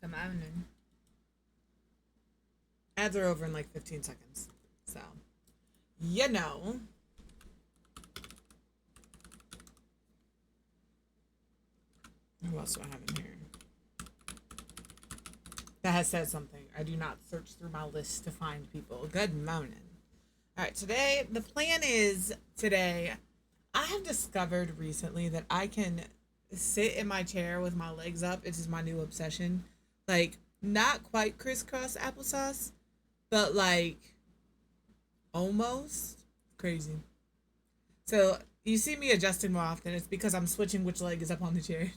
Come on. Ads are over in like 15 seconds. So, you know. Who else do I have in here? That has said something. I do not search through my list to find people. Good morning. All right, today, the plan is today, I have discovered recently that I can sit in my chair with my legs up. It is my new obsession. Like, not quite crisscross applesauce, but like almost crazy. So you see me adjusting more often. It's because I'm switching which leg is up on the chair.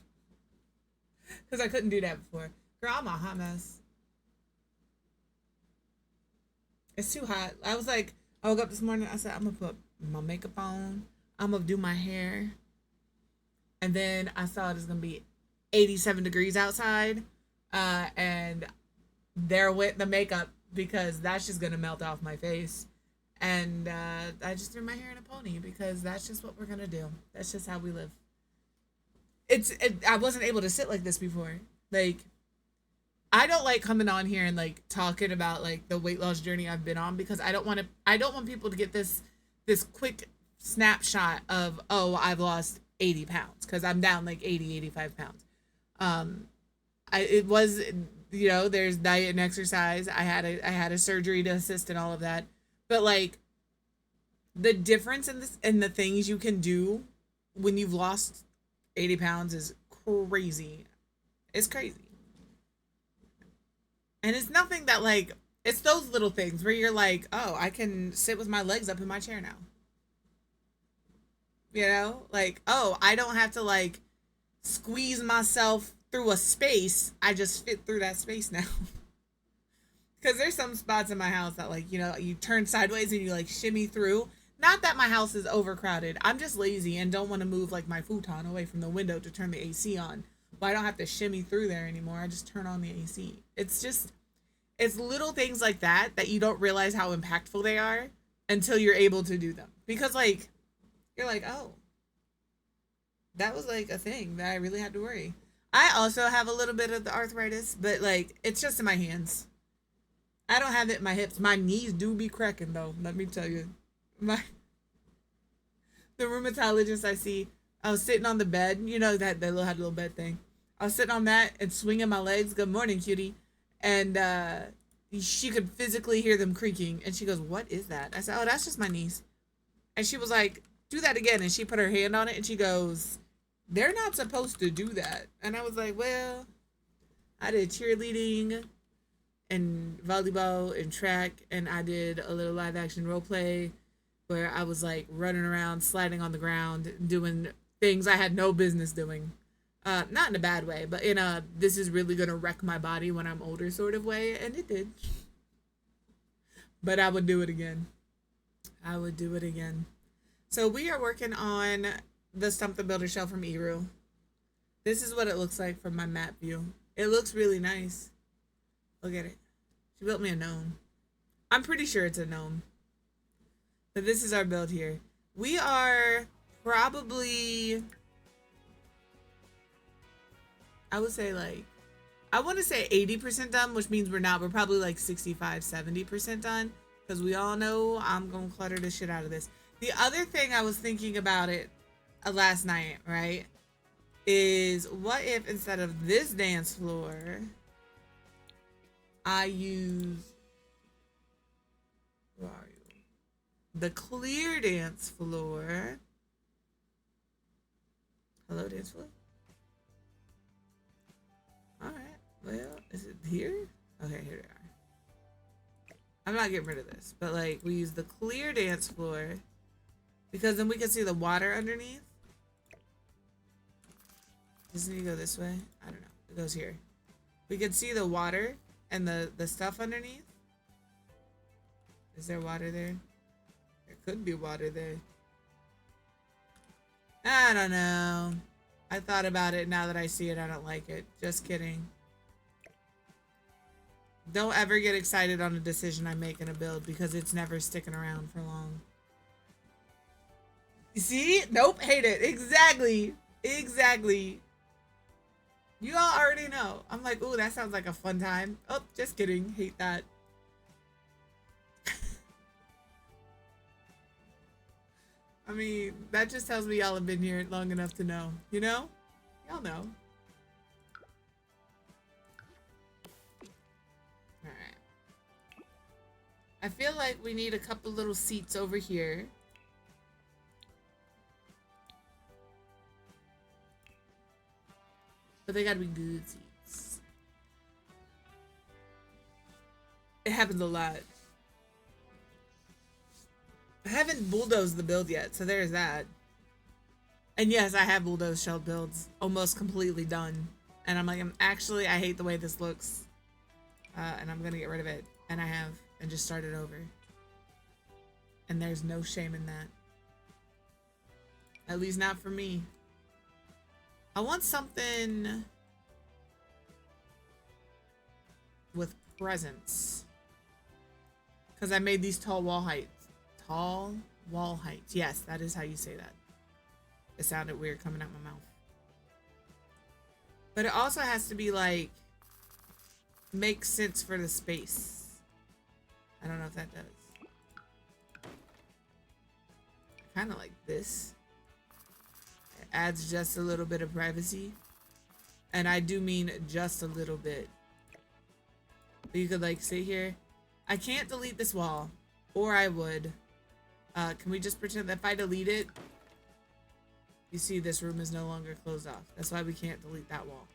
Because I couldn't do that before. Girl, I'm a hot mess. It's too hot. I was like, I woke up this morning. I said, I'm going to put my makeup on. I'm going to do my hair. And then I saw it's going to be 87 degrees outside. And there went the makeup because that's just going to melt off my face. And I just threw my hair in a pony because that's just what we're going to do. That's just how we live. I wasn't able to sit like this before. Like, I don't like coming on here and like talking about like the weight loss journey I've been on because I don't want people to get this quick snapshot of, oh, I've lost 80 pounds because I'm down like 85 pounds. It was, there's diet and exercise. I had a surgery to assist in all of that. But like the difference in the things you can do when you've lost 80 pounds is crazy. It's crazy. And it's nothing that like it's those little things where you're like, oh, I can sit with my legs up in my chair now. Like, oh, I don't have to like squeeze myself through a space. I just fit through that space now. Because there's some spots in my house that like, you turn sideways and you like shimmy through. Not that my house is overcrowded. I'm just lazy and don't want to move like my futon away from the window to turn the AC on. Well, I don't have to shimmy through there anymore. I just turn on the AC. It's little things like that you don't realize how impactful they are until you're able to do them. Because like, you're like, oh, that was like a thing that I really had to worry. I also have a little bit of the arthritis, but like, it's just in my hands. I don't have it in my hips. My knees do be cracking though. Let me tell you. The rheumatologist I see, I was sitting on the bed, that they had a little bed thing. I was sitting on that and swinging my legs. Good morning, cutie. And she could physically hear them creaking. And she goes, "What is that?" I said, "Oh, that's just my knees." And she was like, "Do that again." And she put her hand on it and she goes, "They're not supposed to do that." And I was like, well, I did cheerleading and volleyball and track. And I did a little live action role play where I was like running around, sliding on the ground, doing things I had no business doing. Not in a bad way, but in a this is really gonna wreck my body when I'm older sort of way, and it did. But I would do it again. I would do it again. So we are working on the Stump the Builder shell from Eru. This is what it looks like from my map view. It looks really nice. Look at it. She built me a gnome. I'm pretty sure it's a gnome. But this is our build here. We are probably, I would say like, I want to say 80% done, which means we're not. We're probably like 65, 70% done. Because we all know I'm going to clutter the shit out of this. The other thing I was thinking about it last night, right? Is what if instead of this dance floor, I use, where are you? The clear dance floor. Hello, dance floor. All right. Well, is it here? Okay, here they are. I'm not getting rid of this, but like we use the clear dance floor because then we can see the water underneath. Does it need to go this way? I don't know. It goes here. We can see the water and the stuff underneath. Is there water there? There could be water there. I don't know. I thought about it. Now that I see it, I don't like it. Just kidding. Don't ever get excited on a decision I make in a build because it's never sticking around for long. You see? Nope. Hate it. Exactly. Exactly. You all already know. I'm like, ooh, that sounds like a fun time. Oh, just kidding. Hate that. I mean, that just tells me y'all have been here long enough to know. You know? Y'all know. Alright. I feel like we need a couple little seats over here. But they gotta be good seats. It happens a lot. I haven't bulldozed the build yet, so there's that. And yes, I have bulldozed shelled builds almost completely done. And I'm like, I hate the way this looks. And I'm gonna get rid of it. And I have, and just start it over. And there's no shame in that. At least not for me. I want something with presence. Because I made these tall wall heights. Tall wall heights. Yes, that is how you say that. It sounded weird coming out my mouth. But it also has to be like, make sense for the space. I don't know if that does. I kind of like this. It adds just a little bit of privacy. And I do mean just a little bit. You could like sit here. I can't delete this wall. Or I would. Can we just pretend that if I delete it, you see this room is no longer closed off. That's why we can't delete that wall.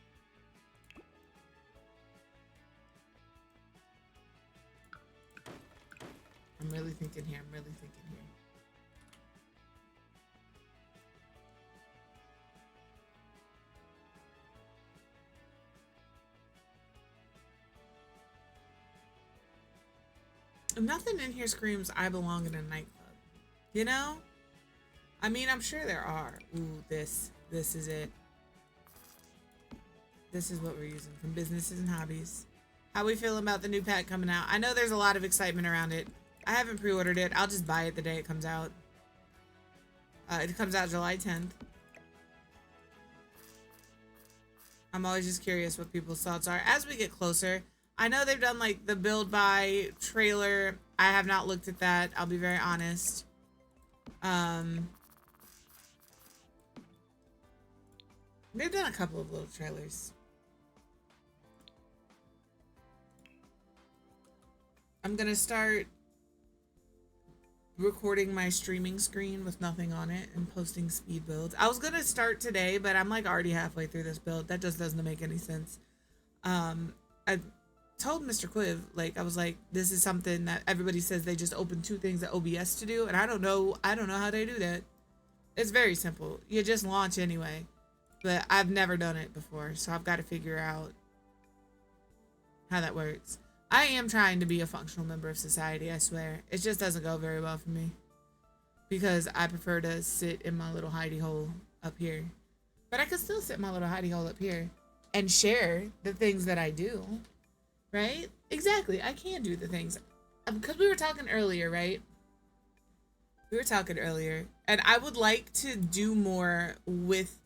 I'm really thinking here. I'm really thinking here. Nothing in here screams I belong in a nightclub. You know? I mean, I'm sure there are. Ooh, this is it. This is what we're using from businesses and hobbies. How we feel about the new pack coming out? I know there's a lot of excitement around it. I haven't pre-ordered it. I'll just buy it the day it comes out. It comes out July 10th. I'm always just curious what people's thoughts are as we get closer. I know they've done like the build by trailer. I have not looked at that. I'll be very honest. They've done a couple of little trailers. I'm gonna start recording my streaming screen with nothing on it and posting speed builds. I was gonna start today, but I'm like already halfway through this build. That just doesn't make any sense. I told Mr. Quiv, like, I was like, this is something that everybody says they just open two things at OBS to do, and I don't know how they do that. It's very simple. You just launch anyway. But I've never done it before, so I've got to figure out how that works. I am trying to be a functional member of society, I swear. It just doesn't go very well for me. Because I prefer to sit in my little hidey hole up here. But I could still sit in my little hidey hole up here and share the things that I do. Right? Exactly. I can do the things. Because we were talking earlier, right? We were talking earlier. And I would like to do more with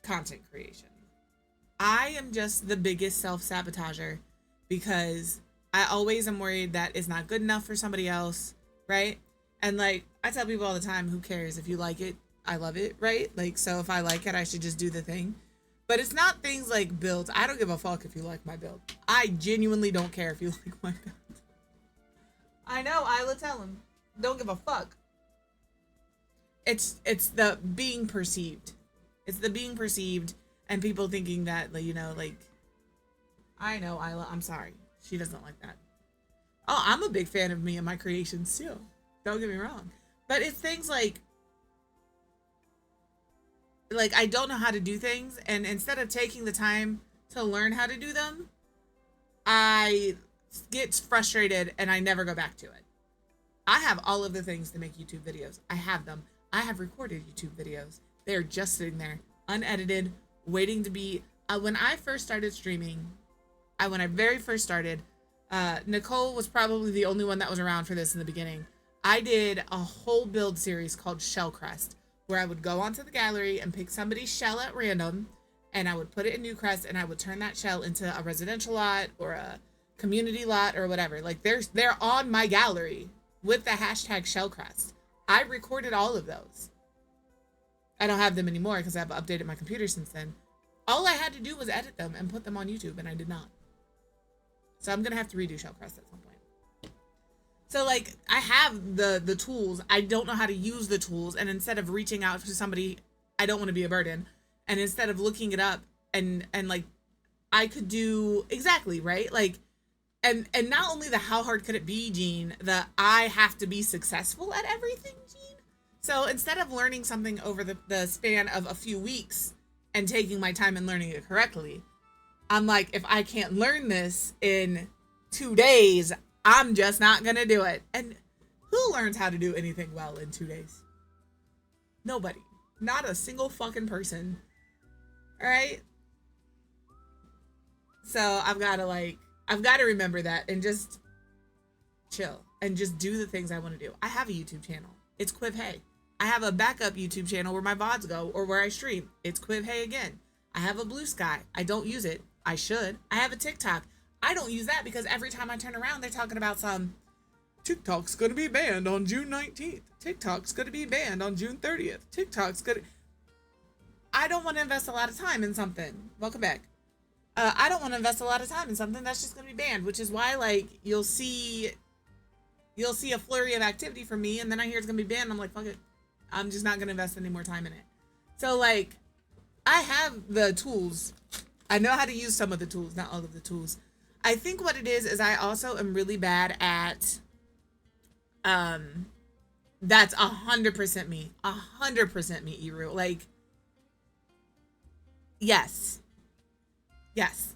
content creation. I am just the biggest self-sabotager because I always am worried that it's not good enough for somebody else, right? And like I tell people all the time, who cares if you like it? I love it, right? Like, so if I like it, I should just do the thing. But it's not things like builds. I don't give a fuck if you like my build. I genuinely don't care if you like my build. I know, Isla, tell him. Don't give a fuck. It's the being perceived. It's the being perceived and people thinking that, you know, like, I know, Isla, I'm sorry. She doesn't like that. Oh, I'm a big fan of me and my creations too. Don't get me wrong. But it's things like I don't know how to do things. And instead of taking the time to learn how to do them, I get frustrated and I never go back to it. I have all of the things to make YouTube videos. I have them. I have recorded YouTube videos. They're just sitting there, unedited, waiting to be... when I first started streaming, when I very first started, Nicole was probably the only one that was around for this in the beginning. I did a whole build series called Shellcrest, where I would go onto the gallery and pick somebody's shell at random and I would put it in Newcrest, and I would turn that shell into a residential lot or a community lot or whatever. Like they're on my gallery with the hashtag Shellcrest. I recorded all of those. I don't have them anymore because I've updated my computer since then. All I had to do was edit them and put them on YouTube, and I did not. So I'm gonna have to redo Shellcrest at some point. So like I have the tools. I don't know how to use the tools, and instead of reaching out to somebody, I don't want to be a burden. And instead of looking it up and like I could do exactly right, like and not only the how hard could it be, Gene, the I have to be successful at everything, Gene. So instead of learning something over the span of a few weeks and taking my time and learning it correctly, I'm like, if I can't learn this in 2 days, I'm just not gonna do it. And who learns how to do anything well in 2 days? Nobody. Not a single fucking person. All right? So I've got to remember that and just chill and just do the things I want to do. I have a YouTube channel. It's Quiv Hey. I have a backup YouTube channel where my VODs go or where I stream. It's Quiv Hey again. I have a Blue Sky. I don't use it. I should. I have a TikTok. I don't use that because every time I turn around, they're talking about some TikTok's going to be banned on June 19th. TikTok's going to be banned on June 30th. TikTok's going to... I don't want to invest a lot of time in something. Welcome back. I don't want to invest a lot of time in something that's just going to be banned, which is why, like, you'll see a flurry of activity from me, and then I hear it's going to be banned. I'm like, fuck it. I'm just not going to invest any more time in it. So, like, I have the tools. I know how to use some of the tools, not all of the tools. I think what it is I also am really bad at, that's 100% me. 100% me, Eru. Like, yes. Yes.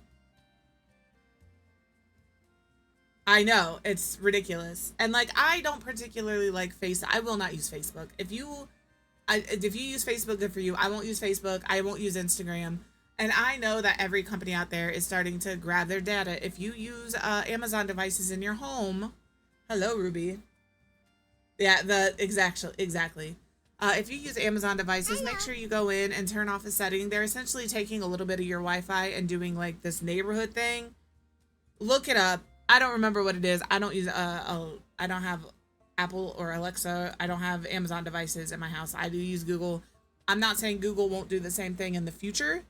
I know, it's ridiculous. And like, I don't particularly like I will not use Facebook. If you use Facebook, good for you. I won't use Facebook. I won't use Instagram. And I know that every company out there is starting to grab their data. If you use Amazon devices in your home, hello, Ruby. Yeah, exactly. If you use Amazon devices, make sure you go in and turn off a setting. They're essentially taking a little bit of your Wi-Fi and doing like this neighborhood thing. Look it up. I don't remember what it is. I don't use I don't have Apple or Alexa. I don't have Amazon devices in my house. I do use Google. I'm not saying Google won't do the same thing in the future,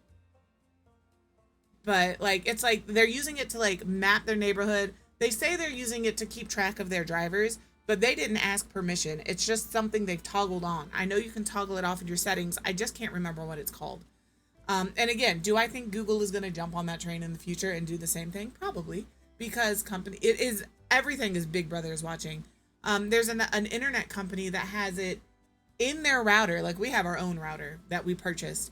but like it's like they're using it to like map their neighborhood. They say they're using it to keep track of their drivers, but they didn't ask permission. It's just something they've toggled on. I know you can toggle it off in your settings. I just can't remember what it's called. And again, do I think Google is going to jump on that train in the future and do the same thing? Probably, because everything is Big Brother is watching. There's an internet company that has it in their router. Like we have our own router that we purchased.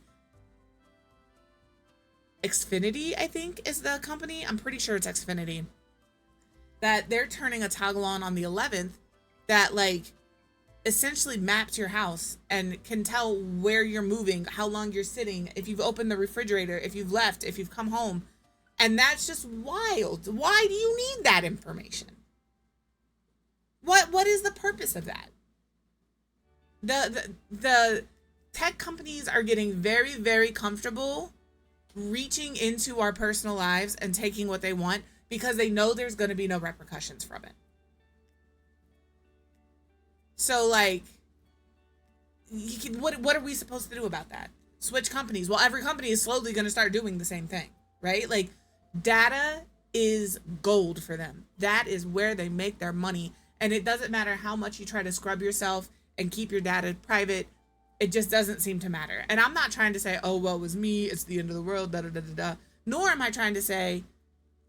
Xfinity, I think, is the company. I'm pretty sure it's Xfinity. That they're turning a toggle on the 11th that like essentially maps your house and can tell where you're moving, how long you're sitting, if you've opened the refrigerator, if you've left, if you've come home. And that's just wild. Why do you need that information? What is the purpose of that? The tech companies are getting very, very comfortable reaching into our personal lives and taking what they want because they know there's going to be no repercussions from it. So like, what are we supposed to do about that? Switch companies. Well, every company is slowly going to start doing the same thing, right? Like data is gold for them. That is where they make their money. And it doesn't matter how much you try to scrub yourself and keep your data private. It just doesn't seem to matter. And I'm not trying to say, oh, well, it was me. It's the end of the world. Da, da, da, da, da. Nor am I trying to say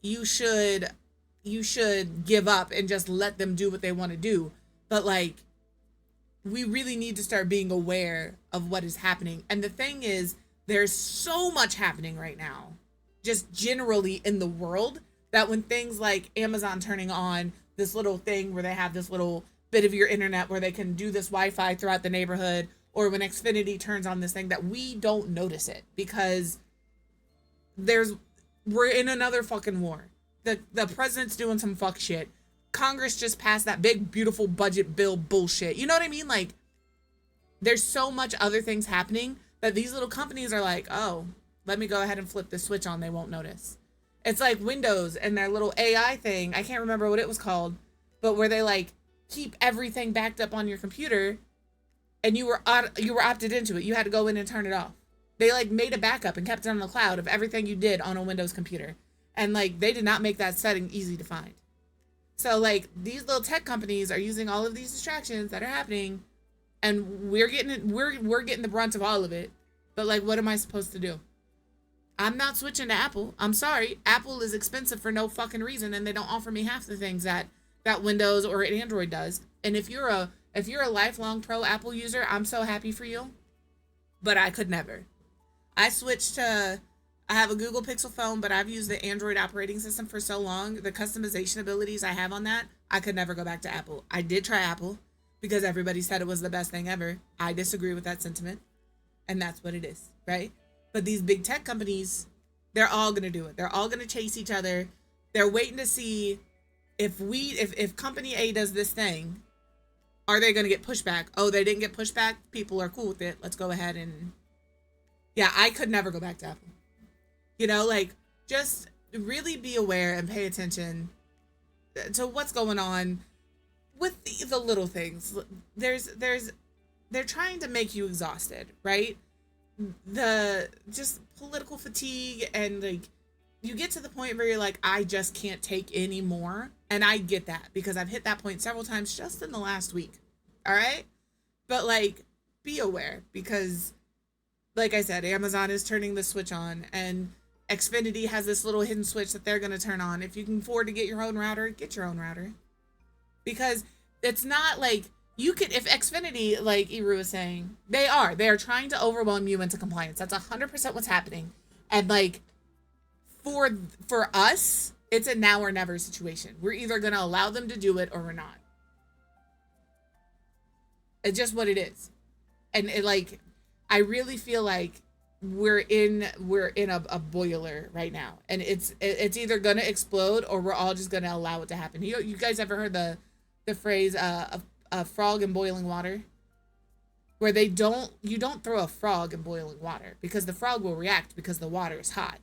you should give up and just let them do what they want to do. But like, we really need to start being aware of what is happening. And the thing is, there's so much happening right now, just generally in the world, that when things like Amazon turning on this little thing where they have this little bit of your internet where they can do this Wi-Fi throughout the neighborhood, or when Xfinity turns on this thing, that we don't notice it because we're in another fucking war. The president's doing some fuck shit. Congress just passed that big, beautiful budget bill bullshit. You know what I mean? Like, there's so much other things happening that these little companies are like, oh, Let me go ahead and flip the switch on. They won't notice. It's like Windows and their little AI thing. I can't remember what it was called, but where they like keep everything backed up on your computer, and you were opted into it. You had to go in and turn it off. They like made a backup and kept it on the cloud of everything you did on a Windows computer, and like they did not make that setting easy to find. So like these little tech companies are using all of these distractions that are happening, and we're getting the brunt of all of it. But like, what am I supposed to do? I'm not switching to Apple. I'm sorry. Apple is expensive for no fucking reason, and they don't offer me half the things that Windows or Android does. And if you're a lifelong pro Apple user, I'm so happy for you. But I could never. I have a Google Pixel phone, but I've used the Android operating system for so long. The customization abilities I have on that, I could never go back to Apple. I did try Apple because everybody said it was the best thing ever. I disagree with that sentiment, and that's what it is, right? But these big tech companies, they're all going to do it. They're all going to chase each other. They're waiting to see if company A does this thing, are they going to get pushback? Oh, they didn't get pushback. People are cool with it. Let's go ahead and, yeah, I could never go back to Apple. You know, like, just really be aware and pay attention to what's going on with the little things. They're trying to make you exhausted, right? The just political fatigue, and like you get to the point where you're like, I just can't take any more. And I get that because I've hit that point several times just in the last week. All right. But like, be aware, because like I said, Amazon is turning the switch on, and Xfinity has this little hidden switch that they're going to turn on. If you can afford to get your own router, get your own router, because it's not like you could, if Xfinity, like Iru was saying, they are trying to overwhelm you into compliance. That's 100% what's happening. And like, for us, it's a now or never situation. We're either going to allow them to do it or we're not. It's just what it is. And it, like, I really feel like we're in a boiler right now, and it's either going to explode or we're all just going to allow it to happen. You guys ever heard the phrase a frog in boiling water? Where you don't throw a frog in boiling water because the frog will react because the water is hot.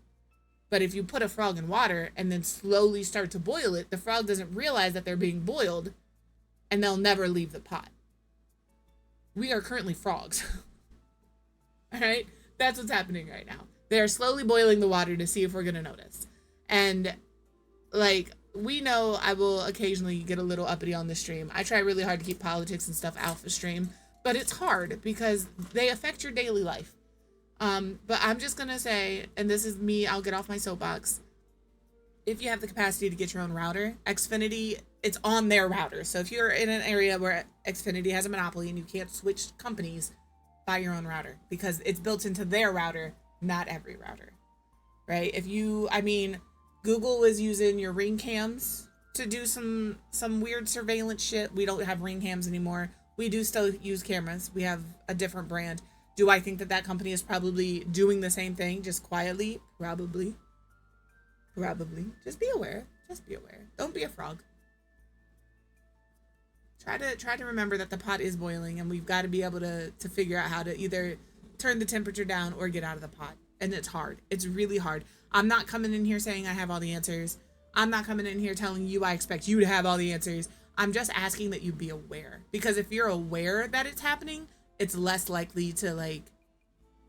But if you put a frog in water and then slowly start to boil it, the frog doesn't realize that they're being boiled, and they'll never leave the pot. We are currently frogs. All right? That's what's happening right now. They're slowly boiling the water to see if we're going to notice. And like, we know I will occasionally get a little uppity on the stream. I try really hard to keep politics and stuff off the stream, but it's hard because they affect your daily life. But I'm just going to say, and this is me, I'll get off my soapbox. If you have the capacity to get your own router, Xfinity, it's on their router. So if you're in an area where Xfinity has a monopoly and you can't switch companies, buy your own router because it's built into their router, not every router, right? Google was using your Ring cams to do some weird surveillance shit. We don't have Ring cams anymore. We do still use cameras. We have a different brand. Do I think that company is probably doing the same thing, just quietly? Probably. Just be aware. Don't be a frog. Try to remember that the pot is boiling, and we've got to be able to figure out how to either turn the temperature down or get out of the pot. And it's hard. It's really hard. I'm not coming in here saying I have all the answers. I'm not coming in here telling you I expect you to have all the answers. I'm just asking that you be aware. Because if you're aware that it's happening, it's less likely to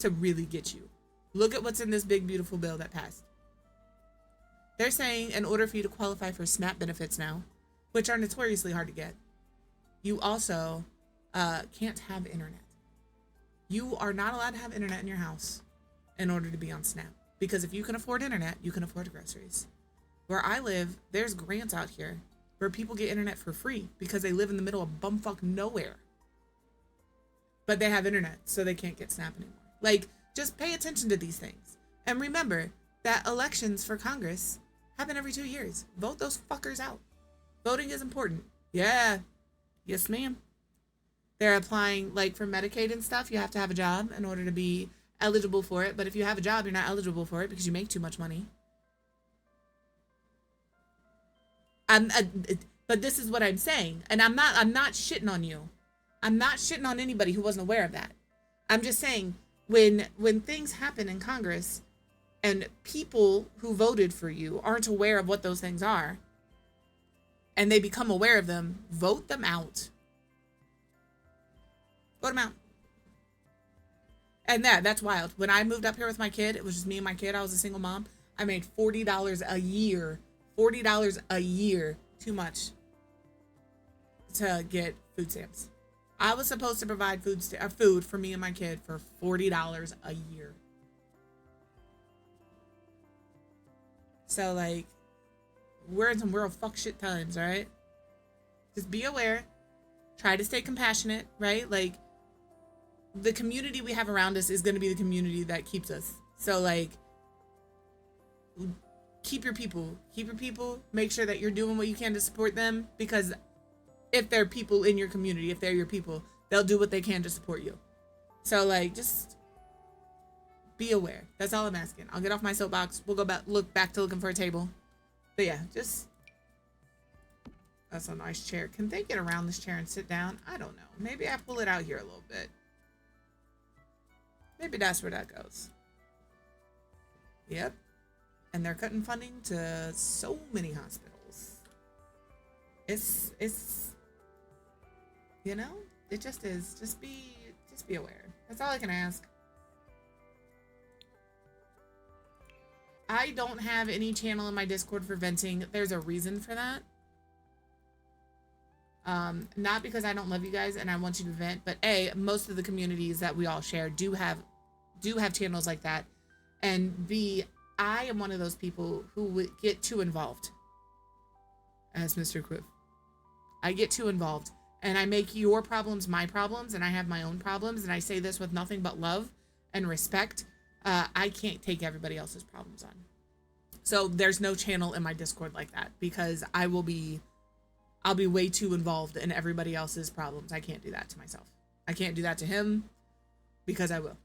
really get you. Look at what's in this big, beautiful bill that passed. They're saying in order for you to qualify for SNAP benefits now, which are notoriously hard to get, you also can't have internet. You are not allowed to have internet in your house in order to be on SNAP. Because if you can afford internet, you can afford groceries. Where I live, there's grants out here where people get internet for free because they live in the middle of bumfuck nowhere. But they have internet, so they can't get SNAP anymore. Like, just pay attention to these things. And remember that elections for Congress happen every 2 years. Vote those fuckers out. Voting is important. Yeah. Yes, ma'am. They're applying, like, for Medicaid and stuff, you have to have a job in order to be eligible for it. But if you have a job, you're not eligible for it because you make too much money. But this is what I'm saying. And I'm not shitting on you. I'm not shitting on anybody who wasn't aware of that. I'm just saying, when things happen in Congress, and people who voted for you aren't aware of what those things are, and they become aware of them, vote them out. Vote them out. And that's wild. When I moved up here with my kid, it was just me and my kid. I was a single mom. I made $40 a year. $40 a year. Too much to get food stamps. I was supposed to provide food for me and my kid for $40 a year. So, like, we're in some real fuck shit times, right? Just be aware. Try to stay compassionate, right? Like, the community we have around us is going to be the community that keeps us. So, like, keep your people. Keep your people. Make sure that you're doing what you can to support them, because if they're people in your community, if they're your people, they'll do what they can to support you. So, like, just be aware. That's all I'm asking. I'll get off my soapbox. We'll go back, look back to looking for a table. But yeah, just, that's a nice chair. Can they get around this chair and sit down? I don't know. Maybe I pull it out here a little bit. Maybe that's where that goes. Yep. And they're cutting funding to so many hospitals. It's, you know, it just is. Just be aware. That's all I can ask. I don't have any channel in my Discord for venting. There's a reason for that. Not because I don't love you guys and I want you to vent, but A, most of the communities that we all share do have channels like that. And B, I am one of those people who would get too involved. As Mr. Quiff. I get too involved. And I make your problems my problems, and I have my own problems, and I say this with nothing but love and respect. I can't take everybody else's problems on. So there's no channel in my Discord like that, because I'll be way too involved in everybody else's problems. I can't do that to myself. I can't do that to him, because I will.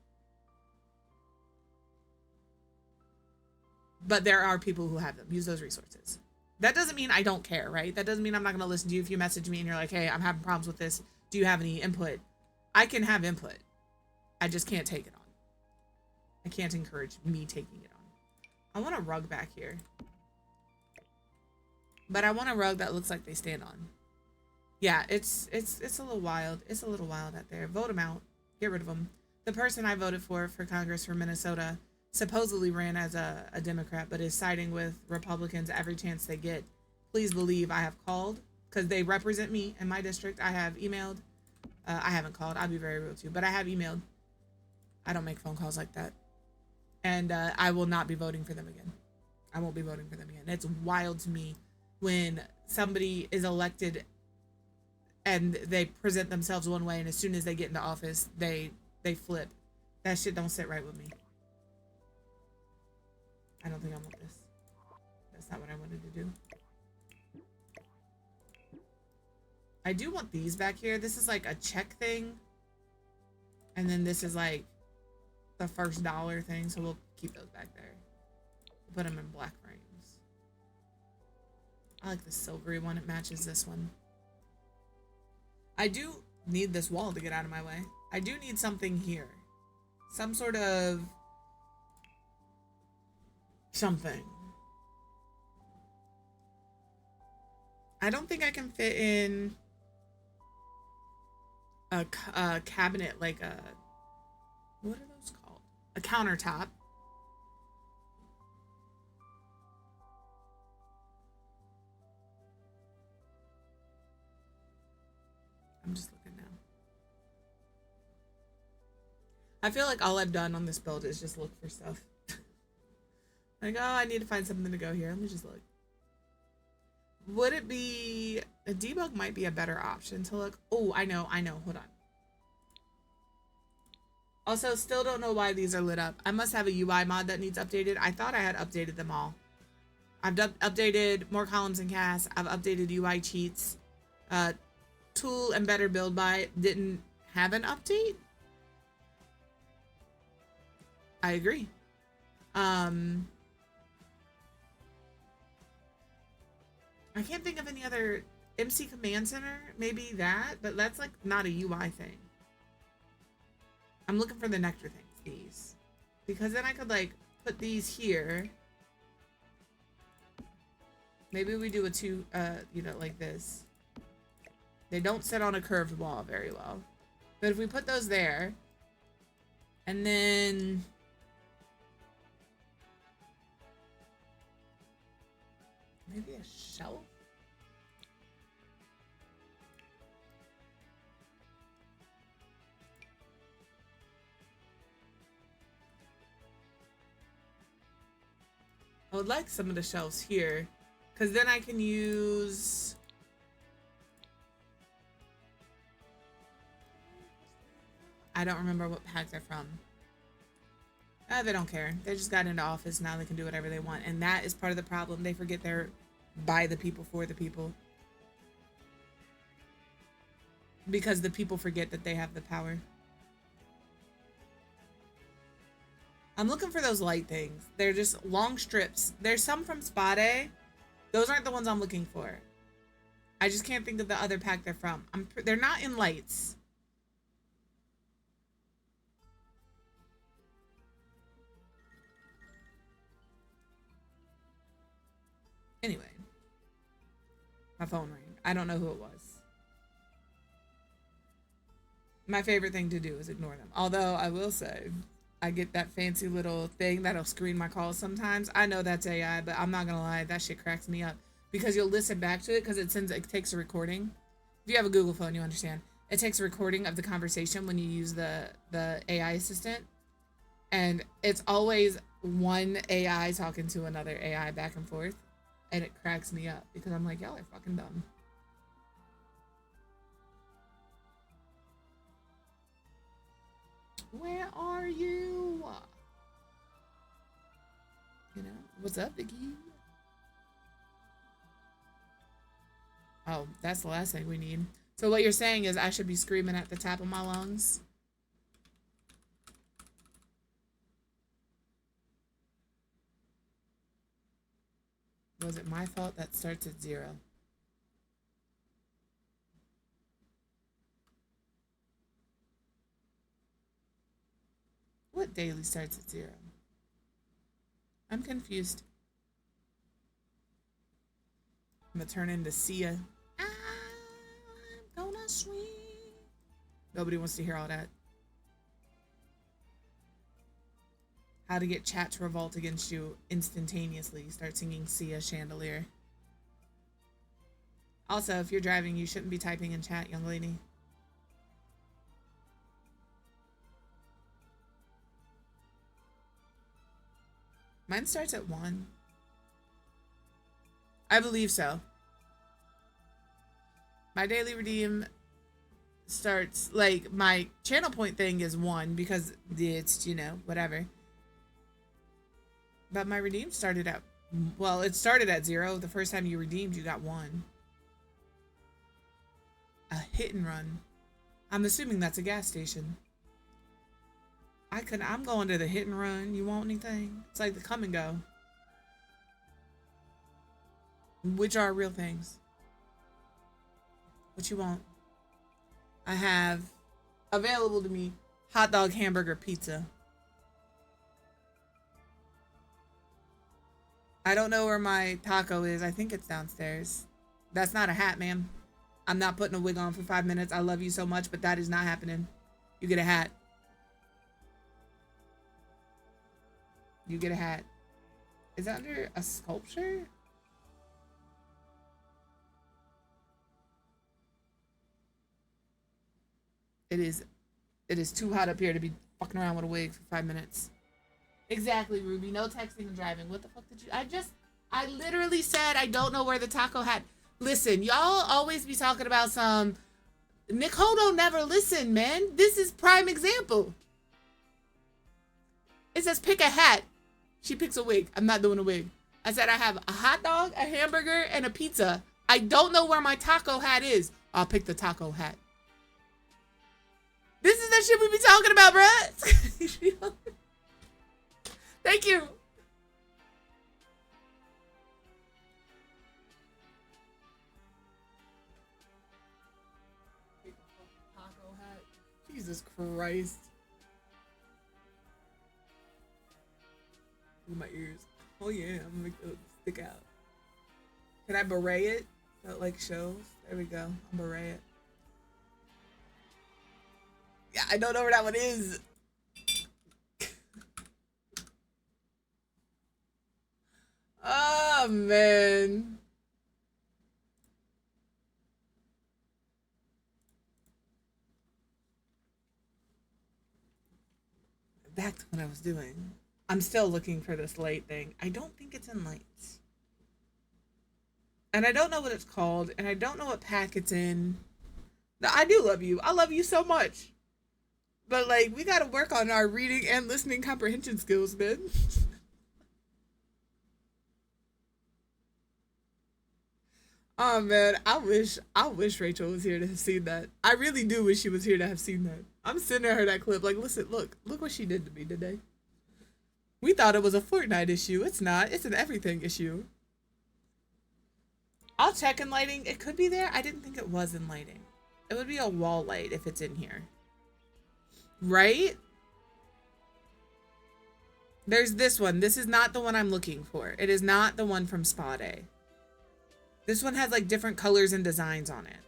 But there are people who have them. Use those resources. That doesn't mean I don't care, right? That doesn't mean I'm not going to listen to you if you message me and you're like, hey, I'm having problems with this. Do you have any input? I can have input. I just can't take it on. I can't encourage me taking it on. I want a rug back here. But I want a rug that looks like they stand on. Yeah, it's a little wild. It's a little wild out there. Vote them out. Get rid of them. The person I voted for Congress for Minnesota supposedly ran as a Democrat, but is siding with Republicans every chance they get. Please believe I have called, because they represent me in my district. I have emailed. I haven't called. I'll be very real too, but I have emailed. I don't make phone calls like that. And I will not be voting for them again. I won't be voting for them again. It's wild to me when somebody is elected and they present themselves one way, and as soon as they get into office, they flip. That shit don't sit right with me. I don't think I want this. That's not what I wanted to do. I do want these back here. This is like a check thing. And then this is like the first dollar thing. So we'll keep those back there. Put them in black frames. I like the silvery one. It matches this one. I do need this wall to get out of my way. I do need something here. Some sort of something. I don't think I can fit in a cabinet, like a, what are those called? A countertop. I'm just looking now. I feel like all I've done on this build is just look for stuff. Like, oh, I need to find something to go here. Let me just look. Would it be... A debug might be a better option to look. Oh, I know. Hold on. Also, still don't know why these are lit up. I must have a UI mod that needs updated. I thought I had updated them all. I've updated more columns in CAS. I've updated UI cheats. Tool and better build by didn't have an update. I agree. I can't think of any other. MC Command Center, maybe that, but that's like not a UI thing. I'm looking for the nectar things, these, because then I could like put these here. Maybe we do a two, you know, like this. They don't sit on a curved wall very well. But if we put those there, and then maybe a shelf? I would like some of the shelves here, because then I can use... I don't remember what pack they're from. They don't care. They just got into office. Now they can do whatever they want. And that is part of the problem. They forget they're by the people, for the people. Because the people forget that they have the power. I'm looking for those light things. They're just long strips. There's some from Spade. Those aren't the ones I'm looking for. I just can't think of the other pack they're from. They're not in lights. Anyway. My phone rang. I don't know who it was. My favorite thing to do is ignore them. Although I will say, I get that fancy little thing that'll screen my calls sometimes. I know that's AI, but I'm not gonna lie, that shit cracks me up. Because you'll listen back to it because it takes a recording. If you have a Google phone, you understand. It takes a recording of the conversation when you use the AI assistant. And it's always one AI talking to another AI back and forth. And it cracks me up because I'm like, y'all are fucking dumb. Where are you? You know, what's up, Vicky? Oh, that's the last thing we need. So what you're saying is I should be screaming at the top of my lungs? Was it my fault that starts at 0? What daily starts at 0? I'm confused. I'm gonna turn into Sia. I'm gonna swing. Nobody wants to hear all that. How to get chat to revolt against you instantaneously. Start singing Sia Chandelier. Also, if you're driving, you shouldn't be typing in chat, young lady. Mine starts at 1. I believe so. My daily redeem starts, like, my channel point thing is 1 because it's, you know, whatever. But my redeem started at, well, it started at 0. The first time you redeemed, you got 1. A hit and run. I'm assuming that's a gas station. I'm going to the hit and run. You want anything? It's like the come and go. Which are real things. What you want? I have available to me hot dog, hamburger, pizza. I don't know where my taco is. I think it's downstairs. That's not a hat, ma'am. I'm not putting a wig on for 5 minutes. I love you so much, but that is not happening. You get a hat. You get a hat. Is that under a sculpture? It is too hot up here to be fucking around with a wig for 5 minutes. Exactly, Ruby. No texting and driving. What the fuck did you... I literally said I don't know where the taco hat... Listen, y'all always be talking about some... Nicole don't never listen, man. This is prime example. It says pick a hat. She picks a wig. I'm not doing a wig. I said I have a hot dog, a hamburger, and a pizza. I don't know where my taco hat is. I'll pick the taco hat. This is the shit we be talking about, bruh. Thank you. Taco hat. Jesus Christ. Look at my ears. Oh yeah, I'm gonna make those stick out. Can I beret it? So it like shows. There we go. I'll beret it. Yeah, I don't know where that one is. Oh man. Back to what I was doing. I'm still looking for this light thing. I don't think it's in lights. And I don't know what it's called, and I don't know what pack it's in. No, I do love you. I love you so much. But like we gotta work on our reading and listening comprehension skills, man. Oh man, I wish Rachel was here to have seen that. I really do wish she was here to have seen that. I'm sending her that clip. Like, listen, look what she did to me today. We thought it was a Fortnite issue. It's not. It's an everything issue. I'll check in lighting. It could be there. I didn't think it was in lighting. It would be a wall light if it's in here. Right? There's this one. This is not the one I'm looking for. It is not the one from Spa Day. This one has like different colors and designs on it.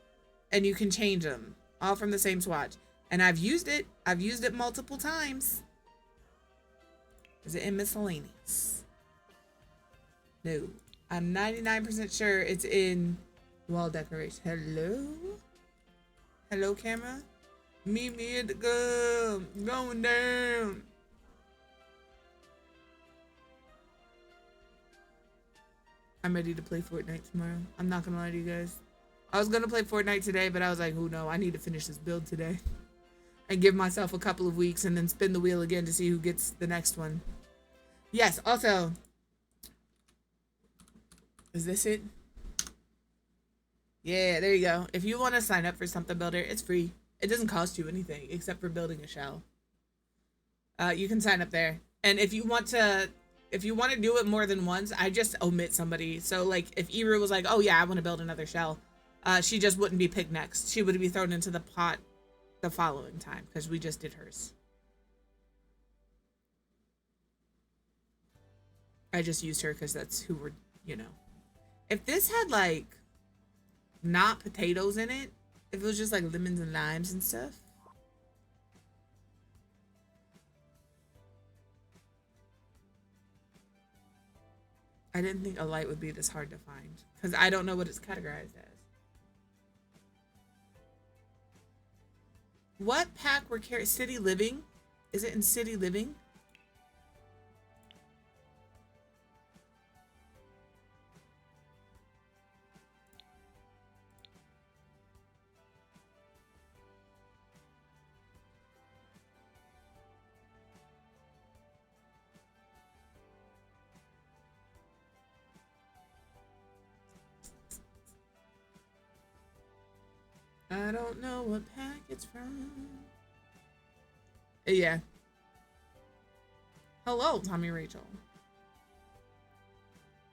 And you can change them all from the same swatch. And I've used it. I've used it multiple times. Is it in miscellaneous? No. I'm 99% sure it's in wall decoration. Hello? Hello, camera? Meet me at the gum. Going down. I'm ready to play Fortnite tomorrow. I'm not gonna lie to you guys. I was gonna play Fortnite today, but I was like, oh no, I need to finish this build today. And give myself a couple of weeks and then spin the wheel again to see who gets the next one. Yes, also, is this it? Yeah, there you go. If you want to sign up for Stump the Builder, it's free. It doesn't cost you anything except for building a shell. You can sign up there. And if you want to do it more than once, I just omit somebody. So like if Iru was like, oh yeah, I want to build another shell, she just wouldn't be picked next. She would be thrown into the pot the following time because we just did hers. I just used her because that's who we're, you know. If this had like not potatoes in it, if it was just like lemons and limes and stuff. I didn't think a light would be this hard to find because I don't know what it's categorized as. What pack were carrying? City Living? Is it in City Living? I don't know what pack it's from. Yeah. Hello, Tommy Rachel.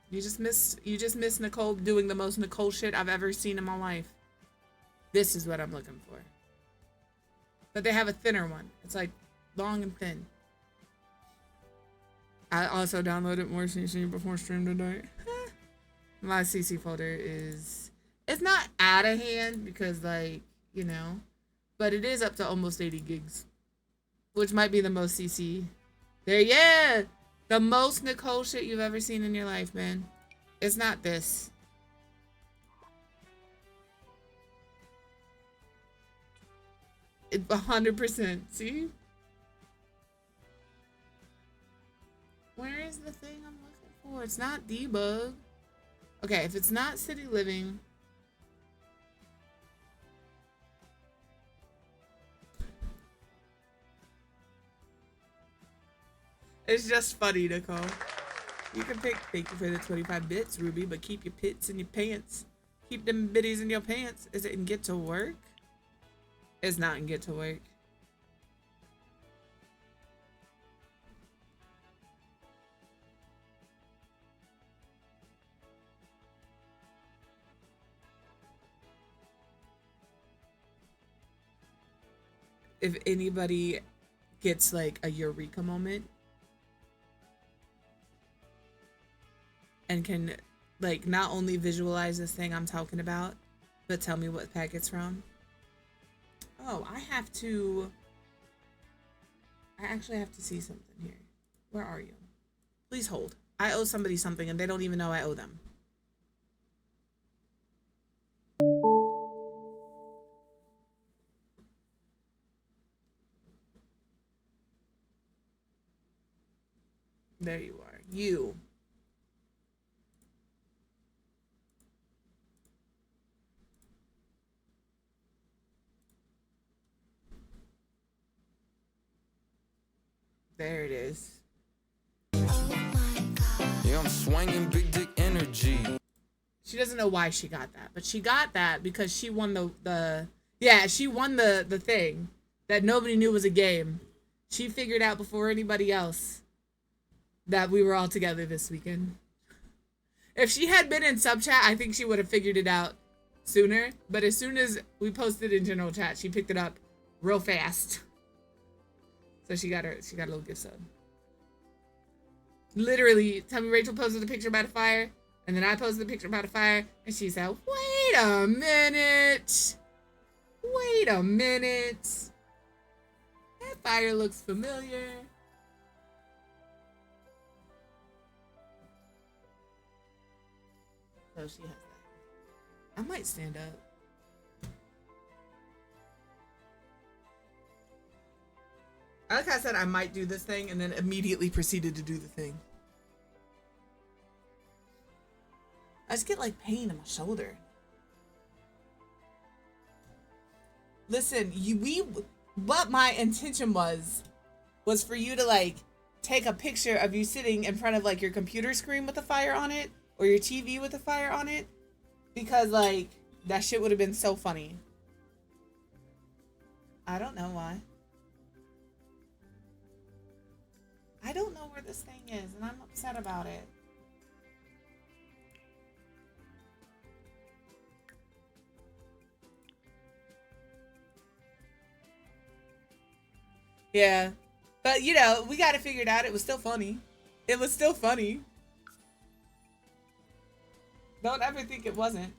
You just missed Nicole doing the most Nicole shit I've ever seen in my life. This is what I'm looking for. But they have a thinner one. It's like long and thin. I also downloaded more CC before stream tonight. My CC folder is, it's not out of hand because like, you know, but it is up to almost 80 gigs, which might be the most CC. There, yeah, the most Nicole shit you've ever seen in your life, man. It's not this. It 100%. See? Where is the thing I'm looking for? It's not debug. Okay, if it's not City Living. It's just funny, Nicole. You can pick, thank you for the 25 bits, Ruby, but keep your pits in your pants. Keep them bitties in your pants. Is it in Get to Work? It's not in Get to Work. If anybody gets like a eureka moment, and can like not only visualize this thing I'm talking about, but tell me what pack it's from. Oh, I actually have to see something here. Where are you? Please hold. I owe somebody something and they don't even know I owe them. There you are. You. There it is. Yeah, I'm swinging big dick energy. She doesn't know why she got that, but she got that because she won she won the thing that nobody knew was a game. She figured out before anybody else that we were all together this weekend. If she had been in sub chat, I think she would have figured it out sooner, but as soon as we posted in general chat, she picked it up real fast. So she got a little gift sub. Literally, tell me Rachel posted a picture about a fire, and then I posted a picture about a fire, and she said, wait a minute. Wait a minute. That fire looks familiar. So she has that. I might stand up. Like I said, I might do this thing and then immediately proceeded to do the thing. I just get like pain in my shoulder. Listen, what my intention was for you to like take a picture of you sitting in front of like your computer screen with a fire on it or your TV with a fire on it, because like that shit would have been so funny. I don't know why. I don't know where this thing is, and I'm upset about it. Yeah. But, you know, we got it figured out. It was still funny. It was still funny. Don't ever think it wasn't.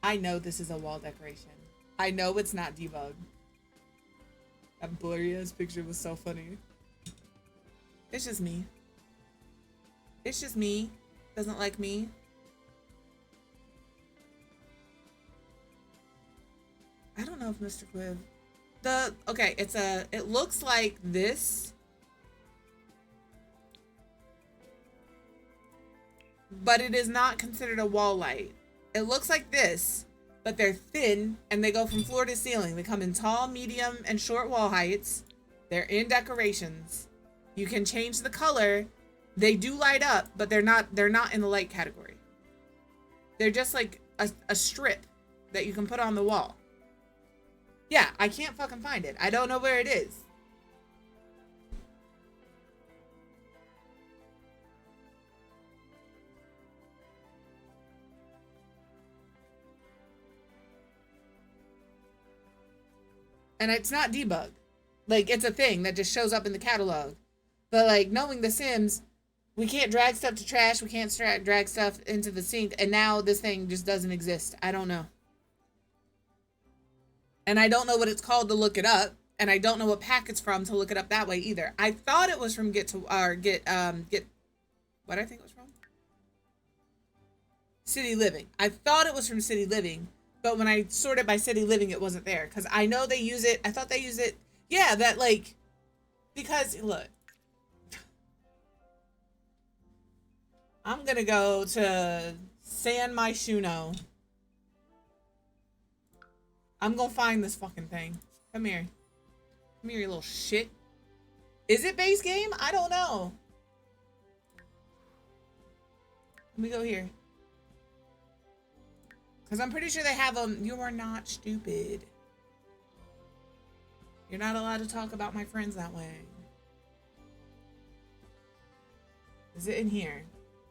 I know this is a wall decoration. I know it's not debug. That blurry ass picture was so funny. It's just me. It's just me. Doesn't like me. I don't know if Mr. Quiv. Okay, it looks like this. But it is not considered a wall light. It looks like this, but they're thin and they go from floor to ceiling. They come in tall, medium, and short wall heights. They're in decorations. You can change the color. They do light up, but they're not in the light category. They're just like a strip that you can put on the wall. Yeah, I can't fucking find it. I don't know where it is. And it's not debug. Like, it's a thing that just shows up in the catalog. But, like, knowing The Sims, we can't drag stuff to trash. We can't drag stuff into the sink. And now this thing just doesn't exist. I don't know. And I don't know what it's called to look it up. And I don't know what pack it's from to look it up that way either. I thought it was from what I think it was from? City Living. I thought it was from City Living. But when I sorted by City Living, it wasn't there. Because I know they use it. I thought they use it. Yeah, that like... Because, look. I'm going to go to San Myshuno. I'm going to find this fucking thing. Come here. Come here, you little shit. Is it base game? I don't know. Let me go here. Because I'm pretty sure they have them. You are not stupid. You're not allowed to talk about my friends that way. Is it in here?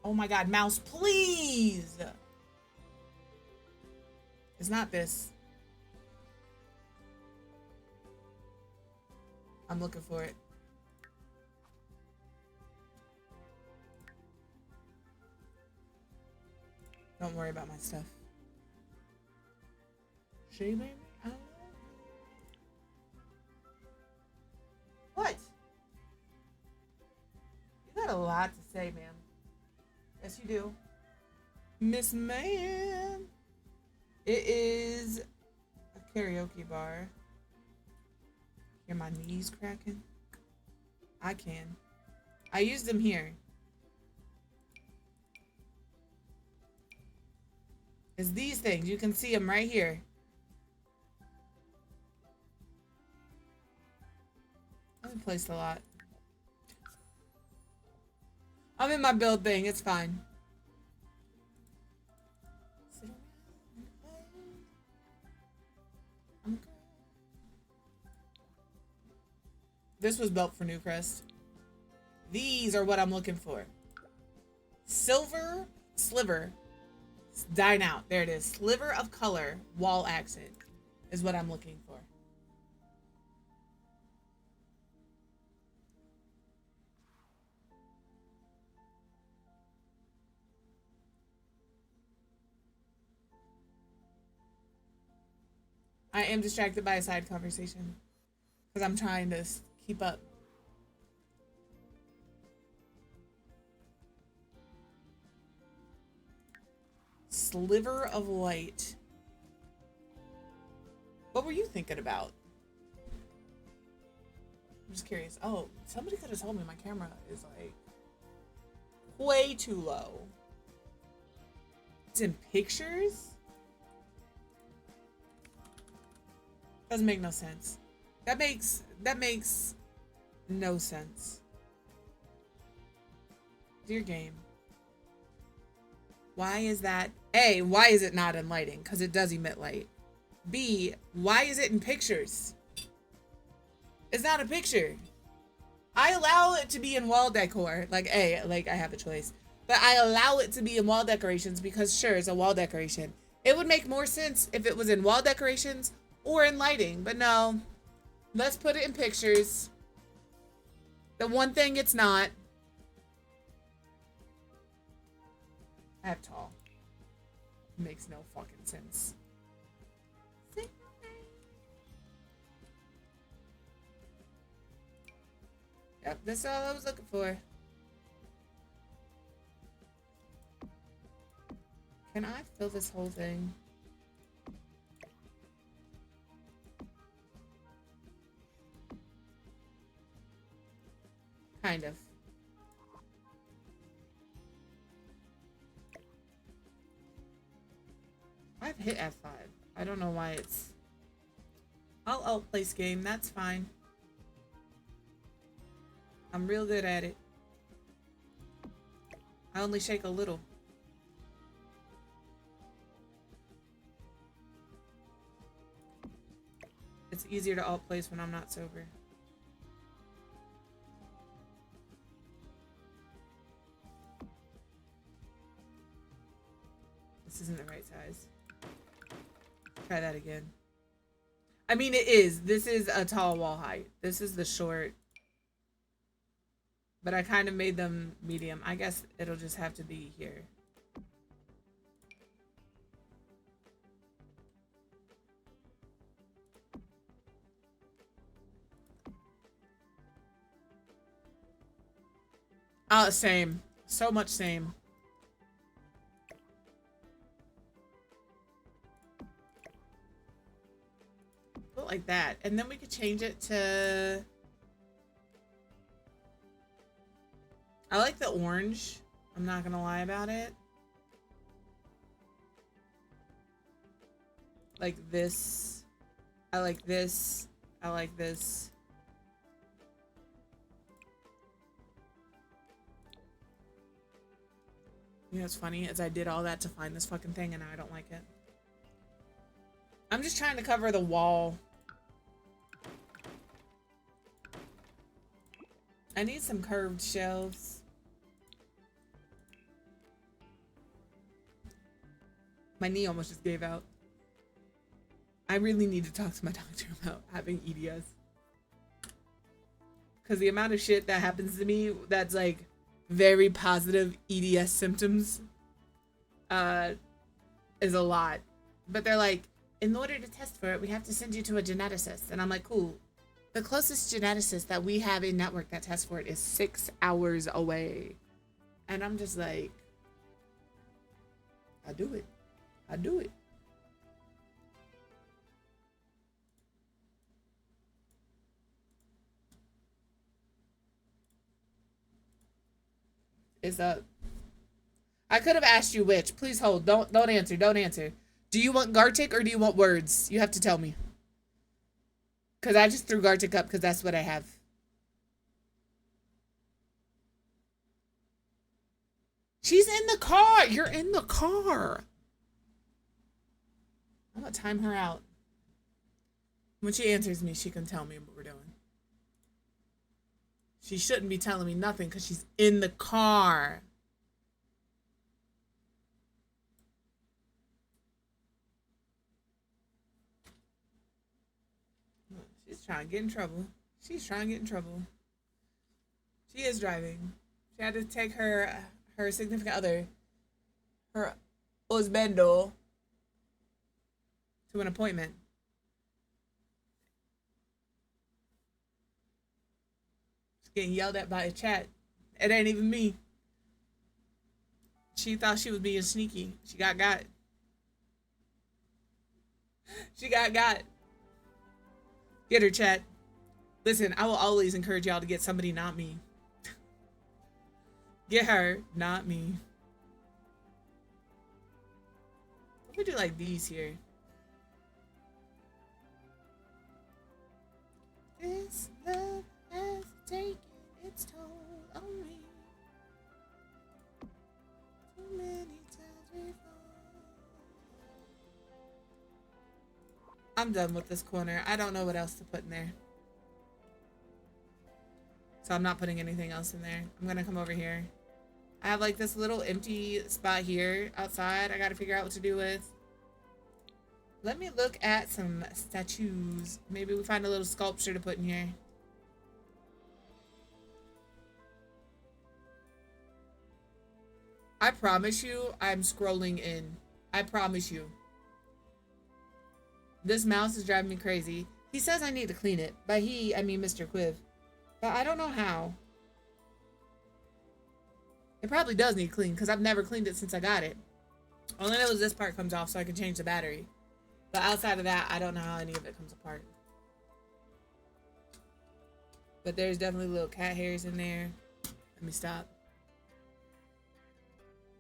Oh my god, mouse, please! It's not this. I'm looking for it. Don't worry about my stuff. She made me. I don't know. What? You got a lot to say, ma'am. Yes, you do. Miss Man. It is a karaoke bar. Hear my knees cracking? I can. I used them here. It's these things. You can see them right here. I've been placed a lot. I'm in my build thing. It's fine. This was built for Newcrest. These are what I'm looking for. Silver sliver. Dine out. There it is. Sliver of color wall accent is what I'm looking for. I am distracted by a side conversation because I'm trying to keep up. Sliver of light. What were you thinking about? I'm just curious. Oh, somebody could have told me my camera is like way too low. It's in pictures? Doesn't make no sense. That makes no sense. Dear game. Why is that? A, why is it not in lighting? Because it does emit light. B, why is it in pictures? It's not a picture. I allow it to be in wall decor. Like, A, like I have a choice. But I allow it to be in wall decorations because sure, it's a wall decoration. It would make more sense if it was in wall decorations or in lighting. But no. Let's put it in pictures. The one thing it's not. I have tall. Makes no fucking sense. Yep, that's all I was looking for. Can I fill this whole thing? Kind of. I've hit F5. I don't know why it's... I'll outplace game. That's fine. I'm real good at it. I only shake a little. It's easier to outplace when I'm not sober. This isn't the right size. Try that again. I mean, it is. This is a tall wall height. This is the short. But I kind of made them medium. I guess it'll just have to be here. Oh, same. So much same. Put like that. And then we could change it to... I like the orange. I'm not gonna lie about it. Like this. I like this. I like this. You know what's funny is I did all that to find this fucking thing and now I don't like it. I'm just trying to cover the wall. I need some curved shelves. My knee almost just gave out. I really need to talk to my doctor about having EDS. Because the amount of shit that happens to me that's like very positive EDS symptoms. is a lot. But they're like, in order to test for it, we have to send you to a geneticist. And I'm like, cool. The closest geneticist that we have in network that tests for it is 6 hours away. And I'm just like, I do it. I do it. It's up. I could have asked you which. Please hold. Don't answer. Don't answer. Do you want Gartic or do you want words? You have to tell me. Because I just threw Gartic up because that's what I have. She's in the car. You're in the car. I'm going to time her out. When she answers me, she can tell me what we're doing. She shouldn't be telling me nothing because she's in the car. She's trying to get in trouble. She's trying to get in trouble. She is driving. She had to take her significant other, her husbando, to an appointment. Getting yelled at by a chat. It ain't even me. She thought she was being sneaky. She got. She got. Get her, chat. Listen, I will always encourage y'all to get somebody not me. Get her, not me. We do like these here. This love has taken its toll on me. Too many times before. I'm done with this corner. I don't know what else to put in there. So I'm not putting anything else in there. I'm gonna come over here. I have like this little empty spot here outside I gotta figure out what to do with. Let me look at some statues. Maybe we find a little sculpture to put in here. I promise you, I'm scrolling in. I promise you. This mouse is driving me crazy. He says I need to clean it. By he, I mean Mr. Quiv. But I don't know how. It probably does need clean because I've never cleaned it since I got it. All I know is this part comes off so I can change the battery. But outside of that, I don't know how any of it comes apart. But there's definitely little cat hairs in there. Let me stop.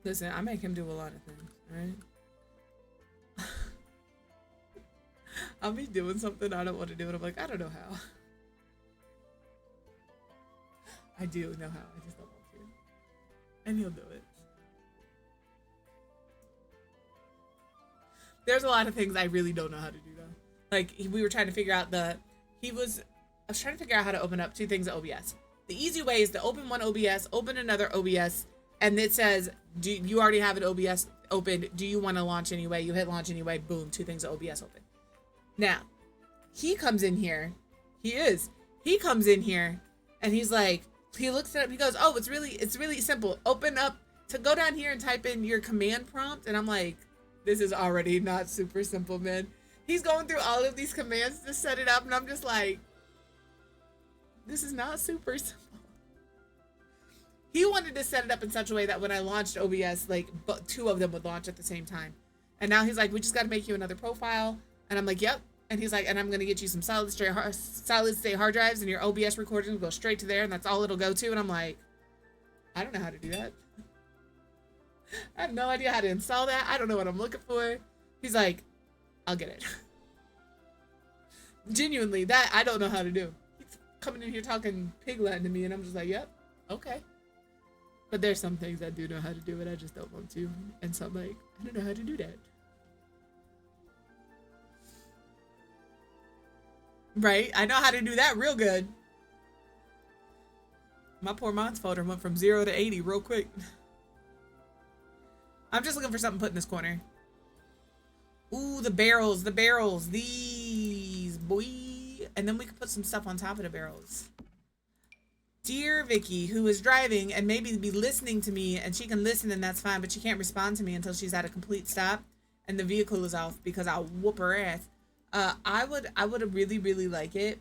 Listen, I make him do a lot of things, alright? I'll be doing something I don't want to do and I'm like, I don't know how. I do know how, I just don't want to. And he'll do it. There's a lot of things I really don't know how to do though. Like we were trying to figure out I was trying to figure out how to open up two things at OBS. The easy way is to open one OBS, open another OBS, and it says, do you already have an OBS open? Do you want to launch anyway? You hit launch anyway, boom, two things at OBS open. Now, he comes in here. He comes in here and he's like, he looks it up, he goes, oh, it's really simple. Open up to go down here and type in your command prompt. And I'm like, this is already not super simple, man. He's going through all of these commands to set it up. And I'm just like, this is not super simple. He wanted to set it up in such a way that when I launched OBS, like two of them would launch at the same time. And now he's like, we just got to make you another profile. And I'm like, yep. And he's like, and I'm going to get you some solid state hard drives and your OBS recording will go straight to there. And that's all it'll go to. And I'm like, I don't know how to do that. I have no idea how to install that. I don't know what I'm looking for. He's like, I'll get it. Genuinely, that I don't know how to do. He's coming in here talking pig Latin to me. And I'm just like, yep, okay. But there's some things I do know how to do, but I just don't want to. And so I'm like, I don't know how to do that. Right? I know how to do that real good. My poor Mons folder went from 0 to 80 real quick. I'm just looking for something to put in this corner. Ooh, the barrels. These, boy. And then we could put some stuff on top of the barrels. Dear Vicky, who is driving and maybe be listening to me, and she can listen and that's fine, but she can't respond to me until she's at a complete stop. and the vehicle is off because I'll whoop her ass. I would really, really like it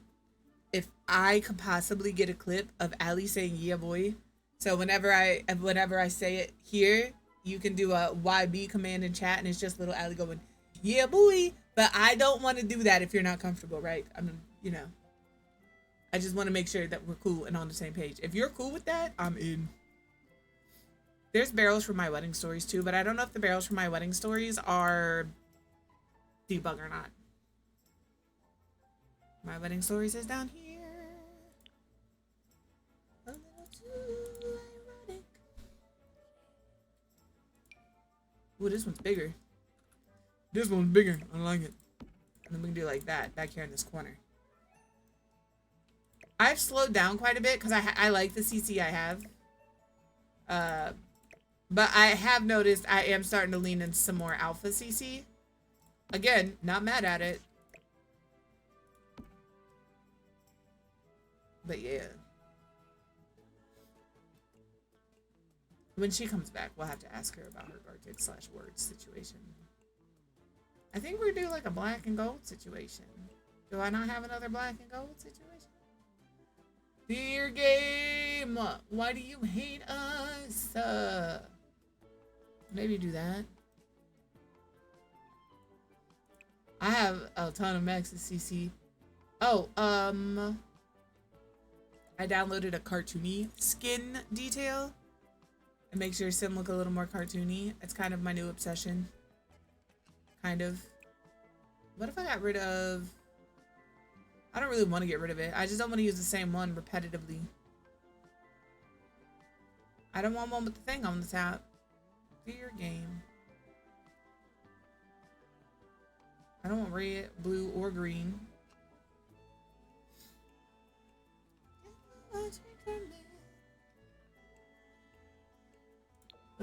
if I could possibly get a clip of Allie saying "yeah boy." So whenever I say it here, you can do a YB command in chat, and it's just little Allie going "yeah boy." But I don't want to do that if you're not comfortable, right? I mean, I just want to make sure that we're cool and on the same page. If you're cool with that, I'm in. There's barrels for my wedding stories too, but I don't know if the barrels for my wedding stories are debug or not. My wedding stories is down here. A little too ironic. Ooh, this one's bigger. This one's bigger. I like it. And then we can do like that back here in this corner. I've slowed down quite a bit because I like the CC I have. But I have noticed I am starting to lean into some more alpha CC. Again, not mad at it. But yeah. When she comes back, we'll have to ask her about her Gartic/Words situation. I think we're due like a black and gold situation. Do I not have another black and gold situation? Dear game, why do you hate us? Maybe do that. I have a ton of maxes CC. Oh, I downloaded a cartoony skin detail. It makes your sim look a little more cartoony. It's kind of my new obsession. Kind of. What if I got rid of... I don't really want to get rid of it. I just don't want to use the same one repetitively. I don't want one with the thing on the top. Do your game. I don't want red, blue, or green. I'll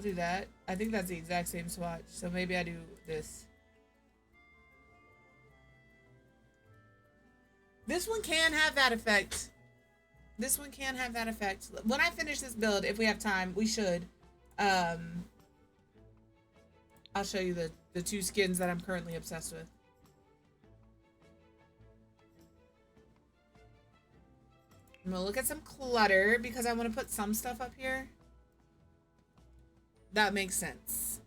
do that. I think that's the exact same swatch. So maybe I do this. This one can have that effect. This one can have that effect. When I finish this build, if we have time, we should. I'll show you the two skins that I'm currently obsessed with. I'm gonna look at some clutter because I want to put some stuff up here. That makes sense.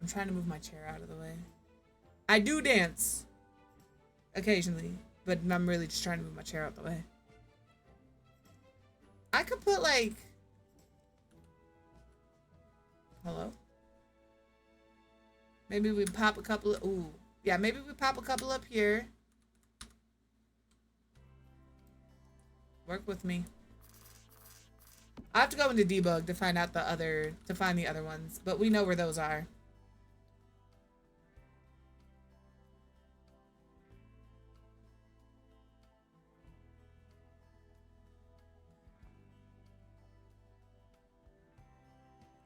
I'm trying to move my chair out of the way. I do dance occasionally, but I'm really just trying to move my chair out the way. I could put like... Hello? Maybe we pop a couple of... Ooh. Yeah, maybe we pop a couple up here. Work with me. I have to go into debug to find out the other... To find the other ones, but we know where those are.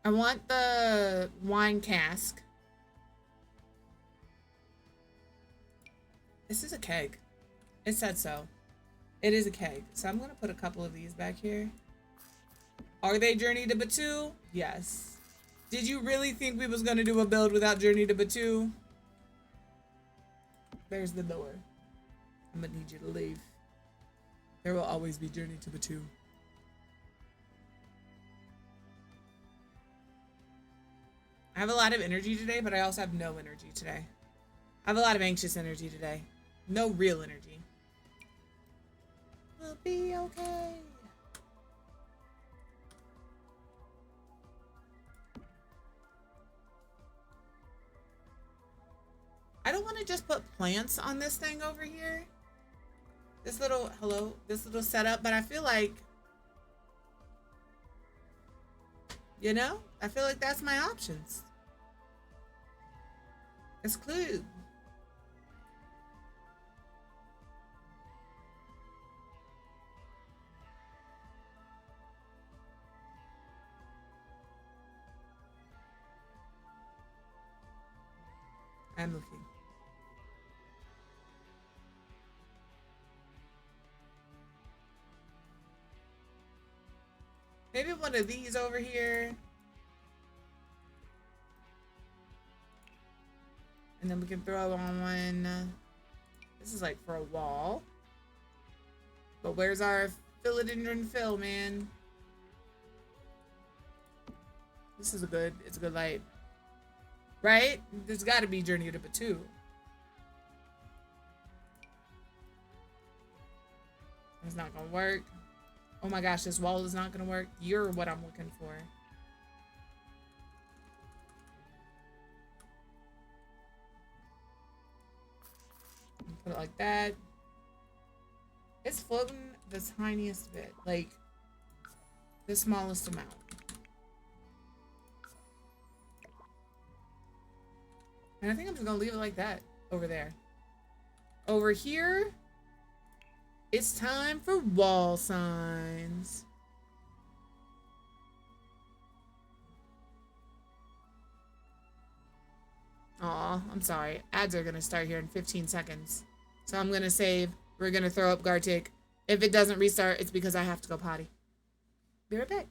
I want the wine cask. This is a keg. It said so. It is a keg. So I'm going to put a couple of these back here. Are they Journey to Batu? Yes. Did you really think we was going to do a build without Journey to Batu? There's the door. I'm going to need you to leave. There will always be Journey to Batu. I have a lot of energy today, but I also have no energy today. I have a lot of anxious energy today. No real energy. We'll be okay. I don't want to just put plants on this thing over here. This little, this little setup, but I feel like, I feel like that's my options. Exclude. I'm looking. Maybe one of these over here. And then we can throw on one. This is like for a wall. But where's our philodendron fill, man? This is it's a good light. Right? There's got to be Journey to Batu. It's not gonna work. Oh my gosh, this wall is not gonna work. You're what I'm looking for. Put it like that. It's floating the tiniest bit, like the smallest amount. And I think I'm just gonna leave it like that over there. Over here, it's time for wall signs. Aw, I'm sorry. Ads are gonna start here in 15 seconds. So I'm gonna save. We're gonna throw up Gartic. If it doesn't restart, it's because I have to go potty. Be right back.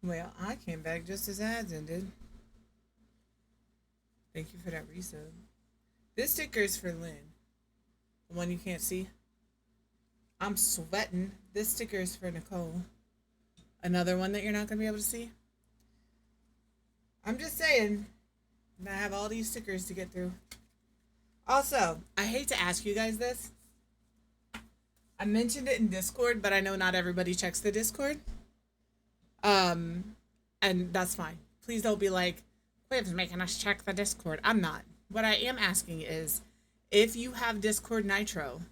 Well, I came back just as ads ended. Thank you for that resub. This sticker is for Lynn. The one you can't see. I'm sweating. This sticker is for Nicole. Another one that you're not going to be able to see. I'm just saying. I have all these stickers to get through. Also, I hate to ask you guys this. I mentioned it in Discord, but I know not everybody checks the Discord. And that's fine. Please don't be like, Quiv's making us check the Discord. I'm not. What I am asking is, if you have Discord Nitro,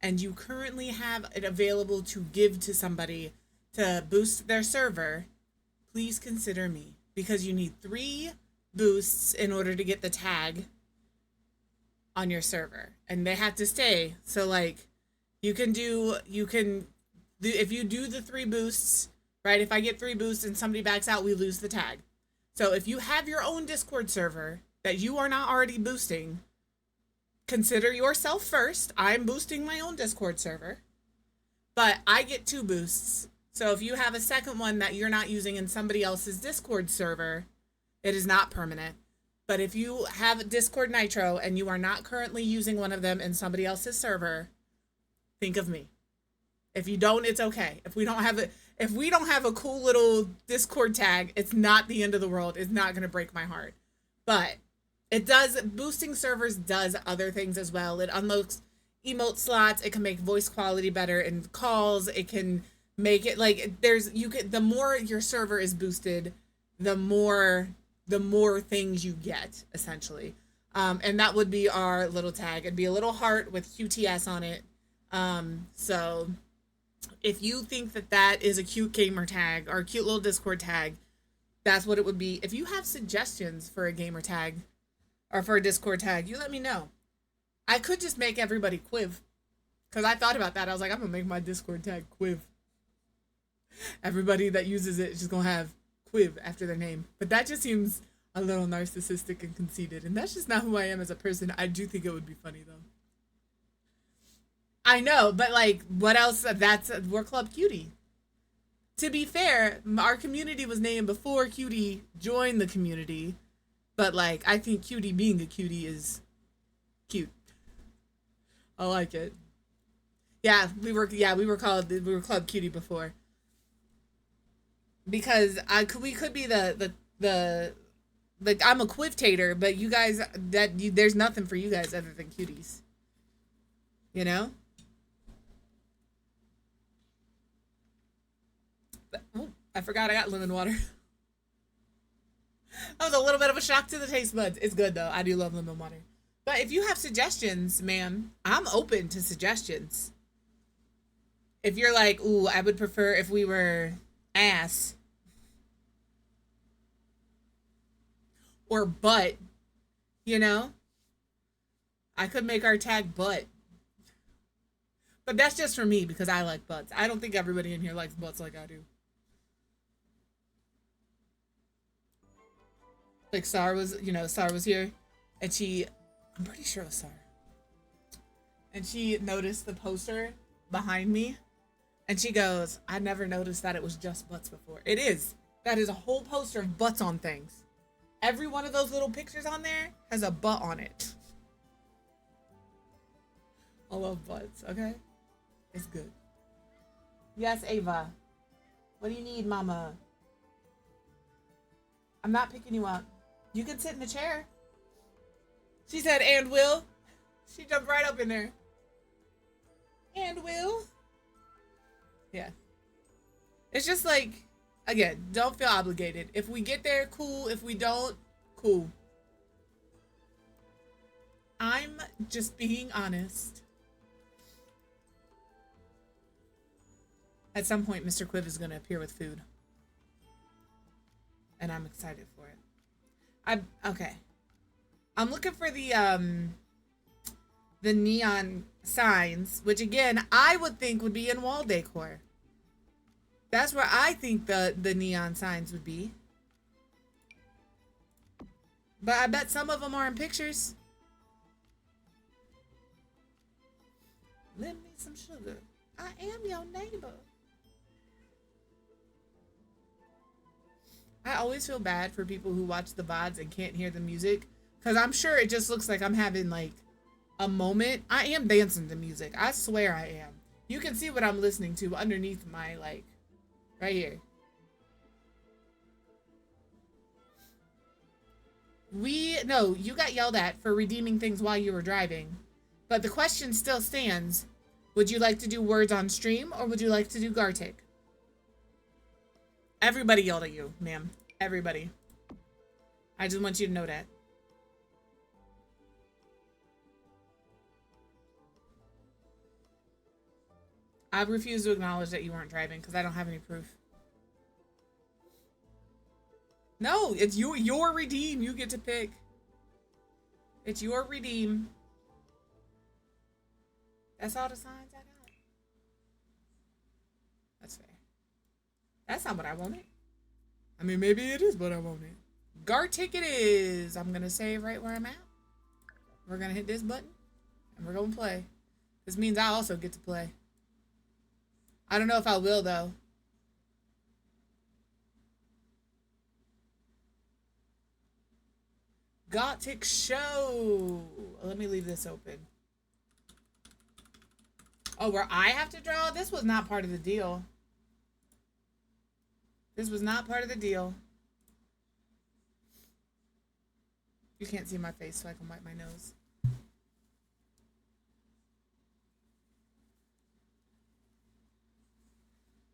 and you currently have it available to give to somebody to boost their server, please consider me. Because you need 3 boosts in order to get the tag on your server. And they have to stay. So, like, if you do the 3 boosts, right? If I get 3 boosts and somebody backs out, we lose the tag. So if you have your own Discord server that you are not already boosting, consider yourself first. I'm boosting my own Discord server, but I get 2 boosts. So if you have a second one that you're not using in somebody else's Discord server, it is not permanent. But if you have Discord Nitro and you are not currently using one of them in somebody else's server, think of me. If you don't, it's okay. If we don't have a cool little Discord tag, it's not the end of the world. It's not going to break my heart. But it does, boosting servers does other things as well. It unlocks emote slots. It can make voice quality better in calls. It can make it like the more your server is boosted, the more things you get, essentially. And that would be our little tag. It'd be a little heart with QTS on it. So if you think that is a cute gamer tag or a cute little Discord tag, that's what it would be. If you have suggestions for a gamer tag or for a Discord tag, you let me know. I could just make everybody Quiv. Because I thought about that. I was like, I'm going to make my Discord tag Quiv. Everybody that uses it is just going to have Quiv after their name. But that just seems a little narcissistic and conceited. And that's just not who I am as a person. I do think it would be funny, though. I know, but like, what else? We're Club Cutie. To be fair, our community was named before Cutie joined the community. But like, I think Cutie being a cutie is cute. I like it. Yeah, we were Club Cutie before. Because we could be the like, I'm a quivtator, but you guys, there's nothing for you guys other than cuties. You know? But, I forgot I got lemon water. That was a little bit of a shock to the taste buds. It's good though. I do love lemon water. But if you have suggestions, ma'am, I'm open to suggestions. If you're like, ooh, I would prefer if we were ass or butt, you know, I could make our tag butt. But that's just for me because I like butts. I don't think everybody in here likes butts like I do. Like Sar was here and I'm pretty sure it was Sar. And she noticed the poster behind me and she goes, I never noticed that it was just butts before. It is. That is a whole poster of butts on things. Every one of those little pictures on there has a butt on it. I love butts, okay? It's good. Yes, Ava. What do you need, mama? I'm not picking you up. You can sit in the chair. She said, and Will. She jumped right up in there. And Will. Yeah. It's just like, again, don't feel obligated. If we get there, cool. If we don't, cool. I'm just being honest. At some point, Mr. Quiv is going to appear with food. And I'm excited for it. Okay. I'm looking for the neon signs, which again, I would think would be in wall decor. That's where I think the neon signs would be. But I bet some of them are in pictures. Lend me some sugar. I am your neighbor. I always feel bad for people who watch the VODs and can't hear the music. Because I'm sure it just looks like I'm having like a moment. I am dancing to music. I swear I am. You can see what I'm listening to underneath my like, right here. No, you got yelled at for redeeming things while you were driving. But the question still stands. Would you like to do words on stream or would you like to do Gartic? Everybody yelled at you, ma'am. Everybody. I just want you to know that. I refuse to acknowledge that you weren't driving because I don't have any proof. No, it's your redeem. You get to pick. It's your redeem. That's all the signs I got. That's fair. That's not what I wanted. I mean, maybe it is what I wanted. Gartic it is. I'm going to say right where I'm at. We're going to hit this button. And we're going to play. This means I also get to play. I don't know if I will, though. Gothic show. Let me leave this open. Oh, where I have to draw? This was not part of the deal. This was not part of the deal. You can't see my face, so I can wipe my nose.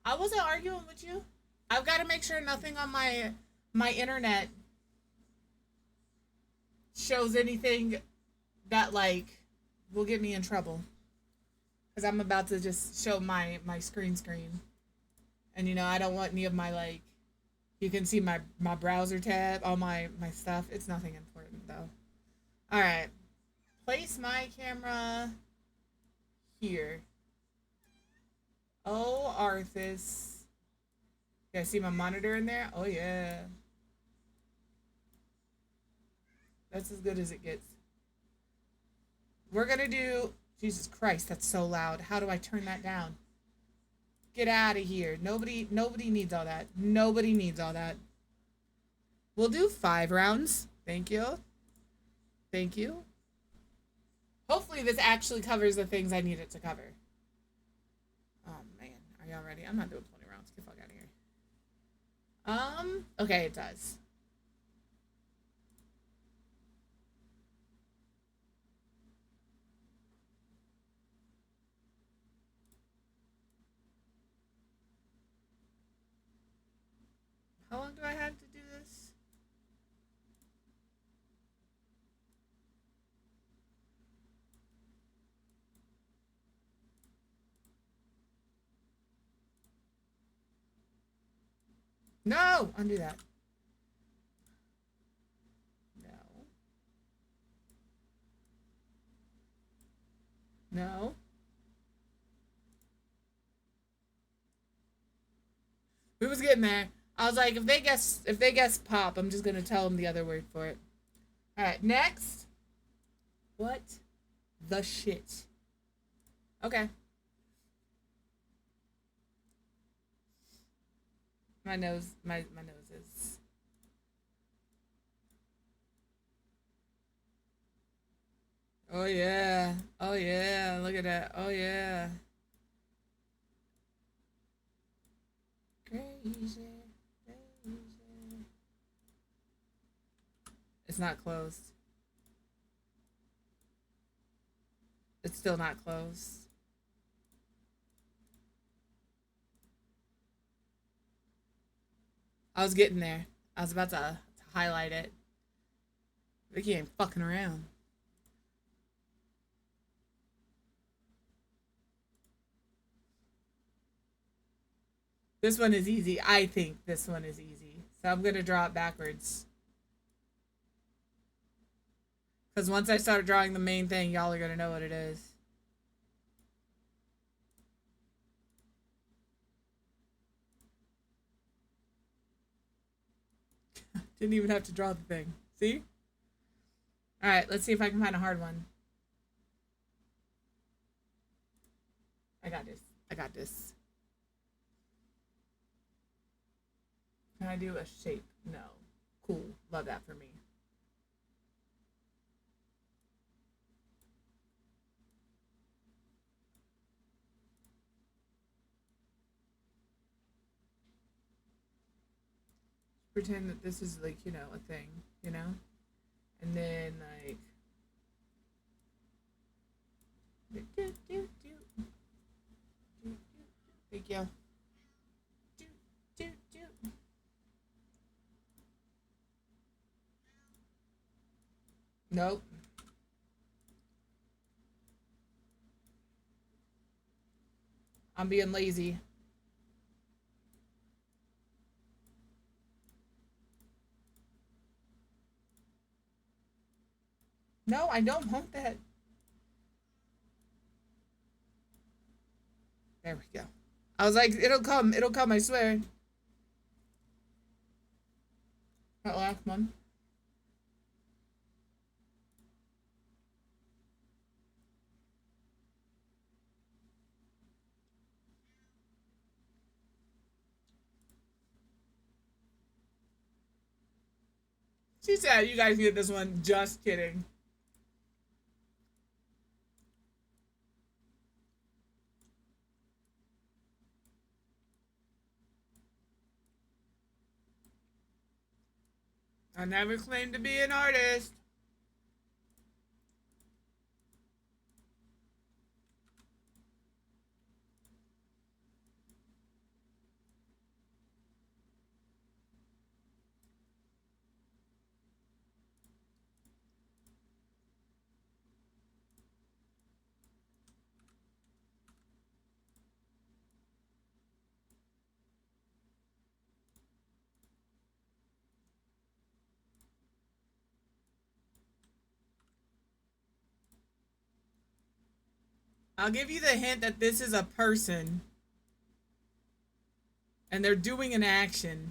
I wasn't arguing with you. I've got to make sure nothing on my internet shows anything that like will get me in trouble. Because I'm about to just show my screen. And you know, I don't want any of my like, you can see my browser tab, all my stuff. It's nothing important though. All right. Place my camera here. Oh, Arthas. You guys see my monitor in there? Oh, yeah. That's as good as it gets. We're going to do... Jesus Christ, that's so loud. How do I turn that down? Get out of here. Nobody needs all that. Nobody needs all that. We'll do 5 rounds. Thank you. Thank you. Hopefully this actually covers the things I need it to cover. Oh, man. Are y'all ready? I'm not doing 20 rounds. Get the fuck out of here. Okay, it does. How long do I have to do this? No! Undo that. No. No. We was getting there. I was like, if they guess pop, I'm just gonna tell them the other word for it. All right, next. What the shit? Okay. My nose is. Oh yeah. Oh yeah. Look at that. Oh yeah. Crazy. It's not closed. It's still not closed. I was getting there. I was about to highlight it. Vicky ain't fucking around. This one is easy. I think this one is easy. So I'm going to draw it backwards. Because once I start drawing the main thing, y'all are going to know what it is. Didn't even have to draw the thing. See? Alright, let's see if I can find a hard one. I got this. I got this. Can I do a shape? No. Cool. Love that for me. Pretend that this is like, you know, a thing, you know? And then like thank you. Nope. I'm being lazy. No, I don't want that. There we go. I was like, it'll come, I swear. That last one. She said, you guys get this one. Just kidding. I never claimed to be an artist. I'll give you the hint that this is a person. And they're doing an action.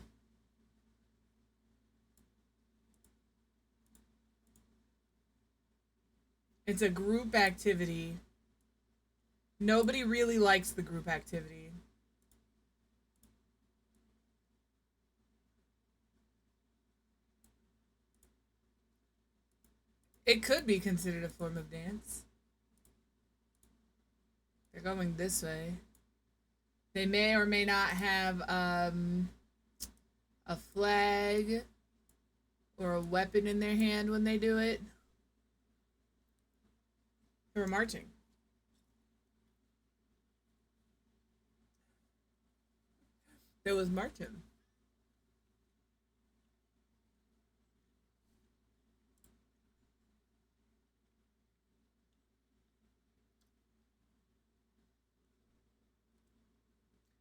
It's a group activity. Nobody really likes the group activity. It could be considered a form of dance. They're going this way. They may or may not have a flag or a weapon in their hand when they do it. They were marching. There was marching.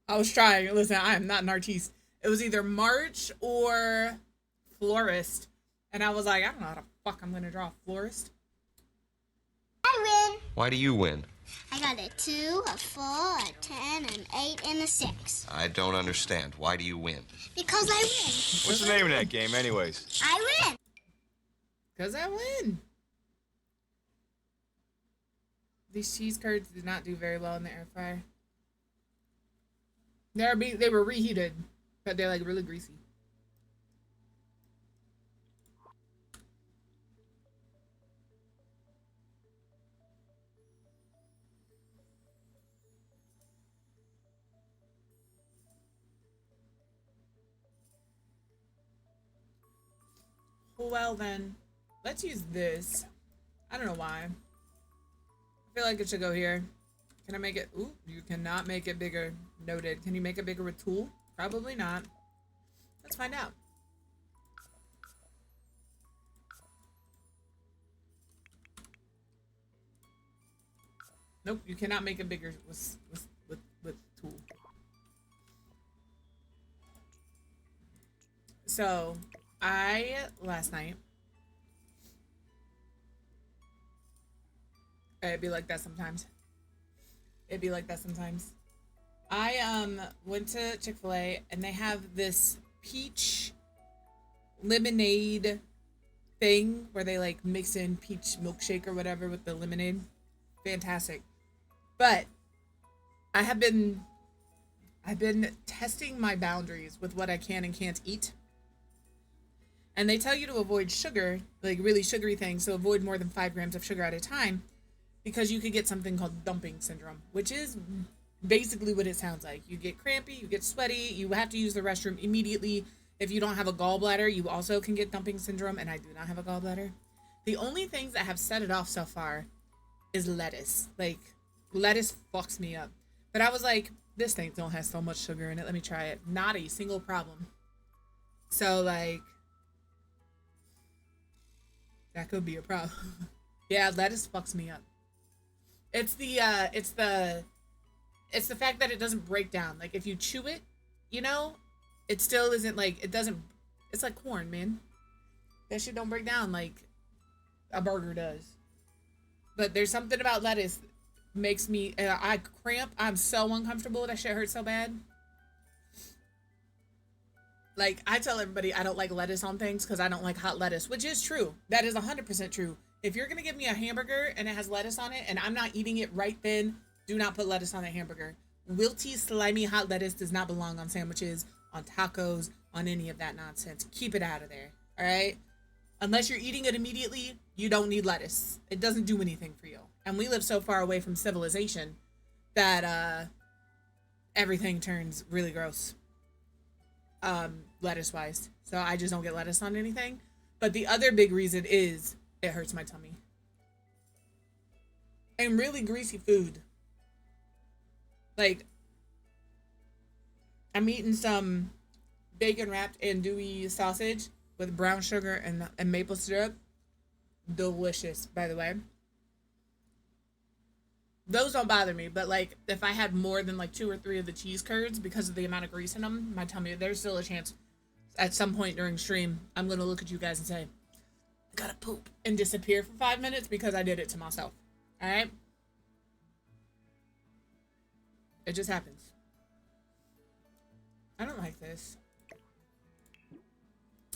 I was trying. Listen, I am not an artiste. It was either march or florist. And I was like, I don't know how the fuck I'm gonna draw a florist. I win. Why do you win? I got a 2, a 4, a 10, an 8, and a 6. I don't understand. Why do you win? Because I win. What's the name of that game, anyways? I win. Because I win. These cheese curds did not do very well in the air fryer. They were reheated, but they're like really greasy. Well then, let's use this. I don't know why. I feel like it should go here. Can I make it? Ooh, you cannot make it bigger. Noted. Can you make it bigger with tool? Probably not. Let's find out. Nope, you cannot make it bigger with tool. So, last night, it'd be like that sometimes. I went to Chick-fil-A and they have this peach lemonade thing where they like mix in peach milkshake or whatever with the lemonade. Fantastic. But I've been testing my boundaries with what I can and can't eat. And they tell you to avoid sugar, like really sugary things, so avoid more than 5 grams of sugar at a time, because you could get something called dumping syndrome, which is basically what it sounds like. You get crampy, you get sweaty, you have to use the restroom immediately. If you don't have a gallbladder, you also can get dumping syndrome, and I do not have a gallbladder. The only things that have set it off so far is lettuce. Like, lettuce fucks me up. But I was like, this thing don't have so much sugar in it. Let me try it. Not a single problem. So, like, that could be a problem. Yeah, lettuce fucks me up. It's the fact that it doesn't break down. Like, if you chew it, you know, it still isn't like, it doesn't, it's like corn, man. That shit don't break down like a burger does. But there's something about lettuce makes me, I cramp. I'm so uncomfortable. That shit hurts so bad. Like, I tell everybody I don't like lettuce on things because I don't like hot lettuce, which is true. That is 100% true. If you're going to give me a hamburger and it has lettuce on it and I'm not eating it right then, do not put lettuce on a hamburger. Wilty, slimy, hot lettuce does not belong on sandwiches, on tacos, on any of that nonsense. Keep it out of there, all right? Unless you're eating it immediately, you don't need lettuce. It doesn't do anything for you. And we live so far away from civilization that everything turns really gross, lettuce-wise. So I just don't get lettuce on anything. But the other big reason is it hurts my tummy. And really greasy food. Like, I'm eating some bacon-wrapped andouille sausage with brown sugar and maple syrup. Delicious, by the way. Those don't bother me, but like if I had more than like 2 or 3 of the cheese curds because of the amount of grease in them, my tummy, there's still a chance at some point during stream I'm gonna look at you guys and say, I gotta poop, and disappear for 5 minutes because I did it to myself. All right, it just happens. I don't like this.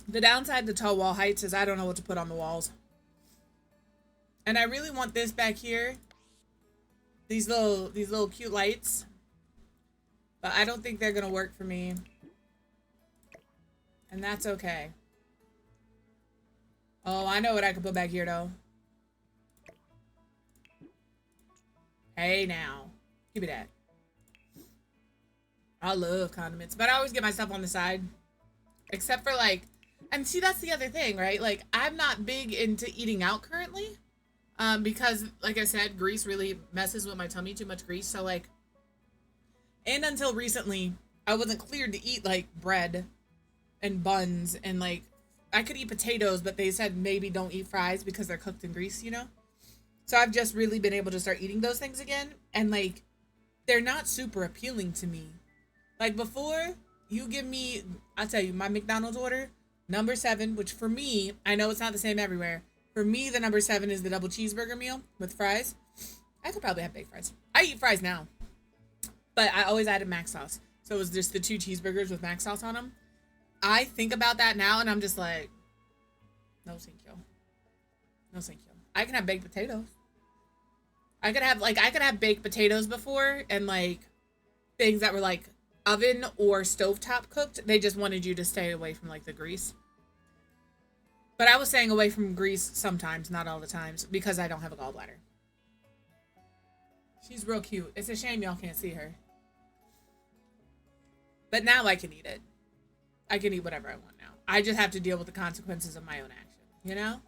The downside to tall wall heights is I don't know what to put on the walls. And I really want this back here. These little cute lights. But I don't think they're gonna work for me. And that's okay. Oh, I know what I could put back here though. Hey now. Give me that. I love condiments. But I always get my stuff on the side. Except for like, and see, that's the other thing, right? Like, I'm not big into eating out currently. Because, like I said, grease really messes with my tummy, too much grease. So, like, and until recently, I wasn't cleared to eat, like, bread and buns. And, like, I could eat potatoes, but they said maybe don't eat fries because they're cooked in grease, you know? So I've just really been able to start eating those things again. And, like, they're not super appealing to me. Like, before, you give me, I'll tell you, my McDonald's order, number 7, which for me, I know it's not the same everywhere. For me, the number 7 is the double cheeseburger meal with fries. I could probably have baked fries. I eat fries now. But I always added mac sauce. So it was just the 2 cheeseburgers with mac sauce on them. I think about that now and I'm just like, no thank you. No thank you. I can have baked potatoes. I could have baked potatoes before and like things that were like oven or stovetop cooked. They just wanted you to stay away from like the grease. But I was staying away from grease sometimes, not all the times, because I don't have a gallbladder. She's real cute. It's a shame y'all can't see her. But now I can eat it. I can eat whatever I want now. I just have to deal with the consequences of my own action, you know?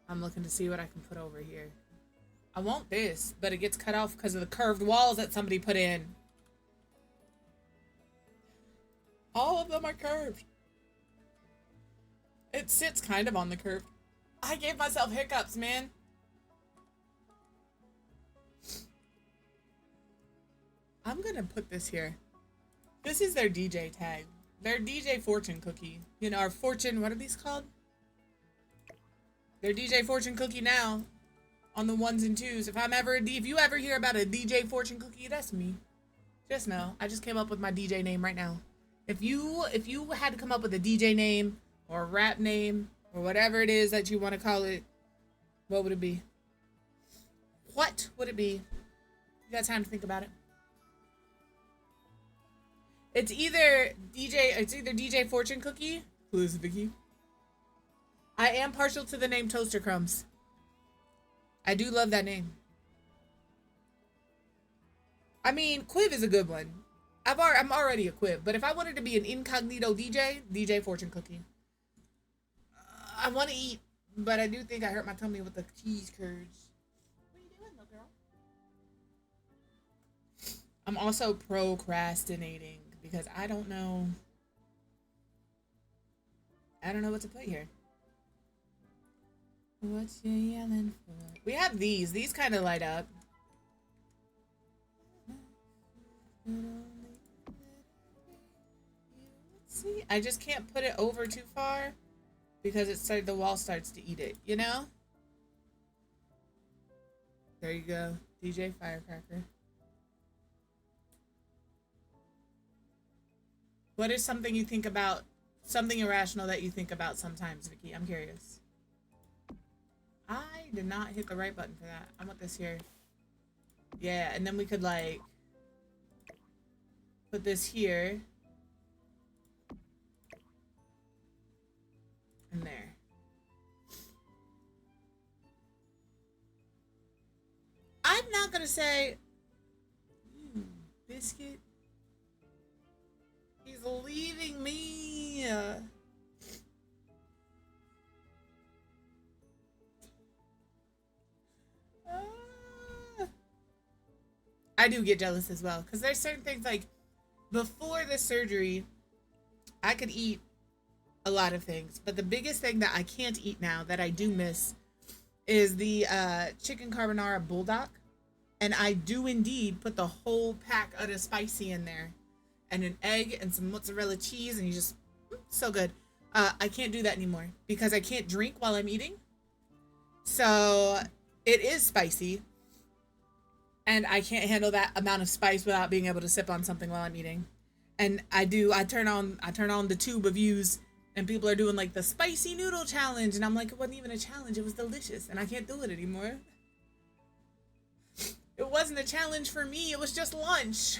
I'm looking to see what I can put over here. I want this, but it gets cut off because of the curved walls that somebody put in. All of them are curved. It sits kind of on the curve. I gave myself hiccups, man. I'm gonna put this here. This is their DJ tag. Their DJ fortune cookie. You know, our fortune, what are these called? Their DJ fortune cookie now. On the 1s and 2s. If you ever hear about a DJ fortune cookie, that's me. Just know. I just came up with my DJ name right now. If you had to come up with a DJ name or a rap name or whatever it is that you want to call it, what would it be? What would it be? You got time to think about it. It's either DJ Fortune Cookie. Who is Vicky? I am partial to the name Toaster Crumbs. I do love that name. I mean, Quiv is a good one. I'm already a Quiv, but if I wanted to be an incognito DJ Fortune Cookie. I want to eat, but I do think I hurt my tummy with the cheese curds. What are you doing, little girl? I'm also procrastinating because I don't know what to put here. What you yelling for? We have these. These kind of light up. See, I just can't put it over too far because the wall starts to eat it, you know? There you go. DJ Firecracker. What is something you think about, something irrational that you think about sometimes, Vicky? I'm curious. I did not hit the right button for that. I want this here. Yeah, and then we could like put this here. And there. I'm not gonna say biscuit. He's leaving me. I do get jealous as well because there's certain things like before the surgery I could eat a lot of things, but the biggest thing that I can't eat now that I do miss is the chicken carbonara bulldog, and I do indeed put the whole pack of the spicy in there and an egg and some mozzarella cheese, and you just so good. I can't do that anymore because I can't drink while I'm eating, so it is spicy. And I can't handle that amount of spice without being able to sip on something while I'm eating. And I turn on the tube of views and people are doing like the spicy noodle challenge. And I'm like, it wasn't even a challenge. It was delicious. And I can't do it anymore. It wasn't a challenge for me. It was just lunch.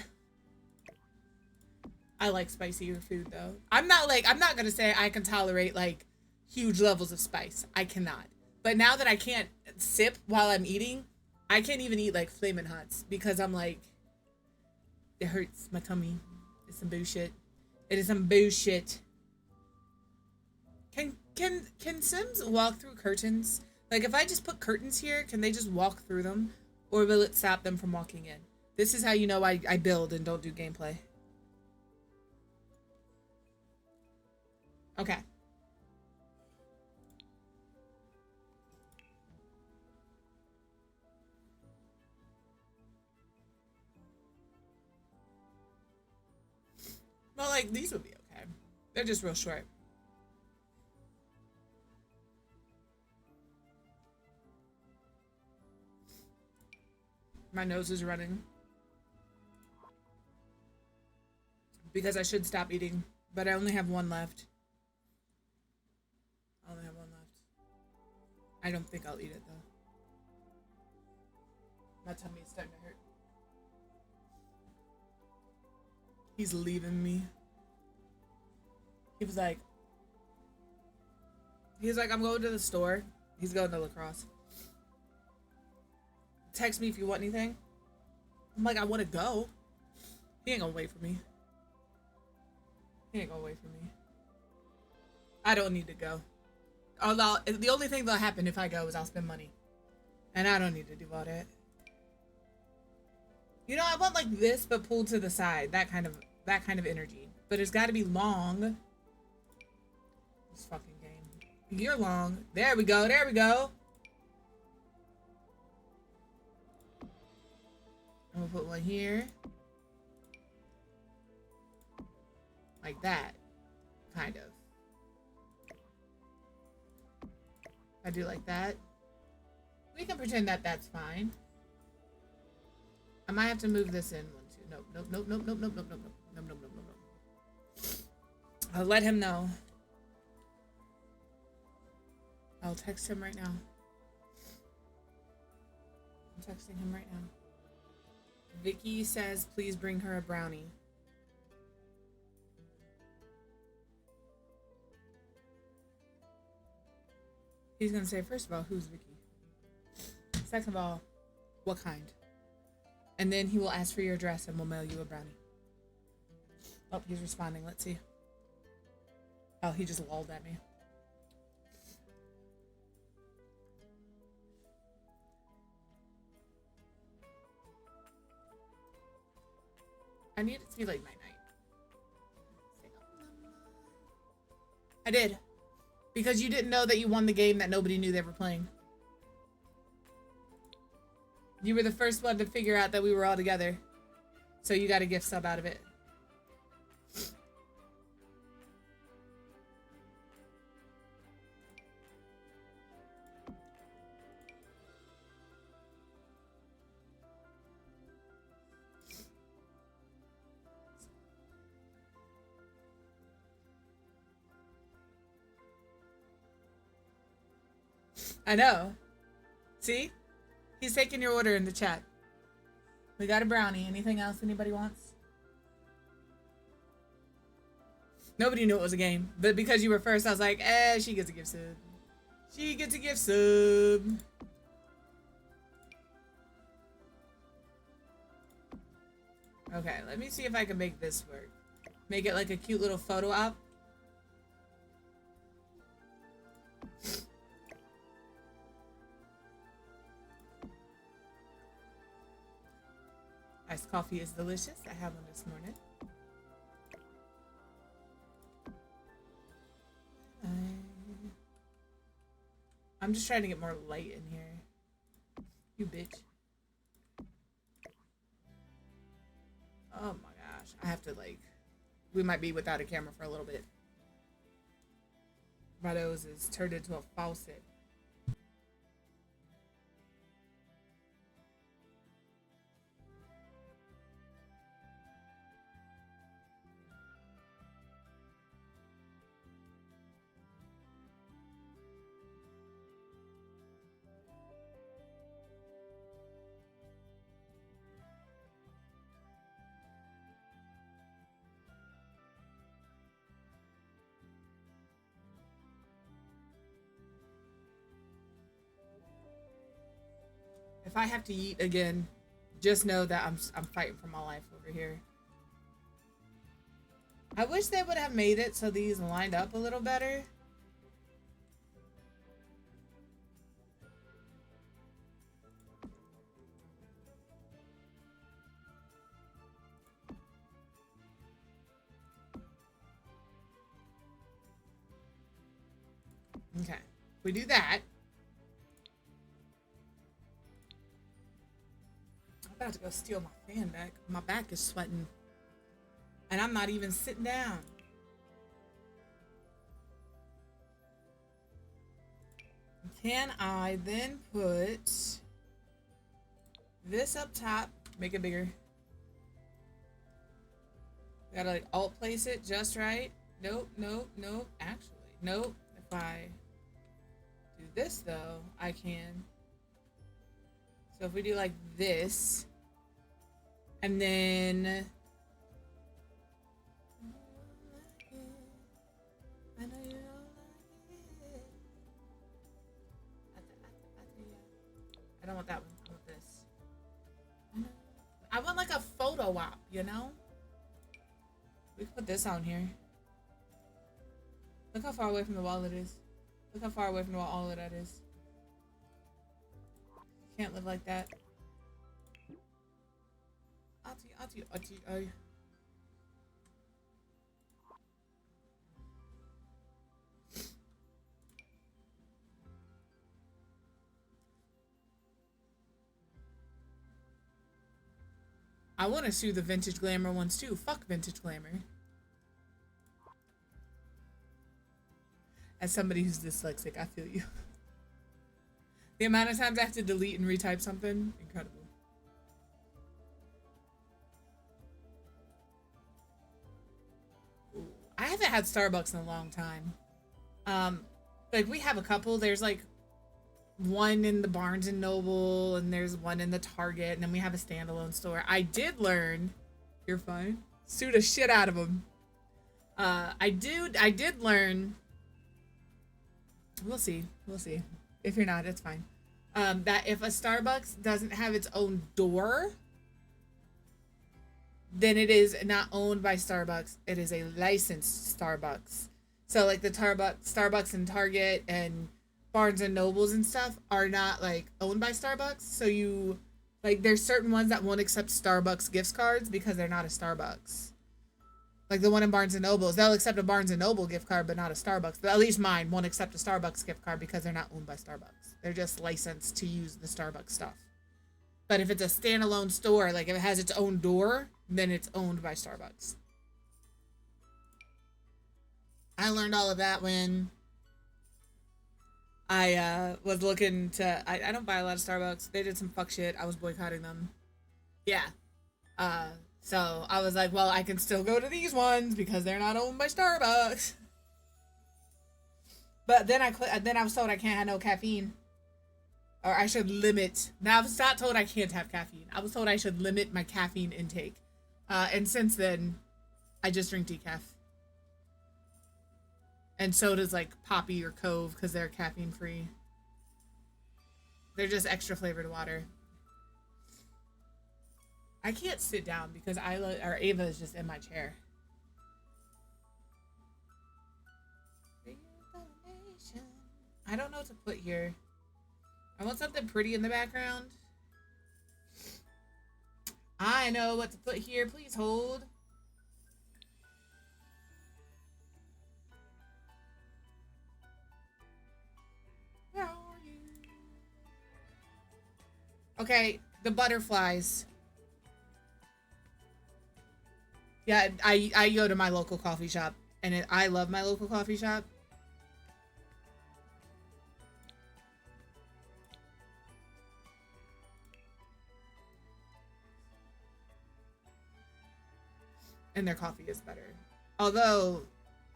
I like spicier food though. I'm not going to say I can tolerate like huge levels of spice. I cannot. But now that I can't sip while I'm eating, I can't even eat like Flamin' Hots because I'm like, it hurts my tummy. It's some bullshit. It is some bullshit. Can Sims walk through curtains? Like if I just put curtains here, can they just walk through them? Or will it stop them from walking in? This is how you know I build and don't do gameplay. Okay. Well, like, these would be okay. They're just real short. My nose is running. Because I should stop eating. But I only have one left. I only have one left. I don't think I'll eat it, though. My tummy is starting to hurt. He's leaving me. He was like, I'm going to the store. He's going to lacrosse. Text me if you want anything. I'm like, I want to go. He ain't gonna wait for me. He ain't gonna wait for me. I don't need to go. Although, the only thing that'll happen if I go is I'll spend money. And I don't need to do all that. You know, I want like this, but pulled to the side. That kind of energy. But it's got to be long. This fucking game. You're long. There we go. There we go. I'm gonna put one here. Like that. Kind of. I do like that. We can pretend that that's fine. I might have to move this in. One, two. Nope, nope, nope, nope, nope, nope, nope, nope, nope, nope, nope, nope, nope. I'll let him know. I'll text him right now. I'm texting him right now. Vicky says, please bring her a brownie. He's gonna say, first of all, who's Vicky? Second of all, what kind? And then he will ask for your address and we'll mail you a brownie. Oh, he's responding. Let's see. Oh, he just lolled at me. I need it to be like night night. I did. Because you didn't know that you won the game that nobody knew they were playing. You were the first one to figure out that we were all together. So you got a gift sub out of it. I know. See? He's taking your order in the chat. We got a brownie. Anything else anybody wants? Nobody knew it was a game. But because you were first, I was like, she gets a gift sub. She gets a gift sub. Okay, let me see if I can make this work. Make it like a cute little photo op. Iced coffee is delicious. I had one this morning. I'm just trying to get more light in here. You bitch. Oh my gosh. I have to like... We might be without a camera for a little bit. My nose is turned into a faucet. If I have to eat again, just know that I'm fighting for my life over here. I wish they would have made it so these lined up a little better. Okay, if we do that. I'm about to go steal my fan back. My back is sweating. And I'm not even sitting down. Can I then put this up top? Make it bigger. Gotta like alt place it just right. Nope, nope, nope. Actually, nope. If I do this though, I can. So if we do like this, and then I don't want that one. I want this. I want like a photo op, you know? We can put this on here. Look how far away from the wall it is. Look how far away from the wall all of that is. Can't live like that. Auntie. I want to sue the Vintage Glamour ones too. Fuck Vintage Glamour. As somebody who's dyslexic, I feel you. The amount of times I have to delete and retype something, incredible. Ooh, I haven't had Starbucks in a long time. Like we have a couple. There's like one in the Barnes and Noble, and there's one in the Target, and then we have a standalone store. I did learn, you're fine, sue the shit out of them. I did learn, we'll see. If you're not, it's fine. That if a Starbucks doesn't have its own door, then it is not owned by Starbucks. It is a licensed Starbucks. So like the Starbucks and Target and Barnes and Nobles and stuff are not like owned by Starbucks. So you like there's certain ones that won't accept Starbucks gift cards because they're not a Starbucks. Like the one in Barnes and Nobles, they'll accept a Barnes and Noble gift card, but not a Starbucks. But at least mine won't accept a Starbucks gift card because they're not owned by Starbucks. They're just licensed to use the Starbucks stuff. But if it's a standalone store, like if it has its own door, then it's owned by Starbucks. I learned all of that when I was looking to... I don't buy a lot of Starbucks. They did some fuck shit. I was boycotting them. Yeah. So I was like, well, I can still go to these ones because they're not owned by Starbucks. But then I was told I can't have no caffeine. Or I should limit. Now I was not told I can't have caffeine. I was told I should limit my caffeine intake. And since then, I just drink decaf. And sodas like Poppy or Cove because they're caffeine free. They're just extra flavored water. I can't sit down because Ava is just in my chair. I don't know what to put here. I want something pretty in the background. I know what to put here. Please hold. Where are you? Okay, the butterflies. Yeah, I go to my local coffee shop, and I love my local coffee shop. And their coffee is better. Although,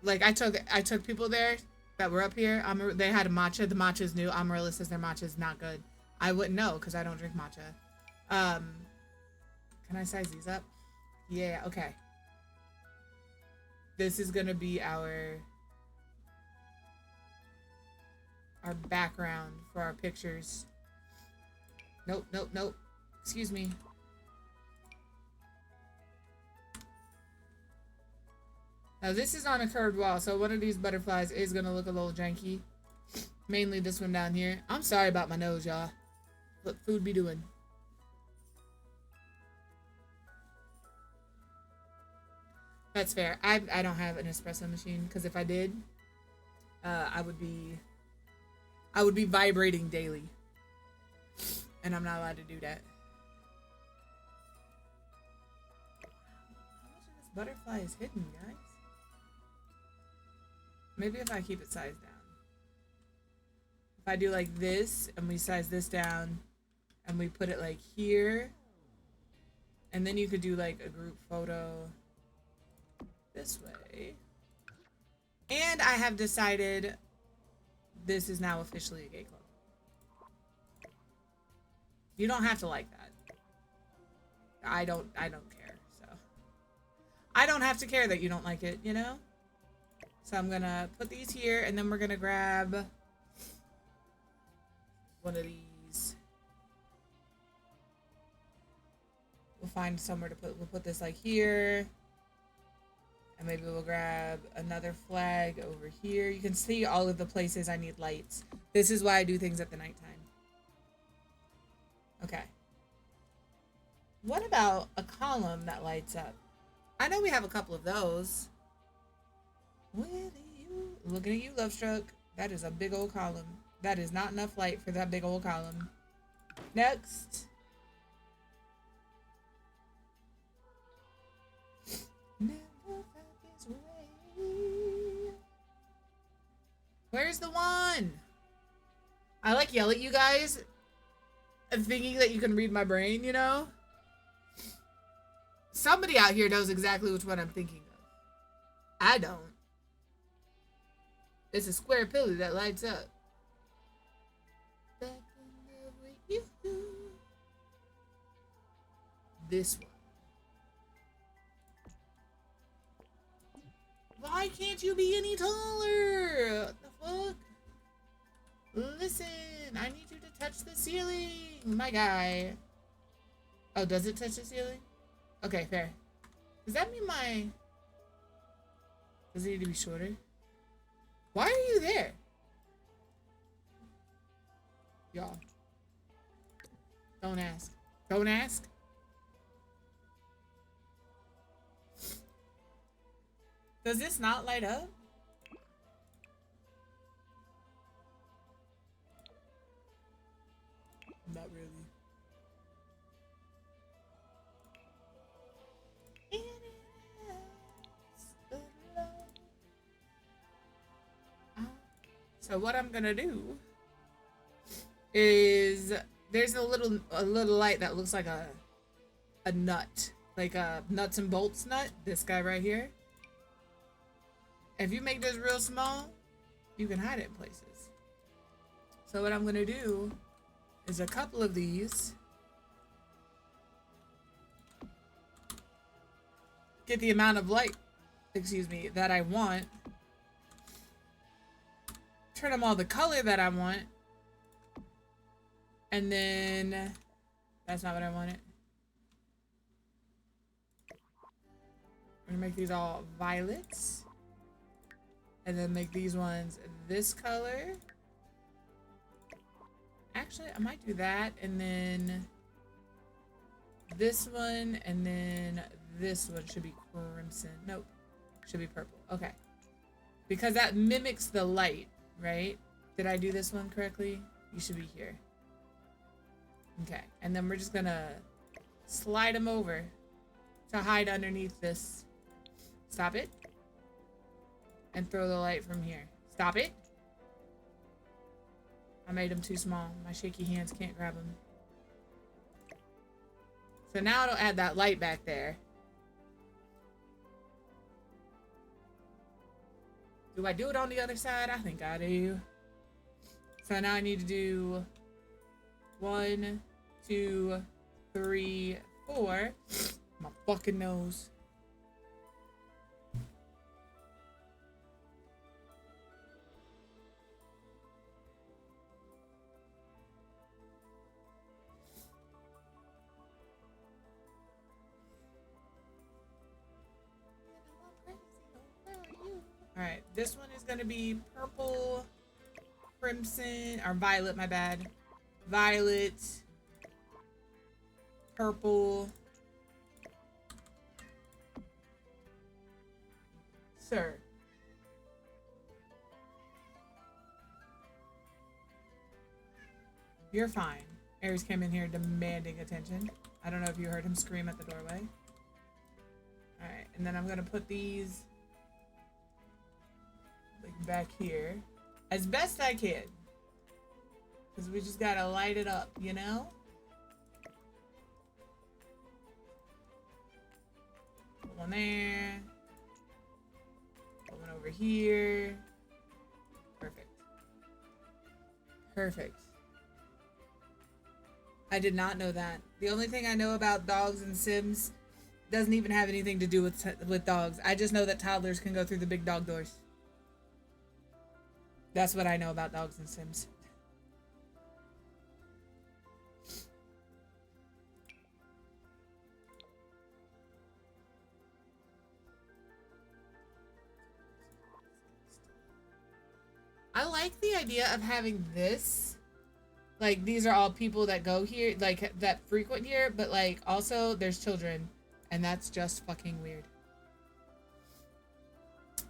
like I took people there that were up here. They had a matcha. The matcha's new. Amarilla says their matcha is not good. I wouldn't know because I don't drink matcha. Can I size these up? Yeah. Okay. This is gonna be our background for our pictures. Nope. Excuse me. Now this is on a curved wall, so one of these butterflies is gonna look a little janky. Mainly this one down here. I'm sorry about my nose, y'all. What food be doing? That's fair. I don't have an espresso machine because if I did, I would be vibrating daily, and I'm not allowed to do that. How much of this butterfly is hidden, guys? Maybe if I keep it sized down. If I do like this, and we size this down, and we put it like here, and then you could do like a group photo this way. And I have decided this is now officially a gay club. You don't have to like that. I don't care, so. I don't have to care that you don't like it, you know? So I'm gonna put these here, and then we're gonna grab one of these. We'll find somewhere to put, we'll put this like here. And maybe we'll grab another flag over here. You can see all of the places I need lights. This is why I do things at the nighttime. Okay. What about a column that lights up? I know we have a couple of those. Looking at you, Love Struck. That is a big old column. That is not enough light for that big old column. Next. Where's the one? I like yell at you guys thinking that you can read my brain, you know? Somebody out here knows exactly which one I'm thinking of. I don't. It's a square pillar that lights up. this one. Why can't you be any taller? What the fuck? Listen, I need you to touch the ceiling, my guy. Oh, does it touch the ceiling? Okay, fair. Does that mean my... Does it need to be shorter? Why are you there? Y'all. Don't ask. Don't ask. Does this not light up? Not really. So what I'm gonna do is there's a little light that looks like a nut, like a nuts and bolts nut. This guy right here. If you make this real small, you can hide it in places. So what I'm gonna do is a couple of these. Get the amount of light, excuse me, that I want. Turn them all the color that I want. And then, that's not what I wanted. I'm gonna make these all violets. And then make these ones this color. Actually, I might do that. And then this one. And then this one should be crimson. Nope. Should be purple. Okay. Because that mimics the light, right? Did I do this one correctly? You should be here. Okay. And then we're just gonna slide them over to hide underneath this. Stop it. And throw the light from here. Stop it. I made them too small. My shaky hands can't grab them. So now it'll add that light back there. Do I do it on the other side? I think I do. So now I need to do 1, 2, 3, 4. My fucking nose. Alright, this one is going to be purple, crimson, or violet, my bad. Violet, purple. Sir. You're fine. Aries came in here demanding attention. I don't know if you heard him scream at the doorway. Alright, and then I'm going to put these back here as best I can, because we just gotta light it up, you know. Put one there, put one over here. Perfect. Perfect. I did not know that. The only thing I know about dogs and Sims doesn't even have anything to do with dogs. I just know that toddlers can go through the big dog doors. That's what I know about dogs and Sims. I like the idea of having this. Like, these are all people that go here, like, that frequent here, but, like, also there's children. And that's just fucking weird.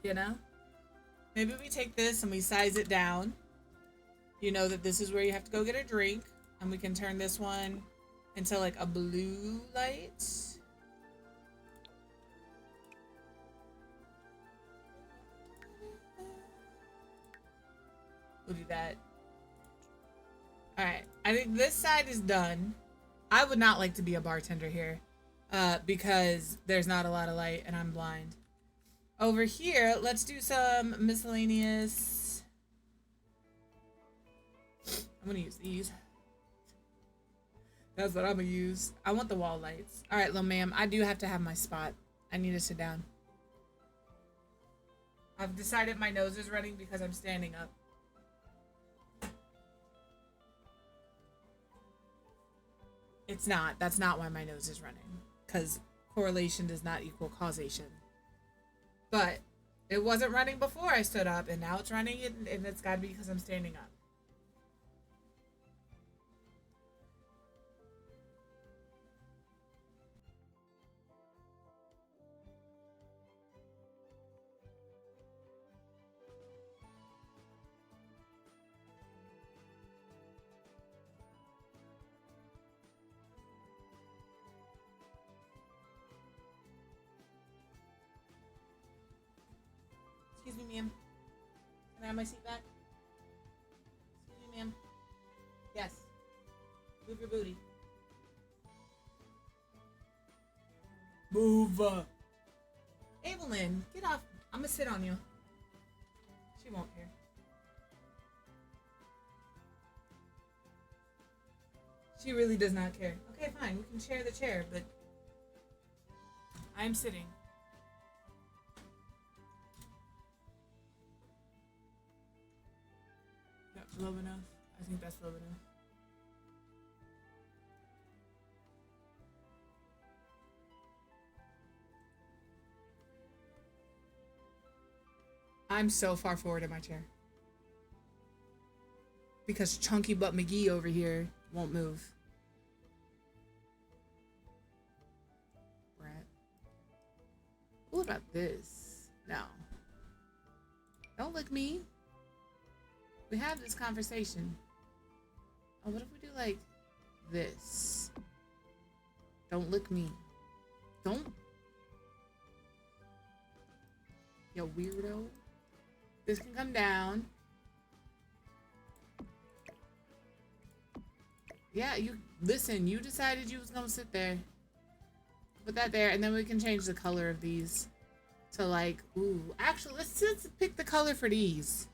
You know? Maybe we take this and we size it down. You know that this is where you have to go get a drink. And we can turn this one into like a blue light. We'll do that. Alright, I think this side is done. I would not like to be a bartender here. Because there's not a lot of light and I'm blind. Over here, let's do some miscellaneous. I'm gonna use these. That's what I'm gonna use. I want the wall lights. All right, little ma'am, I do have to have my spot. I need to sit down. I've decided my nose is running because I'm standing up. It's not. That's not why my nose is running. Because correlation does not equal causation. But it wasn't running before I stood up, and now it's running, and it's got to be because I'm standing up. Excuse me, ma'am. Can I have my seat back? Excuse me, ma'am. Yes. Move your booty. Move. Evelyn, get off. I'm gonna sit on you. She won't care. She really does not care. Okay, fine. We can share the chair, but I'm sitting. That's low enough. I think that's low enough. I'm so far forward in my chair. Because Chunky Butt McGee over here won't move. Brat. What about this? No. Don't lick me. We have this conversation. Oh, what if we do like this? Don't lick me. Don't. Yo, weirdo. This can come down. Yeah, you listen, you decided you was gonna sit there. Put that there, and then we can change the color of these to like, ooh. Actually, let's pick the color for these.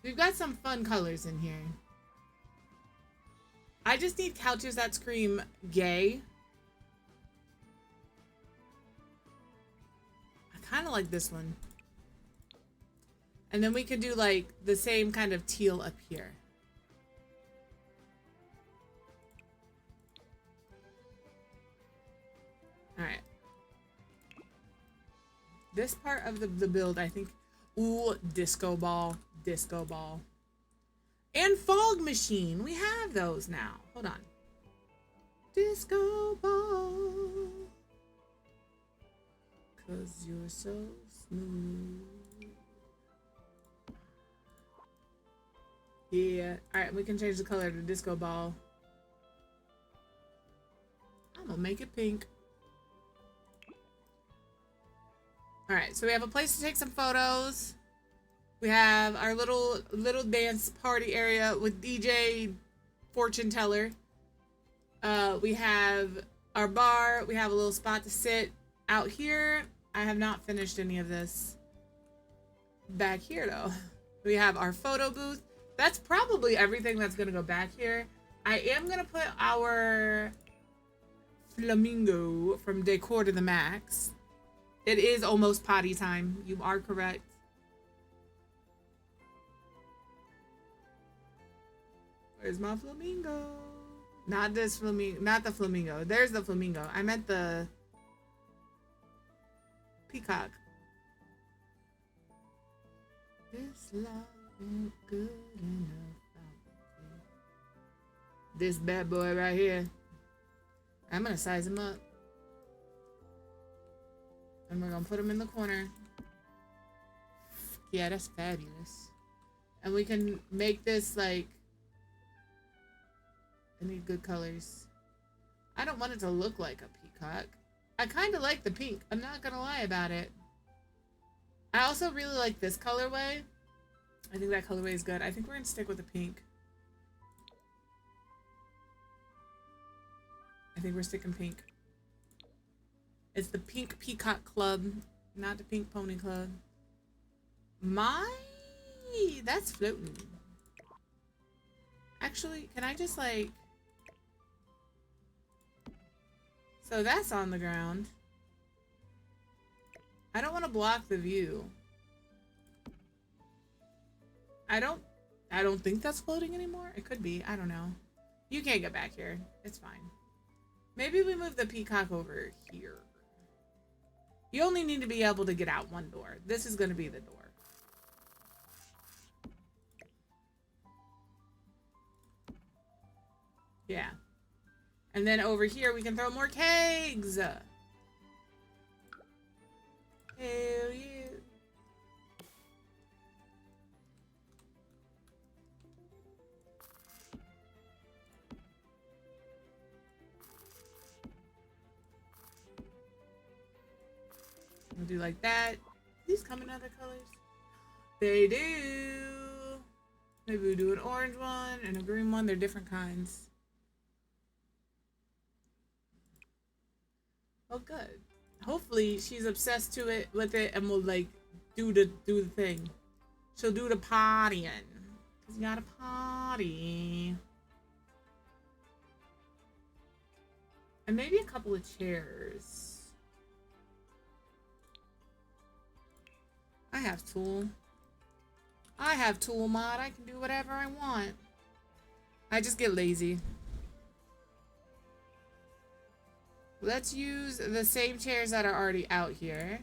We've got some fun colors in here. I just need couches that scream gay. I kind of like this one. And then we could do like the same kind of teal up here. All right. This part of the build, I think, ooh, disco ball, disco ball. And fog machine. We have those now. Hold on. Disco ball. 'Cause you're so smooth. Yeah. Alright, we can change the color to disco ball. I'm gonna make it pink. Alright, so we have a place to take some photos. We have our little dance party area with DJ Fortune Teller. We have our bar. We have a little spot to sit out here. I have not finished any of this. Back here, though, we have our photo booth. That's probably everything that's going to go back here. I am going to put our flamingo from Decor to the Max. It is almost potty time. You are correct. Where's my flamingo? Not this flamingo. Not the flamingo. There's the flamingo. I meant the peacock. This love ain't good enough. This bad boy right here. I'm gonna size him up. And we're gonna put him in the corner. Yeah, that's fabulous. And we can make this like, I need good colors. I don't want it to look like a peacock. I kind of like the pink. I'm not gonna lie about it. I also really like this colorway. I think that colorway is good. I think we're gonna stick with the pink. I think we're sticking pink. It's the Pink Peacock Club, not the Pink Pony Club. That's floating. Actually, can I just like... So that's on the ground. I don't want to block the view. I don't think that's floating anymore. It could be. I don't know. You can't get back here. It's fine. Maybe we move the peacock over here. You only need to be able to get out one door. This is going to be the door. Yeah. And then over here we can throw more kegs. Hell yeah. We'll do like that. These come in other colors. They do. Maybe we'll do an orange one and a green one. They're different kinds. Oh, good. Hopefully she's obsessed with it and will like do the thing. She'll do the partying. Cause you gotta party. And maybe a couple of chairs. I have tool. I have tool mod. I can do whatever I want. I just get lazy. Let's use the same chairs that are already out here.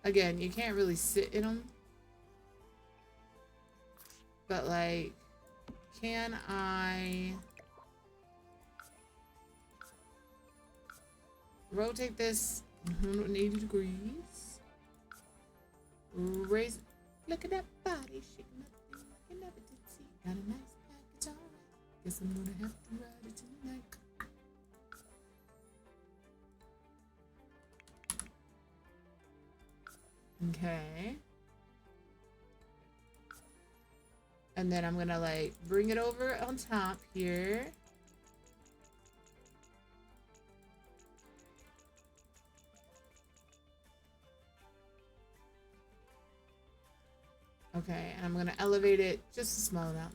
Again, you can't really sit in them. But like, can I rotate this 180 degrees? Raise, look at that body shaking up thing like I never did see. Got a nice package, alright. Guess I'm gonna have to ride it tonight. Okay. And then I'm gonna like bring it over on top here. Okay, and I'm gonna elevate it just a small amount.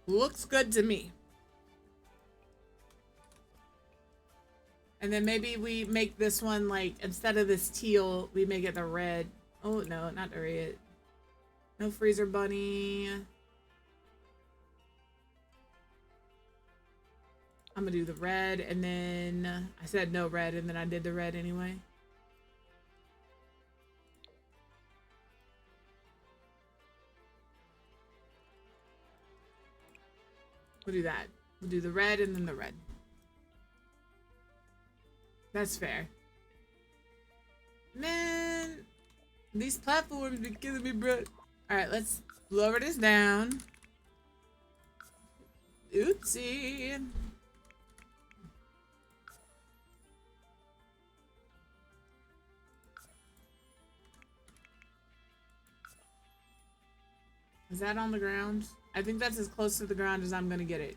Looks good to me. And then maybe we make this one like, instead of this teal, we make it the red. Oh no, not the red. No freezer bunny. I'm gonna do the red and then I said no red and then I did the red anyway. We'll do that. We'll do the red and then the red. That's fair. Man, these platforms be killing me, bro. Alright, let's lower this down. Oopsie. Is that on the ground? I think that's as close to the ground as I'm gonna get it.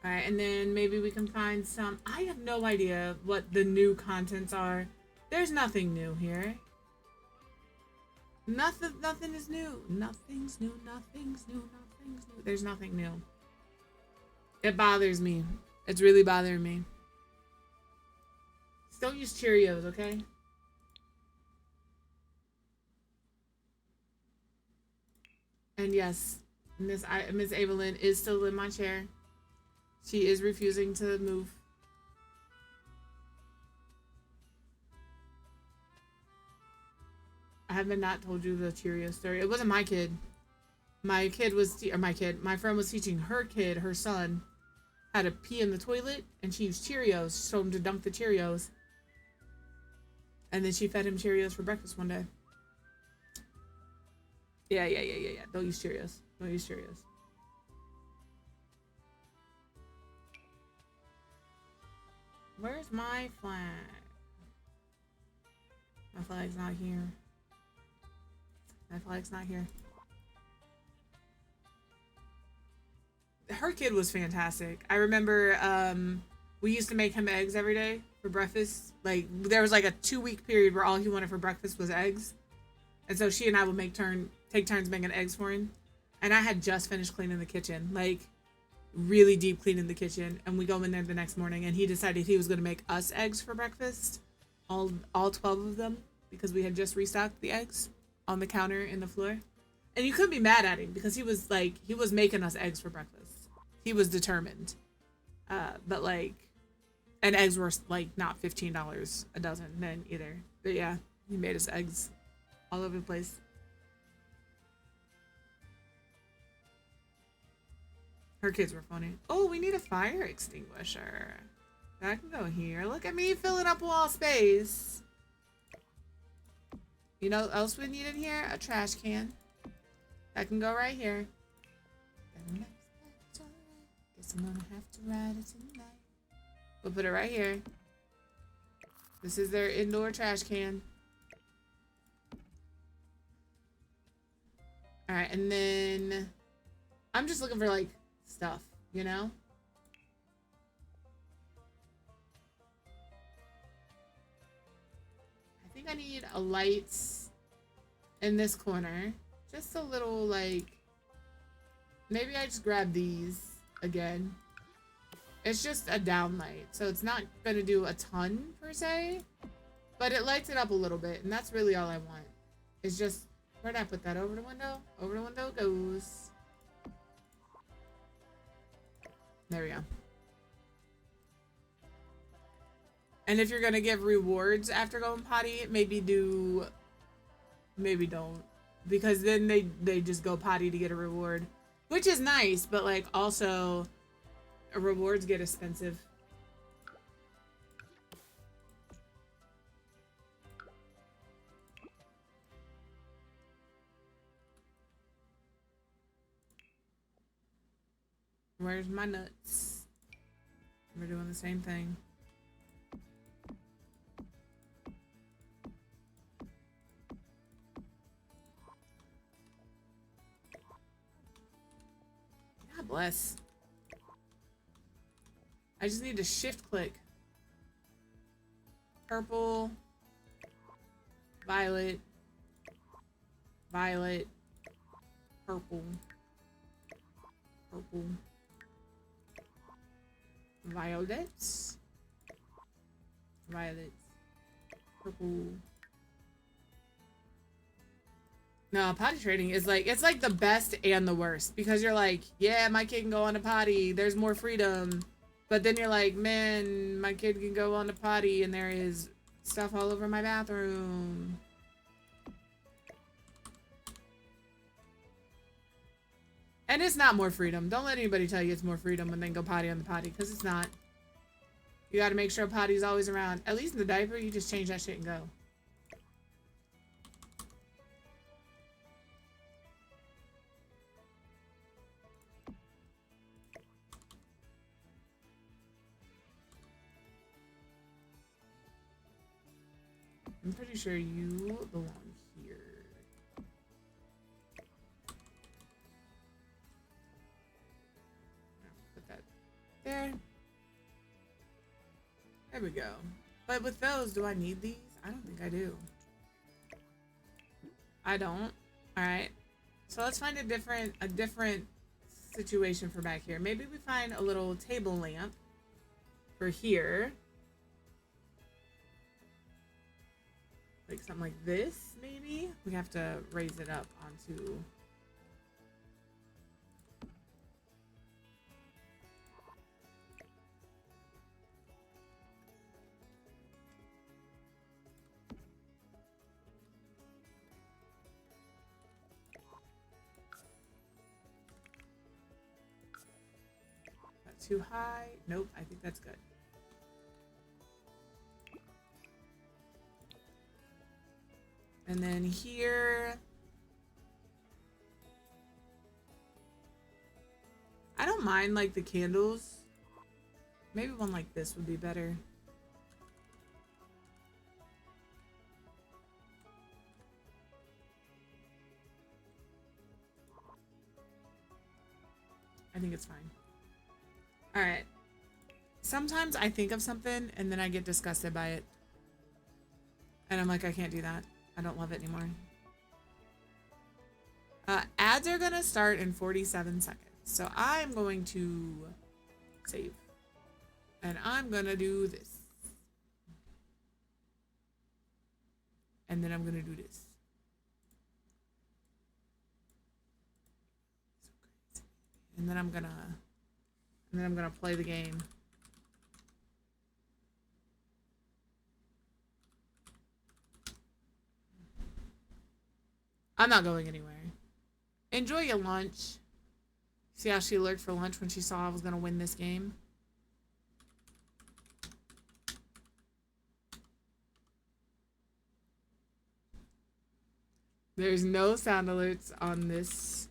Alright, and then maybe we can find some... I have no idea what the new contents are. There's nothing new here. Nothing is new. Nothing's new, nothing's new, nothing's new. There's nothing new. It bothers me. It's really bothering me. Just don't use Cheerios, okay? And yes, Miss Evelyn is still in my chair. She is refusing to move. I haven't not told you the Cheerio story. It wasn't my kid. My kid was, my friend was teaching her kid, her son, how to pee in the toilet, and she used Cheerios. She told him to dunk the Cheerios. And then she fed him Cheerios for breakfast one day. Yeah. Don't use Cheerios. Don't use Cheerios. Where's my flag? My flag's not here. My flag's not here. her kid was fantastic. I remember we used to make him eggs every day for breakfast. Like there was like a 2-week period where all he wanted for breakfast was eggs. And so she and I would take turns making eggs for him. And I had just finished cleaning the kitchen, like really deep cleaning the kitchen. And we go in there the next morning and he decided he was going to make us eggs for breakfast. All 12 of them, because we had just restocked the eggs on the counter in the floor. And you couldn't be mad at him because he was making us eggs for breakfast. He was determined. But like, and eggs were like not $15 a dozen then either. But yeah, he made us eggs all over the place. Her kids were funny. Oh, we need a fire extinguisher. That can go here. Look at me filling up wall space. You know what else we need in here? A trash can. That can go right here. Guess I'm gonna have to ride it tonight. We'll put it right here. This is their indoor trash can. Alright, and then I'm just looking for like stuff, you know? I think I need a light in this corner. Just a little like, maybe I just grab these again. It's just a down light, so it's not gonna do a ton per se, but it lights it up a little bit, and that's really all I want. It's just, where'd I put that? Over the window? Over the window it goes. There we go. And if you're gonna give rewards after going potty, maybe don't. Because then they just go potty to get a reward. Which is nice, but like also rewards get expensive. Where's my nuts? We're doing the same thing. God bless. I just need to shift click. Purple. Violet. Violet. Purple. Purple. Violets. Violets. Purple. No, potty training is like, it's like the best and the worst, because you're like, yeah, my kid can go on a potty, there's more freedom. But then you're like, man, my kid can go on the potty and there is stuff all over my bathroom. And it's not more freedom. Don't let anybody tell you it's more freedom when they go potty on the potty, because it's not. You got to make sure potty's always around. At least in the diaper, you just change that shit and go. I'm pretty sure you belong here. Put that there. There we go. But with those, do I need these? I don't think I do. I don't. Alright. So let's find a different situation for back here. Maybe we find a little table lamp for here. Like something like this, maybe? We have to raise it up onto... Not too high? Nope, I think that's good. And then here, I don't mind like the candles. Maybe one like this would be better. I think it's fine. All right. Sometimes I think of something and then I get disgusted by it. And I'm like, I can't do that. I don't love it anymore. Ads are gonna start in 47 seconds. So I'm going to save. And I'm gonna do this. And then I'm gonna do this. And then I'm gonna play the game. I'm not going anywhere. Enjoy your lunch. See how she lurked for lunch when she saw I was gonna win this game? There's no sound alerts on this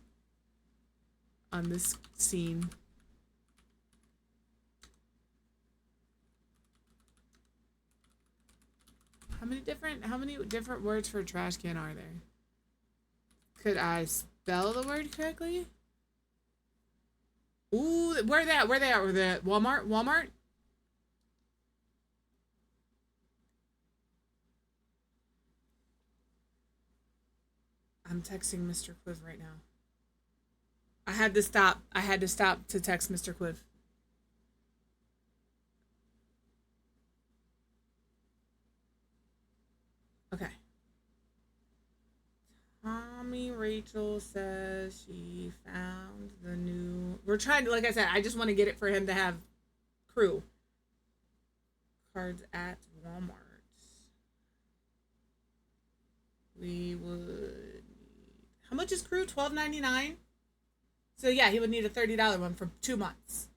scene. How many different words for trash can are there? Could I spell the word correctly? Ooh, where they at? Where they at? Where they at? Walmart? Walmart? I'm texting Mr. Quiv right now. I had to stop. I had to stop to text Mr. Quiv. Okay. Tommy Rachel says she found the new... We're trying to, like I said, I just want to get it for him to have crew. Cards at Walmart. We would... How much is crew? $12.99? So yeah, he would need a $30 one for 2 months.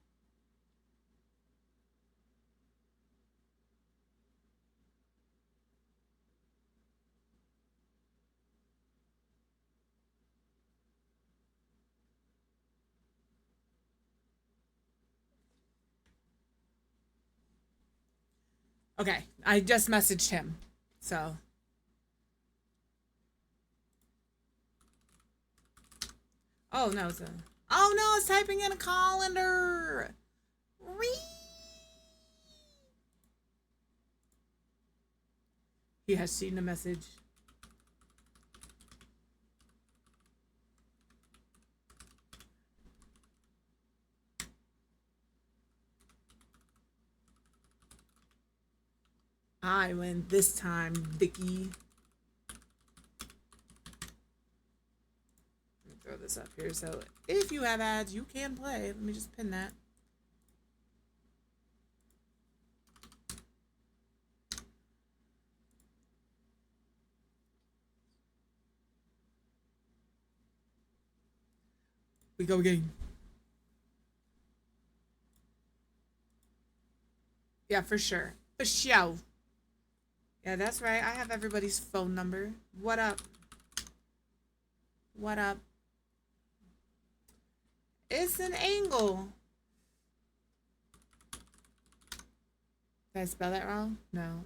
Okay, I just messaged him, so. Oh no, it's a. Oh no, it's typing in a colander. He has seen the message. I win this time, Vicky. Throw this up here so if you have ads you can play. Let me just pin that. We go again. Yeah, for sure. For sure. Yeah, that's right. I have everybody's phone number. What up? What up? It's an angle. Did I spell that wrong? No.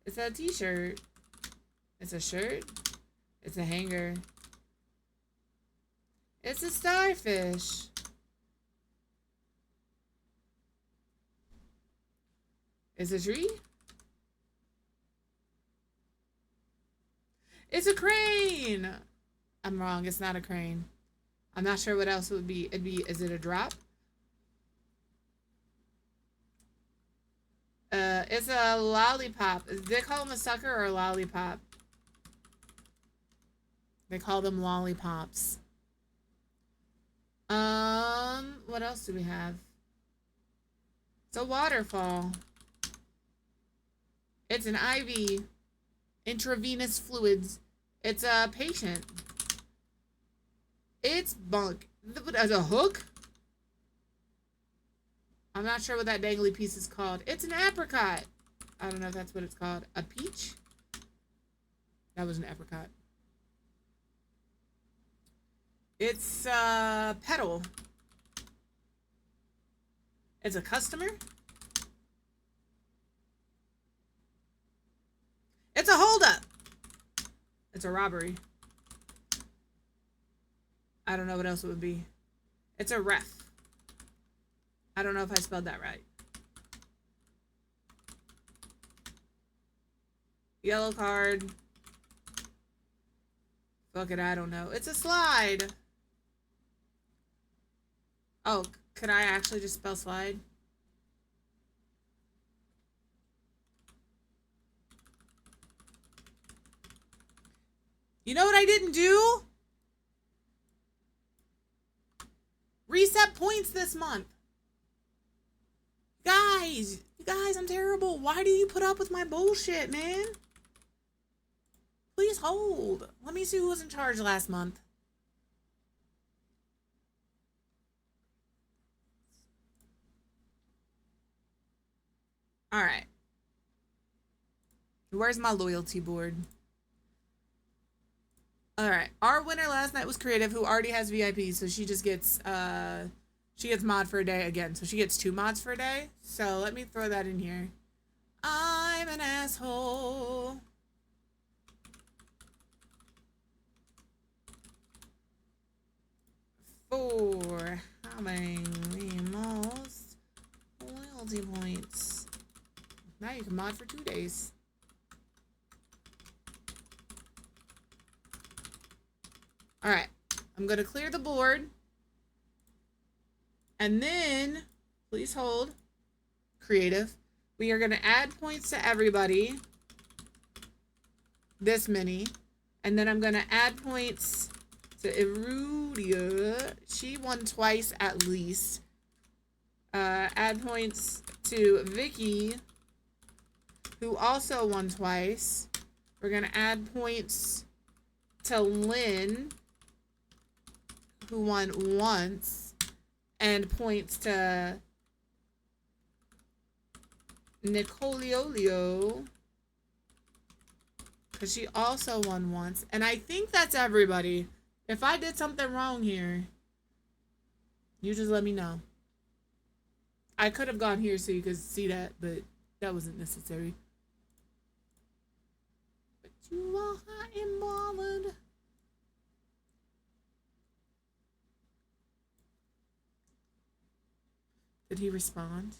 It's a t-shirt. It's a shirt. It's a hanger. It's a starfish. It's a tree. It's a crane. I'm wrong. It's not a crane. I'm not sure what else it would be. It'd be, is it a drop? It's a lollipop. Did they call them a sucker or a lollipop? They call them lollipops. What else do we have? It's a waterfall. It's an IV. Intravenous fluids. It's a patient. It's bunk. As a hook? I'm not sure what that dangly piece is called. It's an apricot. I don't know if that's what it's called. A peach? That was an apricot. It's a petal. It's a customer. It's a holdup. It's a robbery. I don't know what else it would be. It's a ref. I don't know if I spelled that right. Yellow card. Fuck it, I don't know. It's a slide. Oh, could I actually just spell slide? You know what I didn't do? Reset points this month. Guys, you guys, I'm terrible. Why do you put up with my bullshit, man? Please hold. Let me see who was in charge last month. All right. Where's my loyalty board? All right. Our winner last night was Creative, who already has VIP, so she just gets mod for a day again. So she gets 2 mods for a day. So let me throw that in here. I'm an asshole. For having the most loyalty points. Now you can mod for 2 days. All right, I'm gonna clear the board. And then, please hold, Creative. We are gonna add points to everybody. This many. And then I'm gonna add points to Erudia. She won twice at least. Add points to Vicky, who also won twice. We're gonna add points to Lynn, who won once, and points to Nicoliolio, because she also won once. And I think that's everybody. If I did something wrong here, you just let me know. I could have gone here so you could see that, but that wasn't necessary. But you are hot and bothered. Did he respond?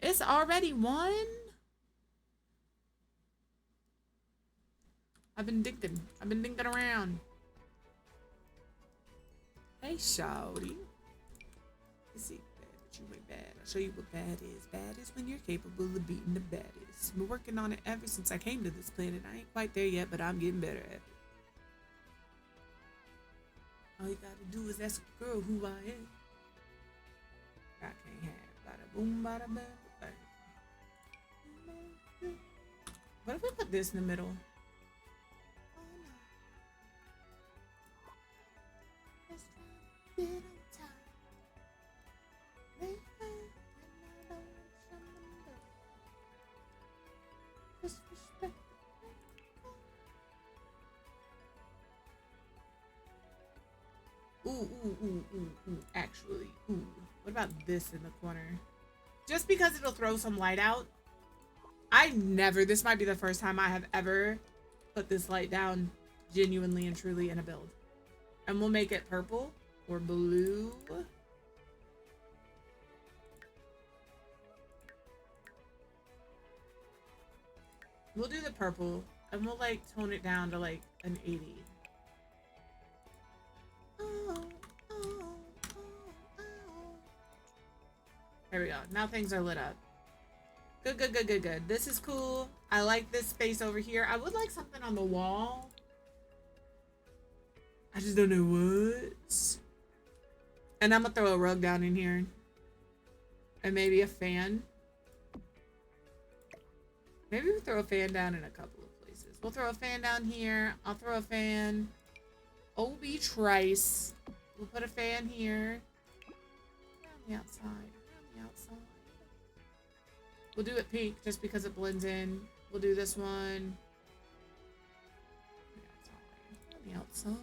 It's already 1? I've been thinking around. Hey, shawty. You see bad, but you ain't bad. I'll show you what bad is. Bad is when you're capable of beating the baddest. Been working on it ever since I came to this planet. I ain't quite there yet, but I'm getting better at it. All you gotta do is ask a girl who I am. I can't have bada boom, bada bam, bang. What if we put this in the middle? Ooh. Actually, ooh. What about this in the corner? Just because it'll throw some light out. This might be the first time I have ever put this light down genuinely and truly in a build. And we'll make it purple or blue. We'll do the purple and we'll like tone it down to like an 80. There we go. Now things are lit up. Good. This is cool. I like this space over here. I would like something on the wall. I just don't know what. And I'm gonna throw a rug down in here. And maybe a fan. Maybe we'll throw a fan down in a couple of places. We'll throw a fan down here. I'll throw a fan. OB Trice. We'll put a fan here. Around the outside. We'll do it pink just because it blends in. We'll do this one. On the outside.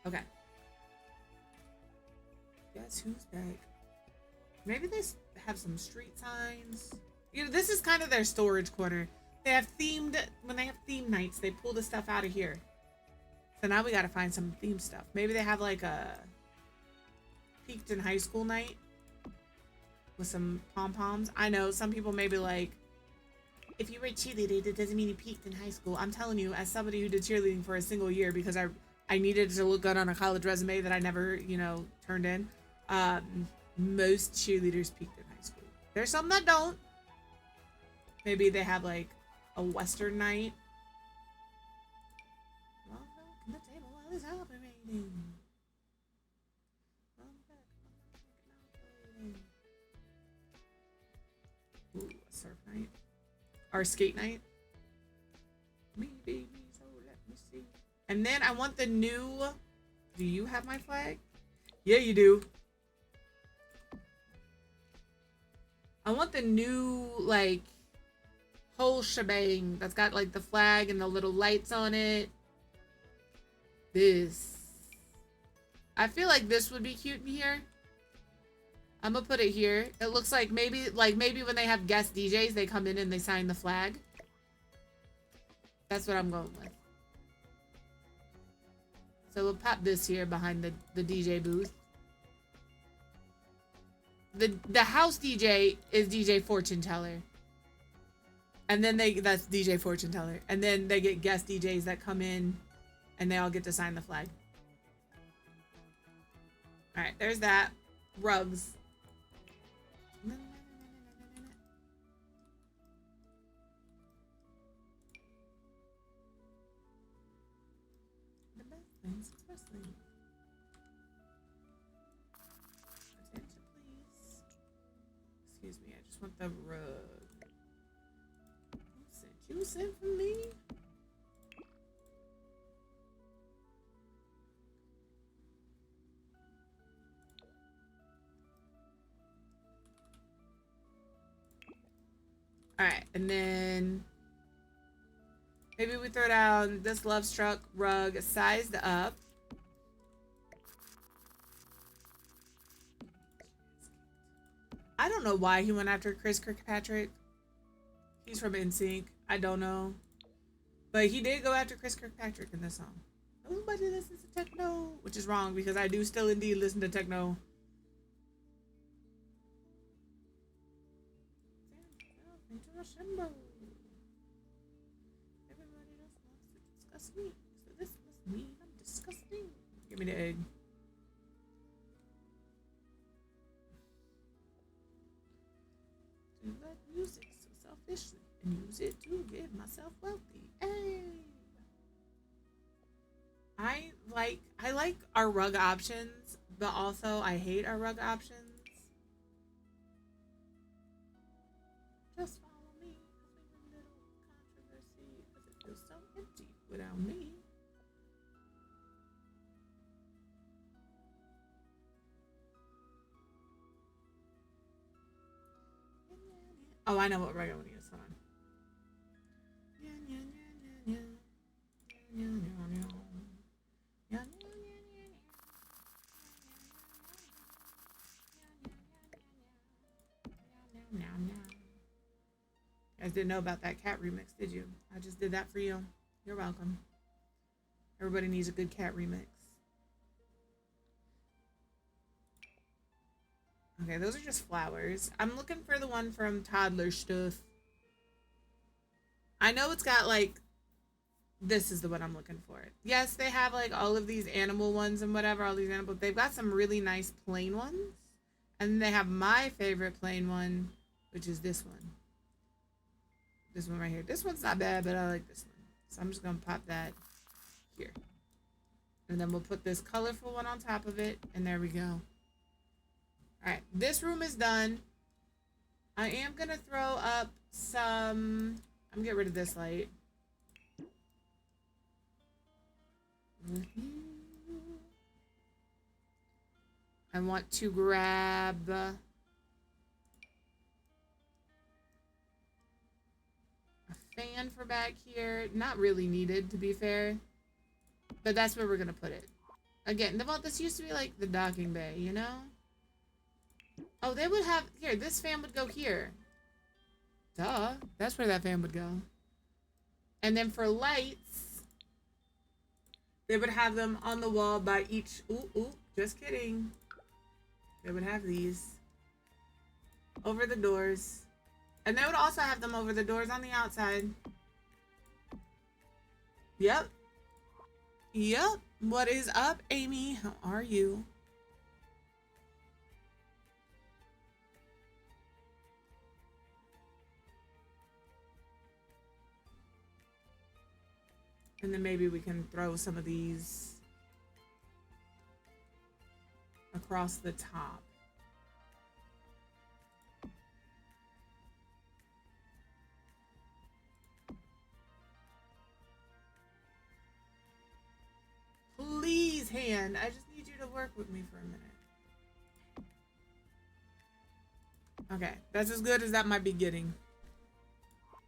Okay. Guess who's back? Maybe they have some street signs. You know, this is kind of their storage corner. They have when they have theme nights, they pull the stuff out of here. So now we gotta find some theme stuff. Maybe they have like a peaked in high school night with some pom-poms. I know some people may be like, if you were a cheerleader, that doesn't mean you peaked in high school. I'm telling you, as somebody who did cheerleading for a single year because I needed to look good on a college resume that I never, you know, turned in. Most cheerleaders peaked in high school. There's some that don't. Maybe they have like a Western night. Well, the table while it's operating. Ooh, a surf night. Or skate night. Me, baby, so let me see. And then I want the new... Do you have my flag? Yeah, you do. I want the new, like, whole shebang that's got, like, the flag and the little lights on it. This. I feel like this would be cute in here. I'm gonna put it here. It looks like maybe when they have guest DJs, they come in and they sign the flag. That's what I'm going with. So we'll pop this here behind the DJ booth. The house DJ is DJ Fortune Teller. And then that's DJ Fortune Teller. And then they get guest DJs that come in and they all get to sign the flag. Alright, there's that. Rugs. The best things, especially. Attention, please. Excuse me, I just want the rug. You sent for me? Alright, and then maybe we throw down this Love Struck rug sized up. I don't know why he went after Chris Kirkpatrick. He's from NSYNC. I don't know. But he did go after Chris Kirkpatrick in this song. Nobody listens to techno, which is wrong because I do still indeed listen to techno. Everybody else wants to discuss me, so this must mean I'm disgusting. Give me the egg. Do that music so selfishly and use it to get myself wealthy. Hey. I like our rug options, but also I hate our rug options. Just follow me, a little controversy, because it feels so empty without me. Oh, I know what rug I want to use. Hold on. You guys didn't know about that cat remix, did you? I just did that for you. You're welcome. Everybody needs a good cat remix. Okay, those are just flowers. I'm looking for the one from Toddler Stuff. I know it's got like, this is the one I'm looking for. Yes, they have like all of these animal ones and whatever, all these animals. They've got some really nice plain ones. And they have my favorite plain one, which is this one. This one right here. This one's not bad, but I like this one. So I'm just going to pop that here. And then we'll put this colorful one on top of it. And there we go. Alright, this room is done. I am going to throw up some... I'm going to get rid of this light. I want to grab... a fan for back here. Not really needed, to be fair. But that's where we're going to put it. Again, this used to be like the docking bay, you know? Oh, they would have... Here, this fan would go here. Duh. That's where that fan would go. And then for lights, they would have them on the wall by each... Ooh, just kidding. they would have these over the doors. And they would also have them over the doors on the outside. Yep. Yep. What is up, Amy? How are you? And then maybe we can throw some of these across the top. Please, hand. I just need you to work with me for a minute. Okay, that's as good as that might be getting.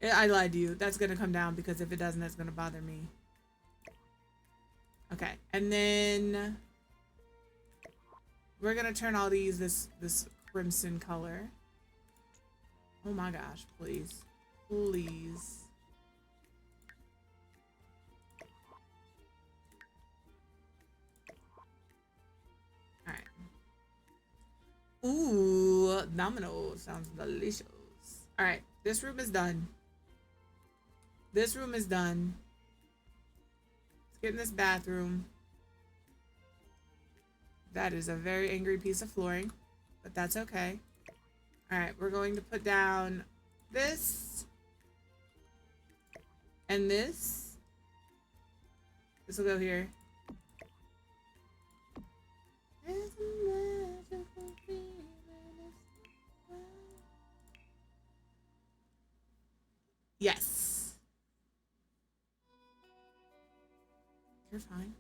I lied to you. That's gonna come down because if it doesn't, that's gonna bother me. Okay, and then we're gonna turn all these this crimson color. Oh my gosh, please. Please. Alright. Ooh, domino sounds delicious. Alright, this room is done. This room is done. Let's get in this bathroom. That is a very angry piece of flooring, but that's okay. Alright, we're going to put down this and this. This will go here. Yes. You're fine.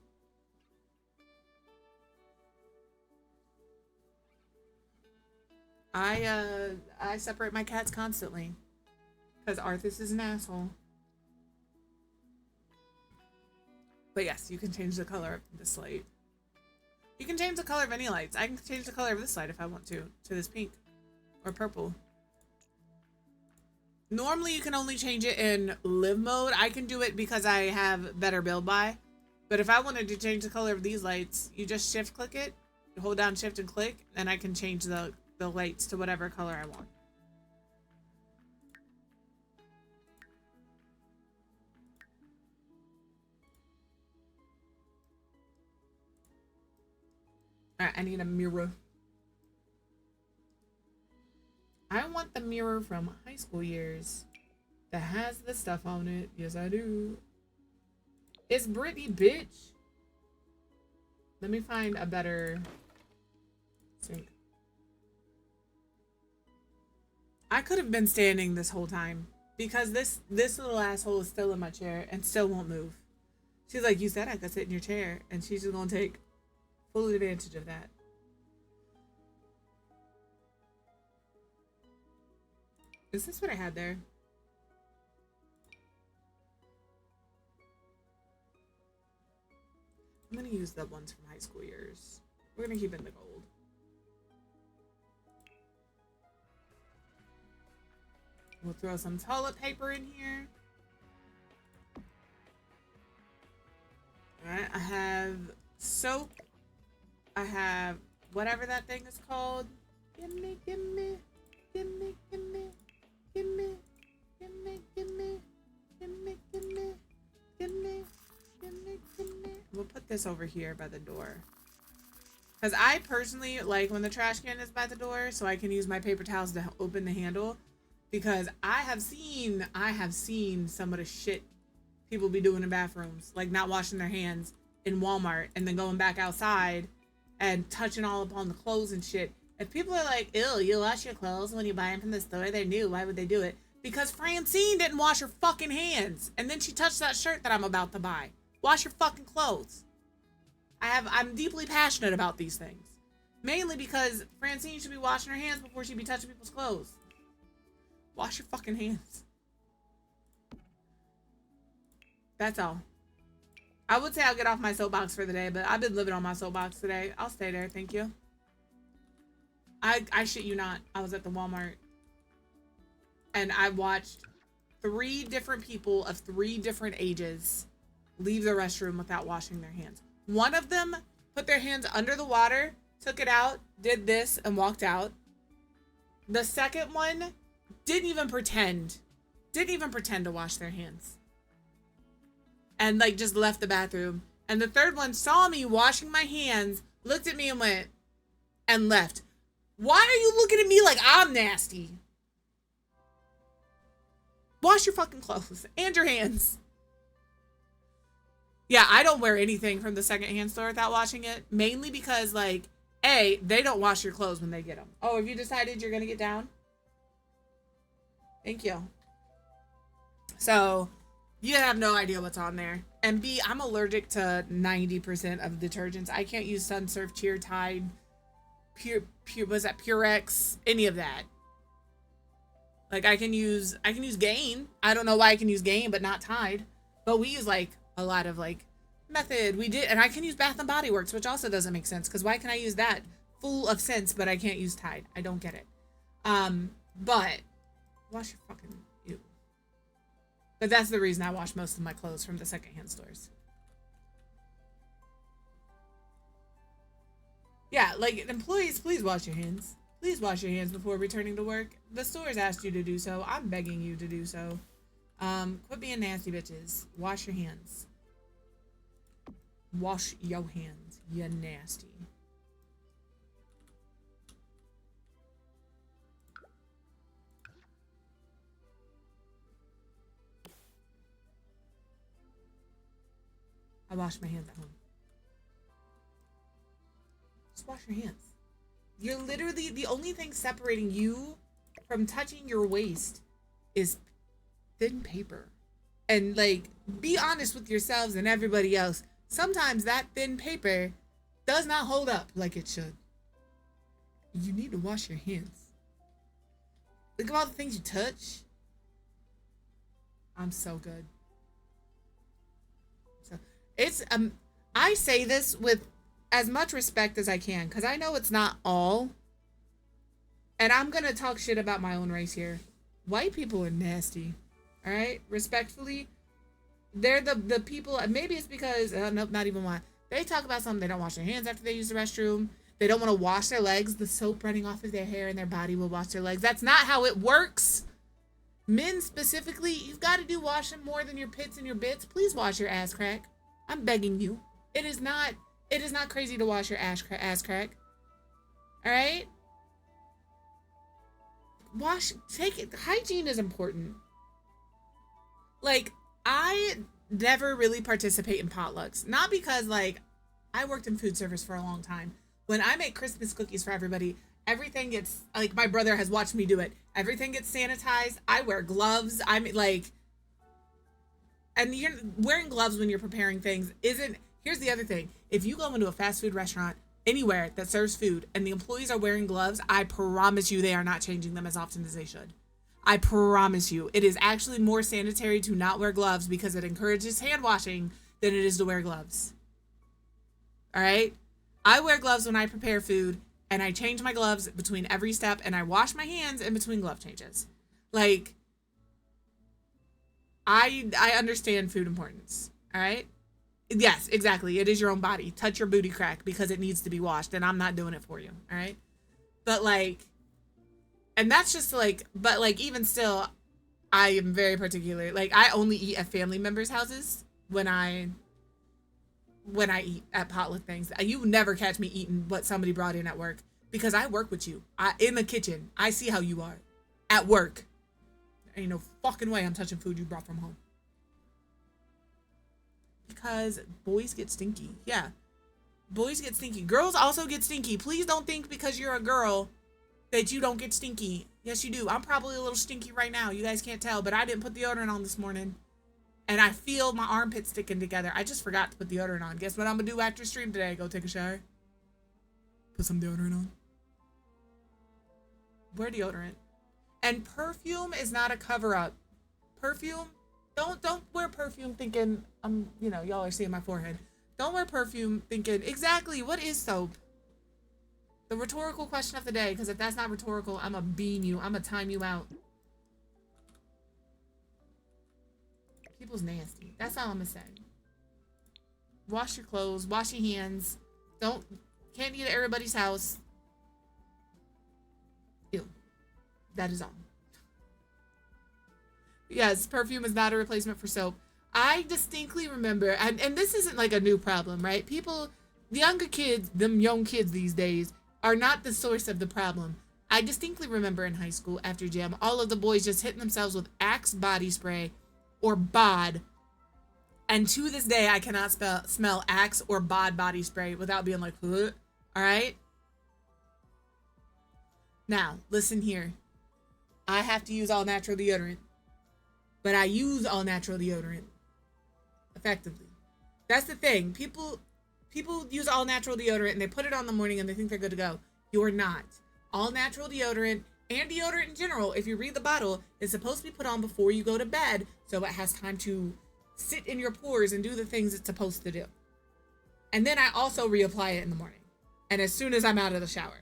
I separate my cats constantly because Arthas is an asshole. But yes, you can change the color of this light. You can change the color of any lights. I can change the color of this light if I want to this pink or purple. Normally you can only change it in live mode. I can do it because I have better build by. But if I wanted to change the color of these lights, you just shift click it, hold down shift and click, and I can change the lights to whatever color I want. Alright, I need a mirror. I want the mirror from high school years that has the stuff on it. Yes, I do. It's Brittany, bitch. Let me find a better sink. I could have been standing this whole time because this little asshole is still in my chair and still won't move. She's like, you said I could sit in your chair, and she's just gonna take full advantage of that. Is this what I had there? I'm gonna use the ones from high school years. We're gonna keep it in the gold. We'll throw some toilet paper in here. Alright, I have soap. I have whatever that thing is called. Gimme, gimme, gimme, gimme, gimme, gimme, gimme, gimme, gimme, gimme, gimme, gimme. We'll put this over here by the door. Because I personally like when the trash can is by the door so I can use my paper towels to open the handle. Because I have seen some of the shit people be doing in bathrooms. Like not washing their hands in Walmart and then going back outside and touching all up on the clothes and shit. If people are like, ew, you wash your clothes when you buy them from the store, they're new. Why would they do it? Because Francine didn't wash her fucking hands. And then she touched that shirt that I'm about to buy. Wash your fucking clothes. I'm deeply passionate about these things. Mainly because Francine should be washing her hands before she be touching people's clothes. Wash your fucking hands. That's all. I would say I'll get off my soapbox for the day, but I've been living on my soapbox today. I'll stay there, thank you. I shit you not. I was at the Walmart and I watched 3 different people of 3 different ages leave the restroom without washing their hands. One of them put their hands under the water took it out, did this, and walked out. The second one didn't even pretend to wash their hands. And like just left the bathroom. And the third one saw me washing my hands, looked at me and went, and left. Why are you looking at me like I'm nasty? Wash your fucking clothes and your hands. Yeah, I don't wear anything from the secondhand store without washing it. Mainly because, like, A, they don't wash your clothes when they get them. Oh, have you decided you're going to get down? Thank you. So, you have no idea what's on there. And B, I'm allergic to 90% of detergents. I can't use Sunsurf, Cheer, Tide, was that Purex? Any of that. Like, I can use Gain. I don't know why I can use Gain, but not Tide. But we use, like, a lot of, like, Method. We did, and I can use Bath & Body Works, which also doesn't make sense, because why can I use that? Full of sense, but I can't use Tide. I don't get it. But, wash your fucking, ew. But that's the reason I wash most of my clothes from the secondhand stores. Yeah, like, employees, please wash your hands. Please wash your hands before returning to work. The stores asked you to do so. I'm begging you to do so. Quit being nasty bitches. Wash your hands. Wash your hands. You nasty. I wash my hands at home. Just wash your hands. You're literally, the only thing separating you from touching your waist is thin paper. And, like, be honest with yourselves and everybody else. Sometimes that thin paper does not hold up like it should. You need to wash your hands. Think about the things you touch. I'm so good. So it's I say this with as much respect as I can, because I know it's not all. And I'm gonna talk shit about my own race here. White people are nasty. Alright? Respectfully. They're the people, maybe it's because, nope, not even why. They talk about something, they don't wash their hands after they use the restroom. They don't want to wash their legs. The soap running off of their hair and their body will wash their legs. That's not how it works. Men specifically, you've got to do washing more than your pits and your bits. Please wash your ass crack. I'm begging you. It is not crazy to wash your ass crack. Alright? Take it. Hygiene is important. Like, I never really participate in potlucks. Not because, like, I worked in food service for a long time. When I make Christmas cookies for everybody, everything gets, like, my brother has watched me do it. Everything gets sanitized. I wear gloves. I'm, like, and you're wearing gloves when you're preparing things here's the other thing. If you go into a fast food restaurant, anywhere that serves food, and the employees are wearing gloves, I promise you they are not changing them as often as they should. I promise you. It is actually more sanitary to not wear gloves because it encourages hand washing than it is to wear gloves. Alright? I wear gloves when I prepare food, and I change my gloves between every step, and I wash my hands in between glove changes. Like, I understand food importance. Alright? Yes, exactly. It is your own body. Touch your booty crack because it needs to be washed, and I'm not doing it for you. Alright? But, like, and that's just, like, but, like, even still, I am very particular. Like, I only eat at family members' houses when I eat at potluck things. You would never catch me eating what somebody brought in at work because I work with you. In the kitchen. I see how you are. At work. There ain't no fucking way I'm touching food you brought from home. Because boys get stinky. Yeah. Boys get stinky. Girls also get stinky. Please don't think because you're a girl that you don't get stinky. Yes, you do. I'm probably a little stinky right now. You guys can't tell, but I didn't put deodorant on this morning. And I feel my armpits sticking together. I just forgot to put deodorant on. Guess what I'm going to do after stream today? Go take a shower. Put some deodorant on. Wear deodorant. And perfume is not a cover-up. Perfume, don't wear perfume thinking, y'all are seeing my forehead. Don't wear perfume thinking, exactly, what is soap? The rhetorical question of the day, because if that's not rhetorical, I'm going to beam you. I'm going to time you out. People's nasty. That's all I'm going to say. Wash your clothes. Wash your hands. Don't Candy at everybody's house. Ew. That is all. Yes, perfume is not a replacement for soap. I distinctly remember, and this isn't like a new problem, right? People, the younger kids, them young kids these days, are not the source of the problem. I distinctly remember in high school after gym, all of the boys just hitting themselves with Axe body spray or Bod. And to this day, I cannot smell Axe or Bod body spray without being like, huh? All right? Now, listen here. I have to use all natural deodorant. But I use all natural deodorant effectively. That's the thing. People use all natural deodorant and they put it on in the morning and they think they're good to go. You're not. All natural deodorant and deodorant in general, if you read the bottle, is supposed to be put on before you go to bed so it has time to sit in your pores and do the things it's supposed to do. And then I also reapply it in the morning. And as soon as I'm out of the shower.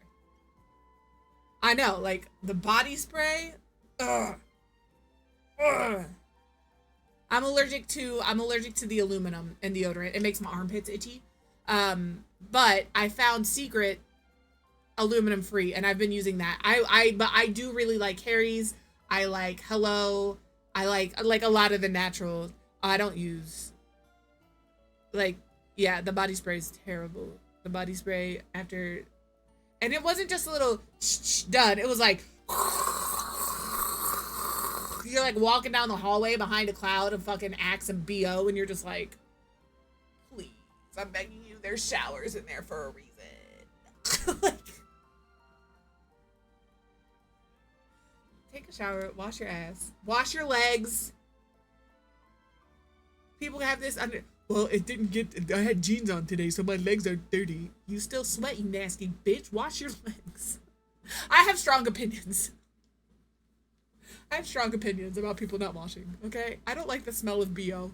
I know, like the body spray, ugh. Ugh. I'm allergic to the aluminum in deodorant. It makes my armpits itchy. But I found Secret aluminum free and I've been using that. But I do really like Harry's. I like Hello. I like a lot of the natural. I don't use the body spray is terrible. The body spray after, and it wasn't just a little done. It was like you're like walking down the hallway behind a cloud of fucking Axe and BO and you're just like, please, I'm begging you, there's showers in there for a reason. Like, take a shower, wash your ass, wash your legs. People have this under, well, it didn't get, I had jeans on today, so my legs are dirty. You still sweat, you nasty bitch. Wash your legs. I have strong opinions. I have strong opinions about people not washing, okay? I don't like the smell of BO.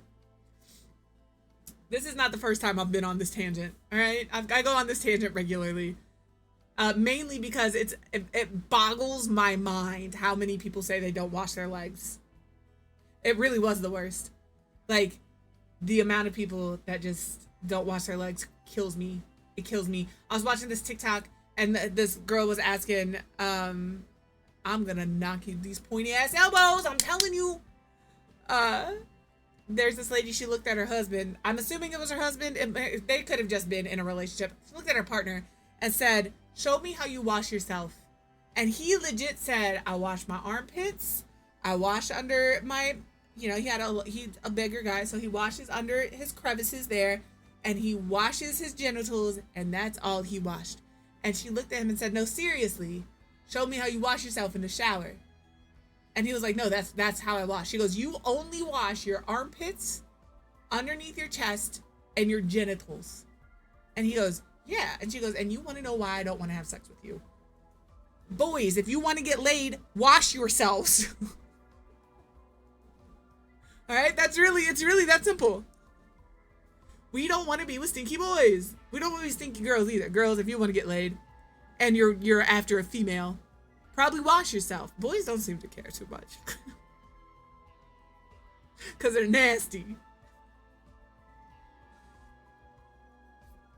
This is not the first time I've been on this tangent, all right? I go on this tangent regularly. Mainly because it boggles my mind how many people say they don't wash their legs. It really was the worst. Like, the amount of people that just don't wash their legs kills me. It kills me. I was watching this TikTok and this girl was asking, I'm gonna knock you these pointy ass elbows, I'm telling you. There's this lady, she looked at her husband. I'm assuming it was her husband. They could have just been in a relationship. She looked at her partner and said, show me how you wash yourself. And he legit said, I wash my armpits. I wash under my, he's a bigger guy, so he washes under his crevices there, and he washes his genitals, and that's all he washed. And she looked at him and said, no, seriously, show me how you wash yourself in the shower. And he was like, no, that's how I wash. She goes, you only wash your armpits, underneath your chest, and your genitals. And he goes, yeah. And she goes, and you want to know why I don't want to have sex with you? Boys, if you want to get laid, wash yourselves. All right, it's really that simple. We don't want to be with stinky boys. We don't want to be stinky girls either. Girls, if you want to get laid and you're after a female, probably wash yourself. Boys don't seem to care too much. Because they're nasty.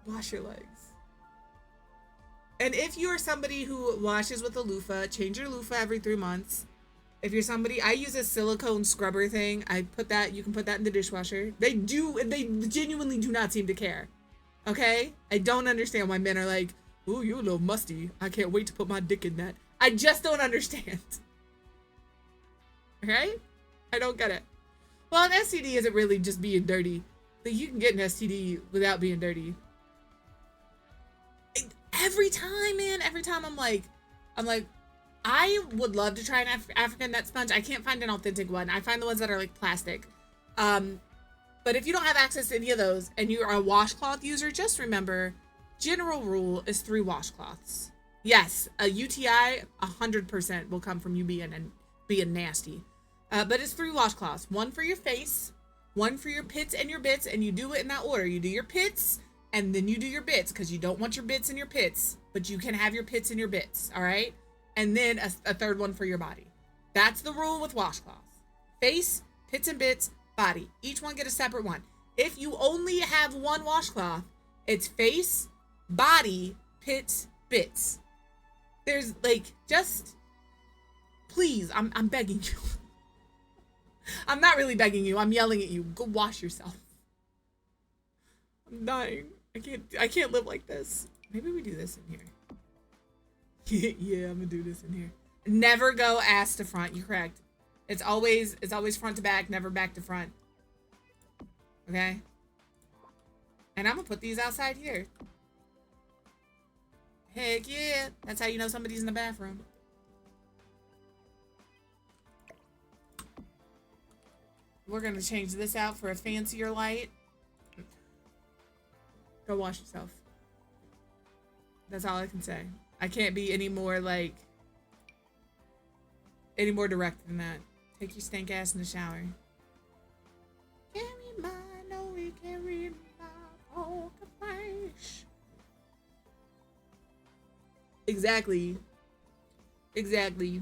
Wash your legs. And if you are somebody who washes with a loofah, change your loofah every 3 months. If you're somebody, I use a silicone scrubber thing. You can put that in the dishwasher. They genuinely do not seem to care. Okay? I don't understand why men are like, ooh, you're a little musty. I can't wait to put my dick in that. I just don't understand. Okay? I don't get it. Well, an STD isn't really just being dirty. Like, you can get an STD without being dirty. Every time I'm like, I would love to try an African nut sponge. I can't find an authentic one. I find the ones that are like plastic. But if you don't have access to any of those and you're a washcloth user, just remember, general rule is 3 washcloths. Yes, a UTI 100% will come from you being nasty. But it's 3 washcloths. 1 for your face, 1 for your pits and your bits, and you do it in that order. You do your pits, and then you do your bits, because you don't want your bits in your pits, but you can have your pits in your bits, all right? And then a third one for your body. That's the rule with washcloths. Face, pits and bits, body. Each one get a separate one. If you only have 1 washcloth, it's face, body, pits, bits. There's like, just please, I'm begging you. I'm not really begging you. I'm yelling at you. Go wash yourself. I'm dying. I can't live like this. Maybe we do this in here. Yeah, I'm gonna do this in here. Never go ass to front. You're correct. It's always front to back, never back to front. Okay? And I'm gonna put these outside here. Heck yeah. That's how you know somebody's in the bathroom. We're gonna change this out for a fancier light. Go wash yourself. That's all I can say. I can't be any more like, any more direct than that. Take your stank ass in the shower. Carry my, no, we carry my poker face. Exactly. Exactly.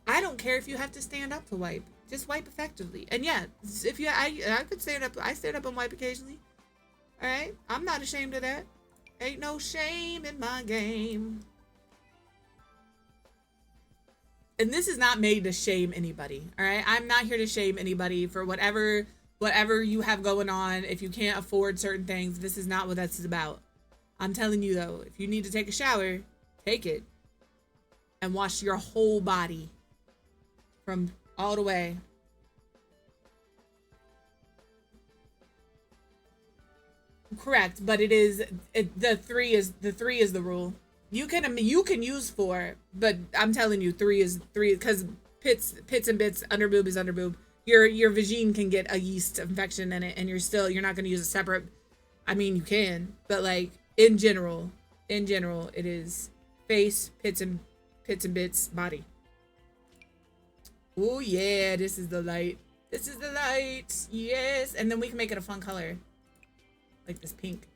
I don't care if you have to stand up to wipe. Just wipe effectively. And yeah, if you, I could stand up. I stand up and wipe occasionally. All right, I'm not ashamed of that. Ain't no shame in my game. And this is not made to shame anybody. All right, I'm not here to shame anybody for whatever you have going on. If you can't afford certain things, this is not what this is about. I'm telling you though, if you need to take a shower, take it and wash your whole body from all the way. Correct, but the three is the rule. You can use 4, but I'm telling you 3 is because pits and bits, underboob is underboob. Your vagine can get a yeast infection in it, and you're not going to use a separate. I mean, you can, but like in general, it is face, pits and bits, body. Oh yeah, this is the light. This is the light. Yes, and then we can make it a fun color. Like this pink.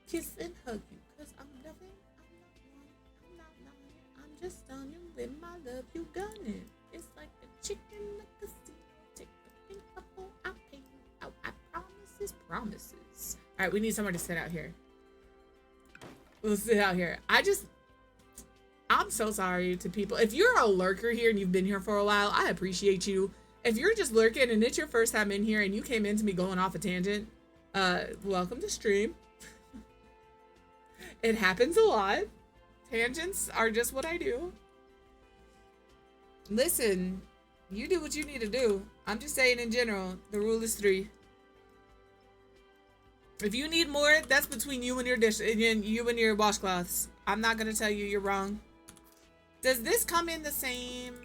Kiss and hug you, cause I'm loving, I'm not lying, I'm just on you with my love, you got it. It's like a chicken, like a seed, take the thing before I pay you out, I promises. Alright, we need somewhere to sit out here. We'll sit out here. I'm so sorry to people. If you're a lurker here and you've been here for a while, I appreciate you. If you're just lurking and it's your first time in here and you came into me going off a tangent, welcome to stream. It happens a lot. Tangents are just what I do. Listen, you do what you need to do. I'm just saying in general, the rule is 3. If you need more, that's between you and your dish, and you and your washcloths. I'm not gonna tell you you're wrong. Does this come in the same?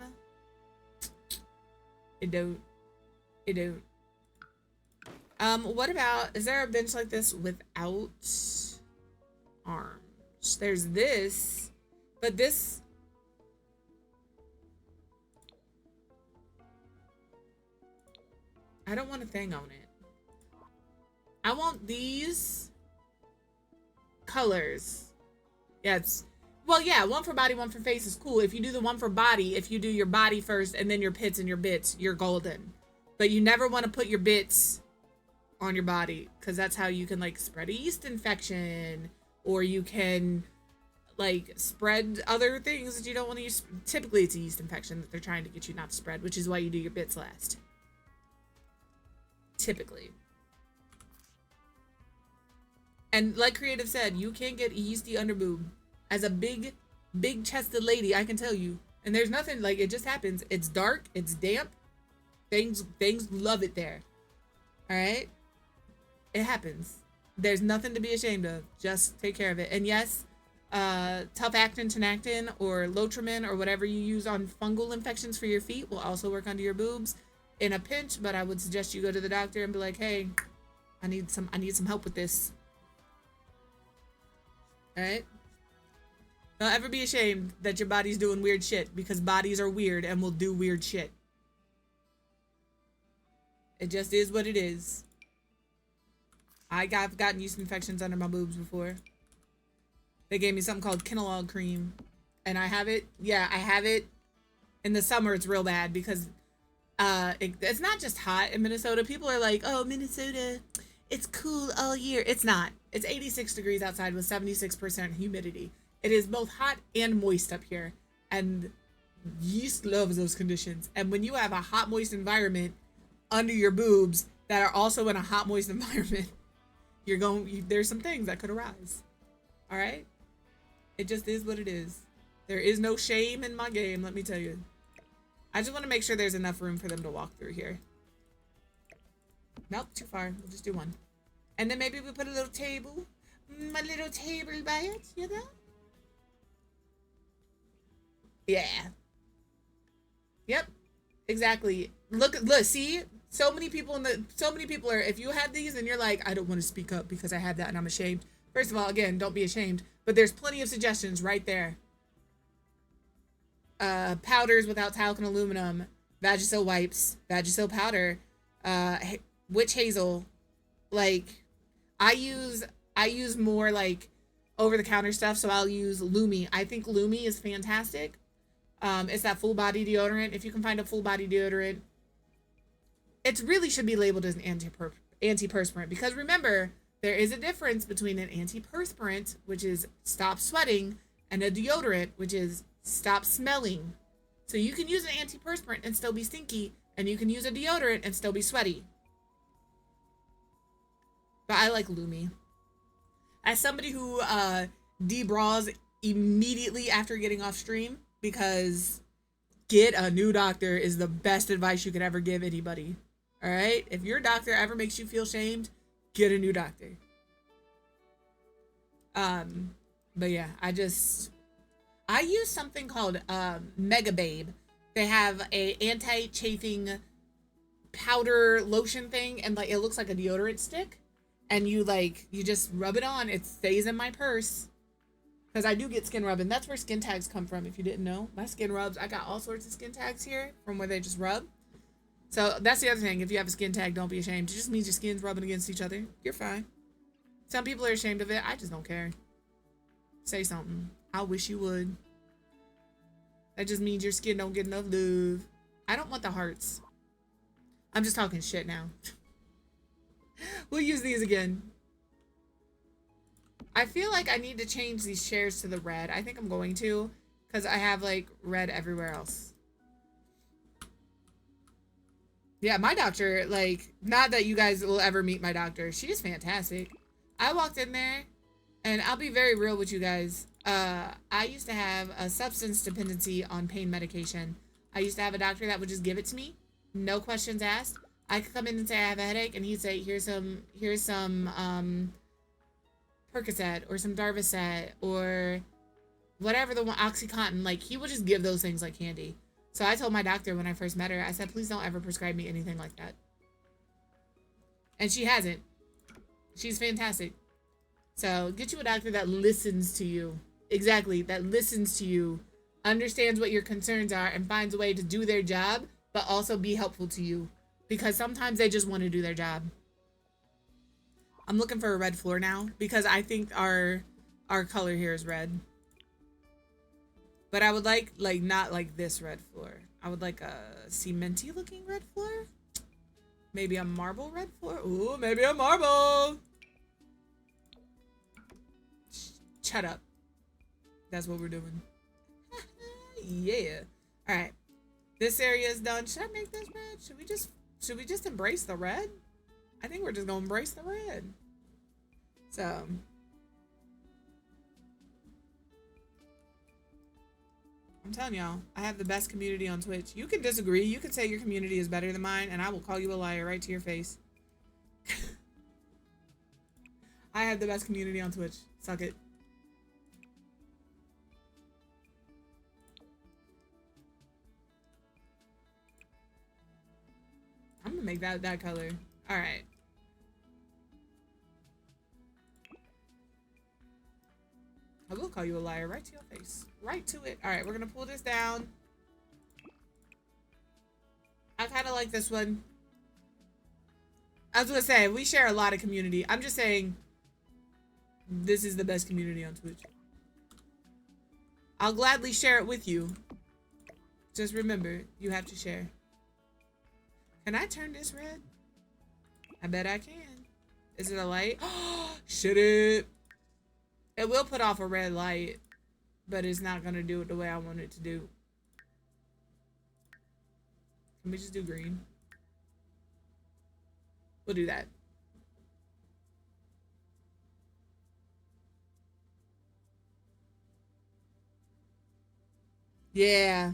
It don't. It don't. What about, is there a bench like this without arms? There's this, but this. I don't want a thing on it. I want these colors. Yeah, it's, well, yeah, one for body, one for face is cool. If you do the one for body, if you do your body first and then your pits and your bits, you're golden. But you never want to put your bits on your body, because that's how you can like spread a yeast infection, or you can like spread other things that you don't want to use. Typically it's a yeast infection that they're trying to get you not to spread, which is why you do your bits last. Typically. And like Creative said, you can't get a yeasty underboob. As a big chested lady, I can tell you. And there's nothing, like, it just happens. It's dark, it's damp. Things love it there. Alright? It happens. There's nothing to be ashamed of. Just take care of it. And yes, tough actin, tenactin, or Lotrimin, or whatever you use on fungal infections for your feet will also work under your boobs in a pinch, but I would suggest you go to the doctor and be like, hey, I need some help with this. Alright? Don't ever be ashamed that your body's doing weird shit, because bodies are weird and will do weird shit. It just is what it is. I've gotten yeast infections under my boobs before. They gave me something called Kinolog cream. And I have it. Yeah, I have it. In the summer, it's real bad because it's not just hot in Minnesota. People are like, oh, Minnesota, it's cool all year. It's not. It's 86 degrees outside with 76% humidity. It is both hot and moist up here. And yeast loves those conditions. And when you have a hot, moist environment under your boobs that are also in a hot, moist environment, there's some things that could arise. All right? It just is what it is. There is no shame in my game, let me tell you. I just want to make sure there's enough room for them to walk through here. Nope, too far. We'll just do one. And then maybe we put a little table. A little table by it, you know? Yeah. Yep. Exactly. Look, see? So many people are, if you have these and you're like, I don't want to speak up because I have that and I'm ashamed. First of all, again, don't be ashamed. But there's plenty of suggestions right there. Powders without talc and aluminum, Vagisil wipes, Vagisil powder, witch hazel. Like, I use more like over the counter stuff, so I'll use Lumi. I think Lumi is fantastic. It's that full body deodorant. If you can find a full body deodorant, it really should be labeled as an antiperspirant, because remember, there is a difference between an antiperspirant, which is stop sweating, and a deodorant, which is stop smelling. So you can use an antiperspirant and still be stinky, and you can use a deodorant and still be sweaty. But I like Lumi. As somebody who de-bras immediately after getting off stream, because get a new doctor is the best advice you could ever give anybody. All right? If your doctor ever makes you feel shamed, get a new doctor. But yeah, I use something called Mega Babe. They have a anti-chafing powder lotion thing, and like it looks like a deodorant stick, and you just rub it on. It stays in my purse because I do get skin rubbing. That's where skin tags come from, if you didn't know. My skin rubs, I got all sorts of skin tags here from where they just rub. So that's the other thing. If you have a skin tag, don't be ashamed. It just means your skin's rubbing against each other. You're fine. Some people are ashamed of it. I just don't care. Say something. I wish you would. That just means your skin don't get enough love. I don't want the hearts. I'm just talking shit now. We'll use these again. I feel like I need to change these chairs to the red. I think I'm going to, because I have like red everywhere else. Yeah, my doctor, like, not that you guys will ever meet my doctor. She is fantastic. I walked in there, and I'll be very real with you guys. I used to have a substance dependency on pain medication. I used to have a doctor that would just give it to me. No questions asked. I could come in and say I have a headache, and he'd say, here's some Percocet or some Darvocet or whatever the one, OxyContin. Like, he would just give those things like candy. So I told my doctor when I first met her, I said, please don't ever prescribe me anything like that. And she hasn't. She's fantastic. So get you a doctor that listens to you. Exactly, that listens to you, understands what your concerns are, and finds a way to do their job, but also be helpful to you. Because sometimes they just want to do their job. I'm looking for a red floor now, because I think our color here is red. But I would like not like this red floor. I would like a cementy looking red floor. Maybe a marble red floor. Ooh, maybe a marble. Shut up. That's what we're doing. Yeah. All right. This area is done. Should I make this red? Should we just embrace the red? I think we're just gonna embrace the red. So. I'm telling y'all, I have the best community on Twitch. You can disagree. You can say your community is better than mine, and I will call you a liar right to your face. I have the best community on Twitch. Suck it. I'm gonna make that color. All right. I will call you a liar right to your face. Right to it. All right, we're going to pull this down. I kind of like this one. I was going to say, we share a lot of community. I'm just saying, this is the best community on Twitch. I'll gladly share it with you. Just remember, you have to share. Can I turn this red? I bet I can. Is it a light? Oh, Should it? It will put off a red light, but it's not gonna do it the way I want it to do. Can we just do green? We'll do that. Yeah.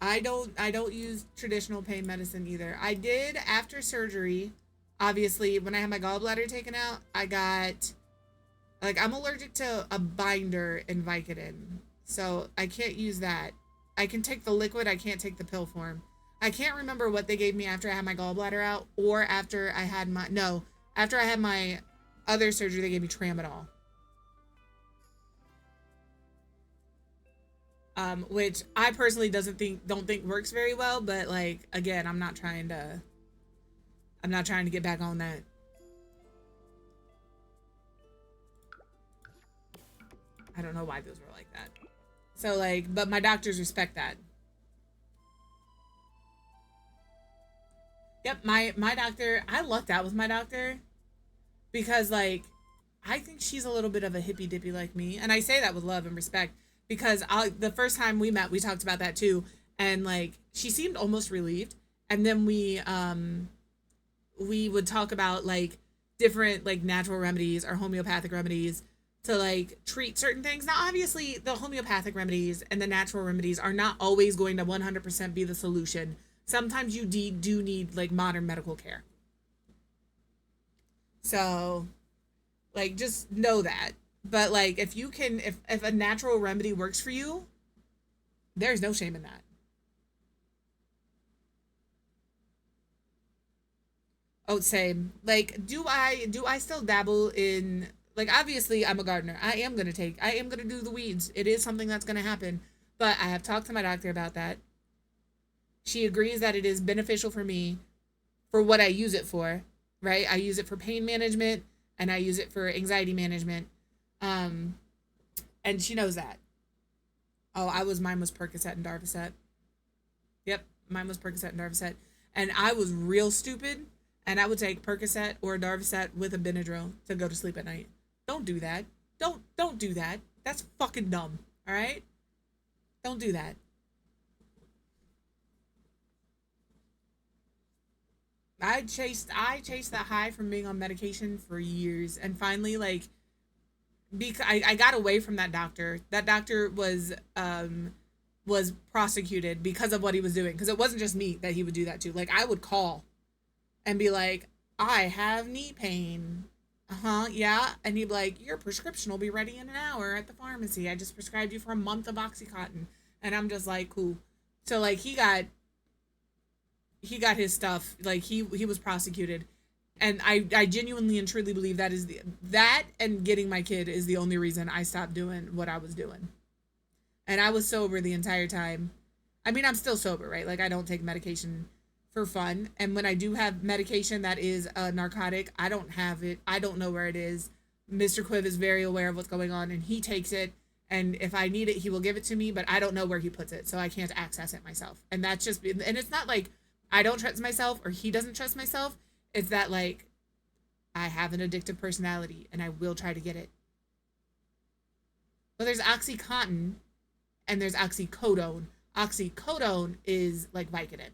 I don't use traditional pain medicine either. I did after surgery. Obviously, when I had my gallbladder taken out, I got like I'm allergic to a binder in Vicodin. So I can't use that. I can take the liquid, I can't take the pill form. I can't remember what they gave me after I had my gallbladder out or after I had my after I had my other surgery they gave me tramadol. Which I personally don't think works very well, but like again, I'm not trying to get back on that. I don't know why those were like that. So like, but my doctors respect that. Yep, my doctor, I lucked out with my doctor because like I think she's a little bit of a hippy dippy like me, and I say that with love and respect because the first time we met, we talked about that too, and like she seemed almost relieved, and then we would talk about like different like natural remedies or homeopathic remedies to like treat certain things. Now, obviously, the homeopathic remedies and the natural remedies are not always going to 100% be the solution. Sometimes you do need like modern medical care. So, like, just know that. But like, if you can, if a natural remedy works for you, there's no shame in that. Oh, same. Like, do I still dabble in like obviously I'm a gardener. I am gonna do the weeds. It is something that's gonna happen. But I have talked to my doctor about that. She agrees that it is beneficial for me for what I use it for, right? I use it for pain management and I use it for anxiety management. Um, and she knows that. Oh, mine was Percocet and Darvocet. Yep, mine was Percocet and Darvocet. And I was real stupid and I would take Percocet or Darvocet with a Benadryl to go to sleep at night. Don't do that. Don't do that. That's fucking dumb. All right? Don't do that. I chased that high from being on medication for years, and finally, like, because I got away from that doctor. That doctor was prosecuted because of what he was doing. Because it wasn't just me that he would do that to. Like, I would call and be like, I have knee pain. Yeah. And he'd be like, your prescription will be ready in an hour at the pharmacy. I just prescribed you for a month of Oxycontin. And I'm just like, cool. So like he got his stuff. Like he was prosecuted. And I genuinely and truly believe that and getting my kid is the only reason I stopped doing what I was doing. And I was sober the entire time. I mean, I'm still sober, right? Like I don't take medication for fun. And when I do have medication that is a narcotic, I don't have it. I don't know where it is. Mr. Quiv is very aware of what's going on and he takes it. And if I need it, he will give it to me, but I don't know where he puts it. So I can't access it myself. And that's just, and it's not like I don't trust myself or he doesn't trust myself. It's that like I have an addictive personality and I will try to get it. Well, there's Oxycontin and there's oxycodone. Oxycodone is like Vicodin.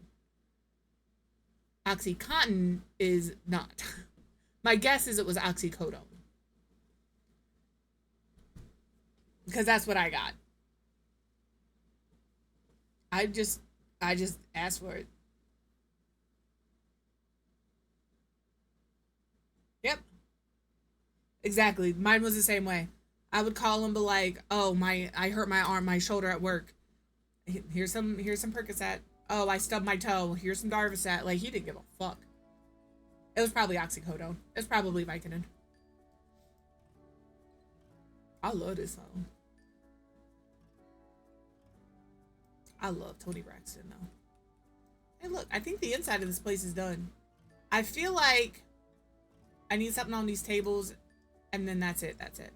Oxycontin is not. My guess is it was oxycodone. Because that's what I got. I just asked for it. Yep. Exactly. Mine was the same way. I would call him, be like, "Oh, I hurt my shoulder at work. Here's some Percocet. Oh, I stubbed my toe. Here's some Darvocet." Like he didn't give a fuck. It was probably oxycodone. It was probably Vicodin. I love this song. I love Tony Braxton though. Hey, look, I think the inside of this place is done. I feel like I need something on these tables, and then that's it. That's it.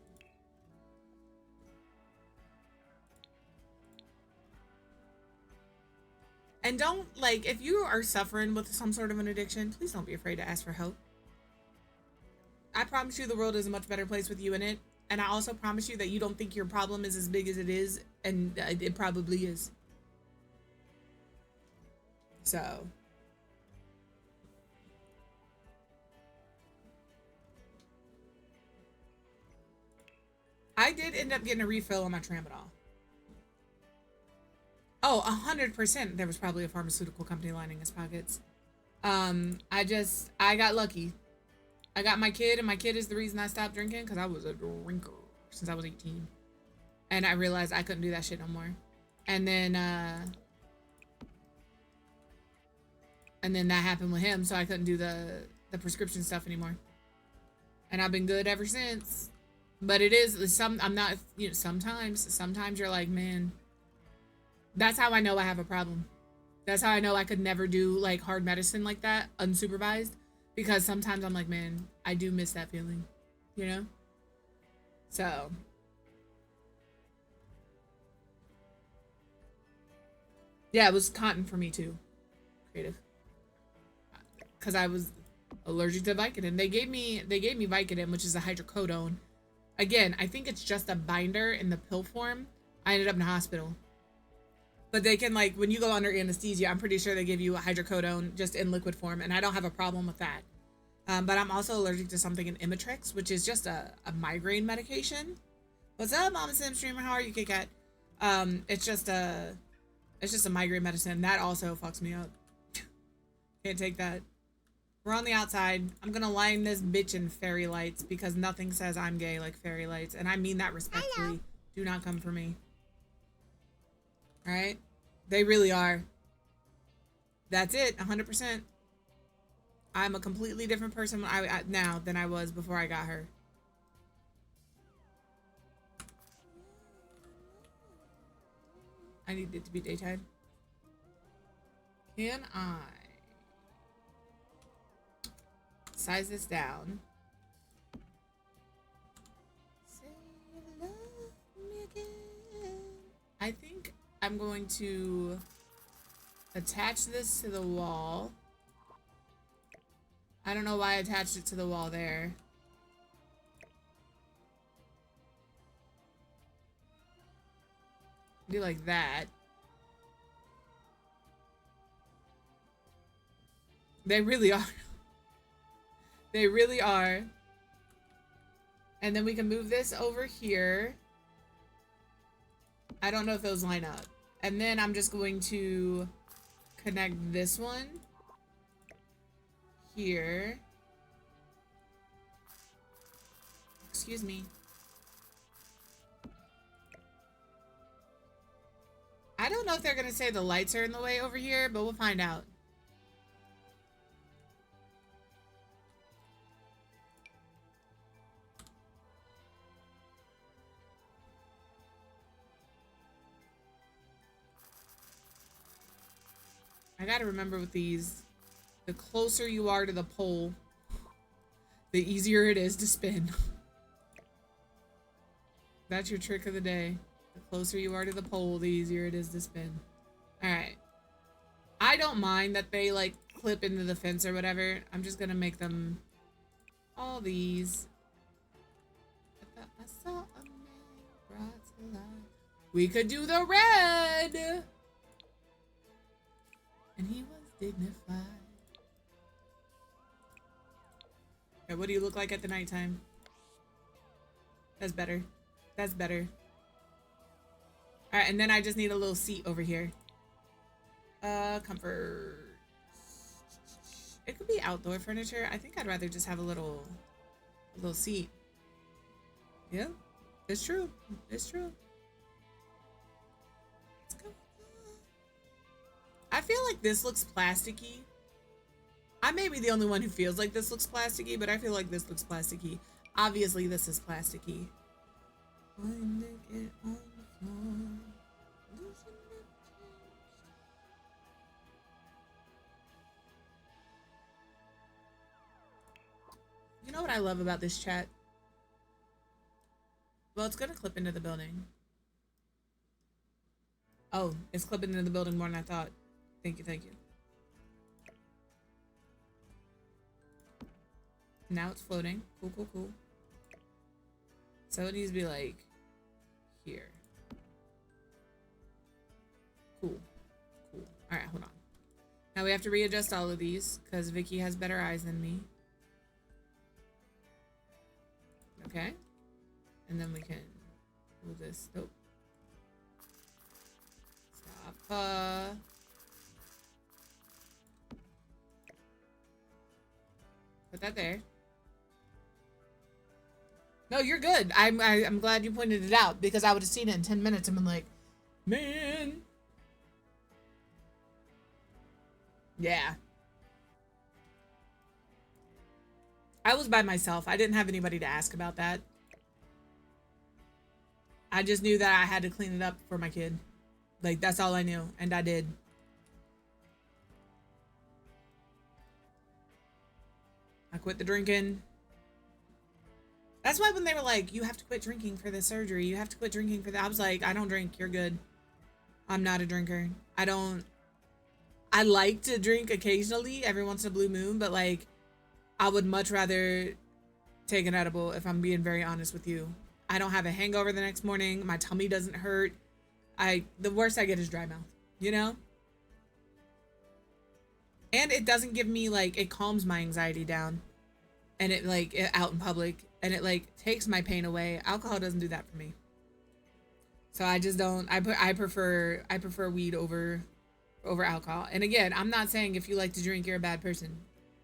And don't, like, if you are suffering with some sort of an addiction, please don't be afraid to ask for help. promise you the world is a much better place with you in it. And I also promise you that you don't think your problem is as big as it is, and it probably is. So. I did end up getting a refill on my tramadol. Oh, 100%. There was probably a pharmaceutical company lining his pockets. I got lucky. I got my kid, and my kid is the reason I stopped drinking, because I was a drinker since I was 18. And I realized I couldn't do that shit no more. And then that happened with him, so I couldn't do the prescription stuff anymore. And I've been good ever since. But it is I'm not, you know, sometimes you're like, man, that's how I know I have a problem. That's how I know I could never do like hard medicine like that unsupervised, because sometimes I'm like, man, I do miss that feeling, you know? So yeah, it was cotton for me too. Creative. Cause I was allergic to Vicodin. They gave me Vicodin, which is a hydrocodone. Again, I think it's just a binder in the pill form. I ended up in the hospital. But they can, like, when you go under anesthesia, I'm pretty sure they give you a hydrocodone just in liquid form, and I don't have a problem with that. But I'm also allergic to something in Imitrex, which is just a migraine medication. What's up, Mama Sim Streamer? How are you, Kit Kat? It's just a migraine medicine. That also fucks me up. Can't take that. We're on the outside. I'm gonna line this bitch in fairy lights because nothing says I'm gay like fairy lights. And I mean that respectfully. Hello. Do not come for me. Alright? They really are. That's it. 100%. I'm a completely different person now than I was before I got her. I need it to be daytime. Can I size this down? I think I'm going to attach this to the wall. I don't know why I attached it to the wall there. Do like that. They really are. They really are. And then we can move this over here. I don't know if those line up. And then I'm just going to connect this one here. Excuse me. I don't know if they're gonna say the lights are in the way over here, but we'll find out. I gotta remember with these, the closer you are to the pole, the easier it is to spin. That's your trick of the day. The closer you are to the pole, the easier it is to spin. Alright. I don't mind that they like clip into the fence or whatever. I'm just gonna make them all these. I thought I saw a man brought to life. We could do the red! And he was dignified. Okay, what do you look like at the nighttime? That's better. That's better. Alright, and then I just need a little seat over here. Comfort. It could be outdoor furniture. I think I'd rather just have a little seat. Yeah, it's true. It's true. Let's go. I feel like this looks plasticky. I may be the only one who feels like this looks plasticky, but I feel like this looks plasticky. Obviously, this is plasticky. You know what I love about this chat? Well, it's gonna clip into the building. Oh, it's clipping into the building more than I thought. Thank you, thank you. Now it's floating. Cool, cool, cool. So it needs to be like here. Cool. Cool. All right, hold on. Now we have to readjust all of these because Vicky has better eyes than me. Okay. And then we can move this. Nope. Stop. Put that there. No, you're good. I'm glad you pointed it out because I would have seen it in 10 minutes and been like, man. Yeah. I was by myself. I didn't have anybody to ask about that. I just knew that I had to clean it up for my kid. Like, that's all I knew. And I did. I quit the drinking. That's why when they were like, you have to quit drinking for the surgery. You have to quit drinking for that. I was like, I don't drink. You're good. I'm not a drinker. I like to drink occasionally, every once in a blue moon, but like, I would much rather take an edible if I'm being very honest with you. I don't have a hangover the next morning. My tummy doesn't hurt. The worst I get is dry mouth, you know? And it doesn't give me like, it calms my anxiety down and it like out in public and it like takes my pain away. Alcohol doesn't do that for me. So I just don't, I prefer weed over alcohol. And again, I'm not saying if you like to drink, you're a bad person.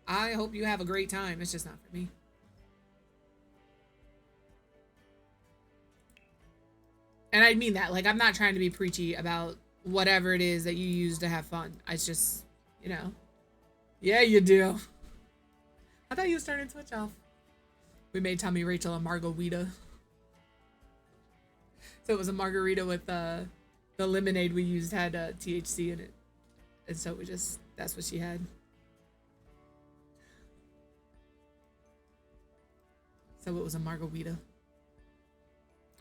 I hope you have a great time. It's just not for me. And I mean that, like, I'm not trying to be preachy about whatever it is that you use to have fun. It's just, you know. Yeah, you do. I thought you was starting to switch off. We made Tommy Rachel a margarita. So it was a margarita with the lemonade we used had THC in it. And so that's what she had. So it was a margarita.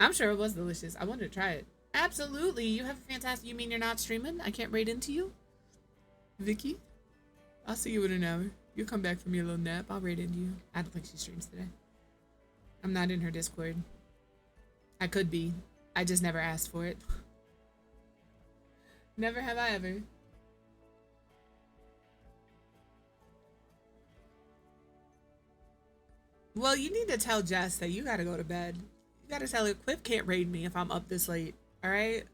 I'm sure it was delicious. I wanted to try it. Absolutely. You have a fantastic... You mean you're not streaming? I can't raid into you? Vicky? I'll see you in an hour. You'll come back from your little nap. I'll raid into you. I don't think she streams today. I'm not in her Discord. I could be. I just never asked for it. Never have I ever. Well, you need to tell Jess that you gotta go to bed. You gotta tell her Quiv can't raid me if I'm up this late. Alright?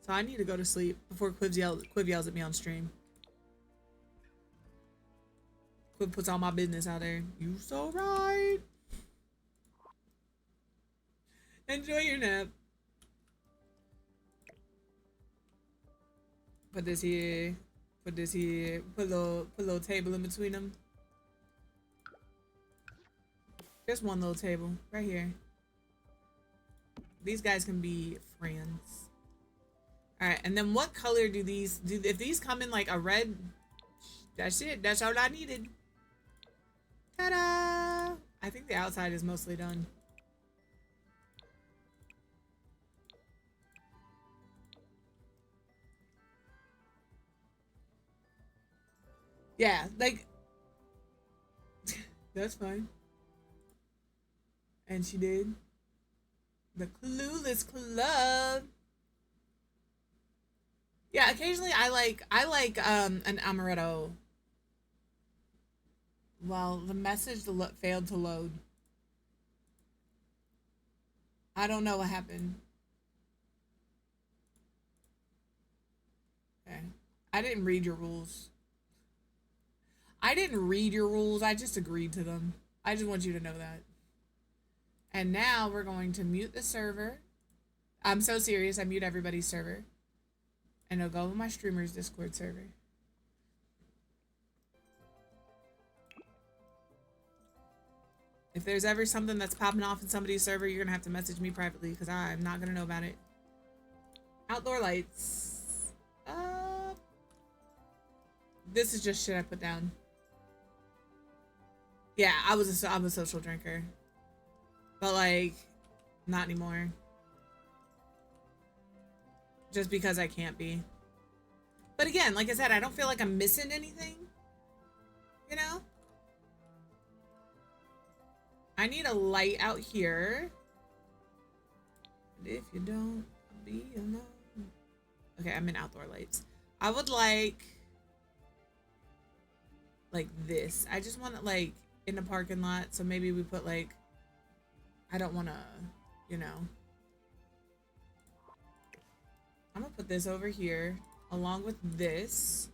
So I need to go to sleep before Quiv yells at me on stream. Quiv puts all my business out there. You so right. Enjoy your nap. Put this here. Put this here. Put a little table in between them. Just one little table right here. These guys can be friends. All right, and then what color do these do? If these come in like a red, that's it. That's all I needed. Ta-da! I think the outside is mostly done. Yeah, like that's fine. And she did. The Clueless Club. Yeah, occasionally I like an amaretto. Well, the message failed to load. I don't know what happened. Okay. I didn't read your rules. I didn't read your rules. I just agreed to them. I just want you to know that. And now we're going to mute the server. I'm so serious. I mute everybody's server. And it'll go to my streamer's Discord server. If there's ever something that's popping off in somebody's server, you're going to have to message me privately because I'm not going to know about it. Outdoor lights. This is just shit I put down. Yeah, I'm a social drinker. But like, not anymore. Just because I can't be. But again, like I said, I don't feel like I'm missing anything. You know? I need a light out here. If you don't, be alone. Okay, I'm in outdoor lights. I would like this. I just want it like in the parking lot. So maybe we put like, I don't want to, you know. I'm gonna put this over here along with this.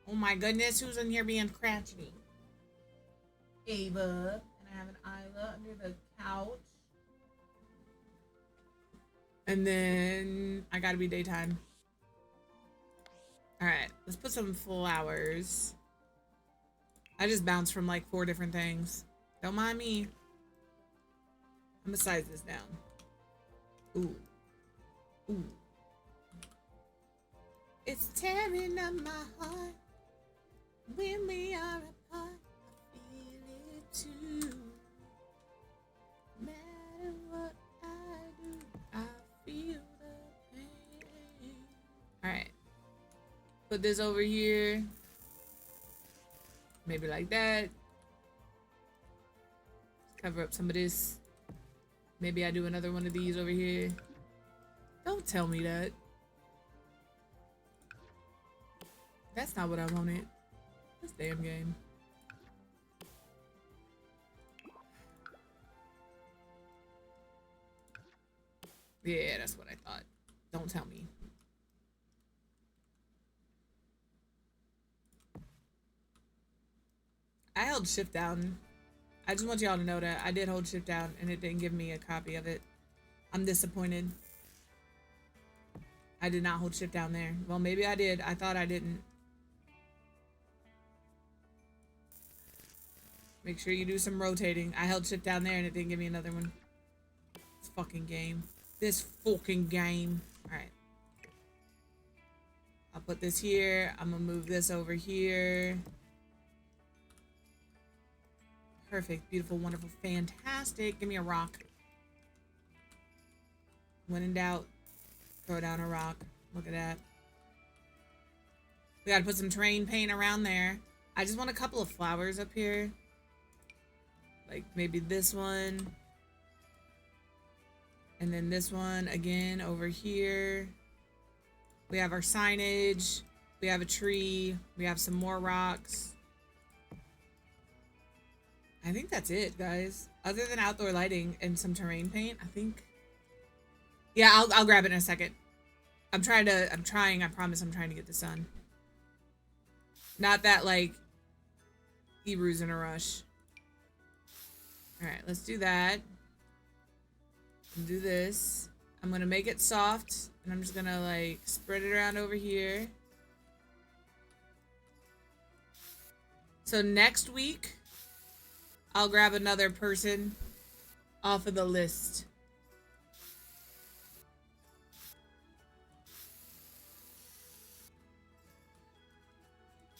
Oh my goodness, who's in here being crotchety? Ava. And I have an Isla under the couch. And then I gotta be daytime. Alright, let's put some flowers. I just bounced from like 4 different things. Don't mind me. I'm gonna size this down. Ooh. Ooh. It's tearing up my heart when we are apart. I feel it too. No matter what I do, I feel the pain. Alright. Put this over here. Maybe like that. Cover up some of this. Maybe I do another one of these over here. Don't tell me that. That's not what I wanted. This damn game. Yeah, that's what I thought. Don't tell me. I held shift down. I just want y'all to know that I did hold shift down and it didn't give me a copy of it. I'm disappointed. I did not hold shift down there. Well, maybe I did. I thought I didn't. Make sure you do some rotating. I held shift down there and it didn't give me another one. This fucking game. This fucking game. Alright. I'll put this here. I'm gonna move this over here. Perfect. Beautiful. Wonderful. Fantastic. Give me a rock. When in doubt, throw down a rock. Look at that. We gotta put some terrain paint around there. I just want a couple of flowers up here. Like maybe this one. And then this one again over here. We have our signage. We have a tree. We have some more rocks. I think that's it, guys. Other than outdoor lighting and some terrain paint, I think. Yeah, I'll grab it in a second. I promise I'm trying to get this done. Not that, like, Hebrews in a rush. Alright, let's do that. And do this. I'm gonna make it soft, and I'm just gonna, like, spread it around over here. So next week, I'll grab another person off of the list.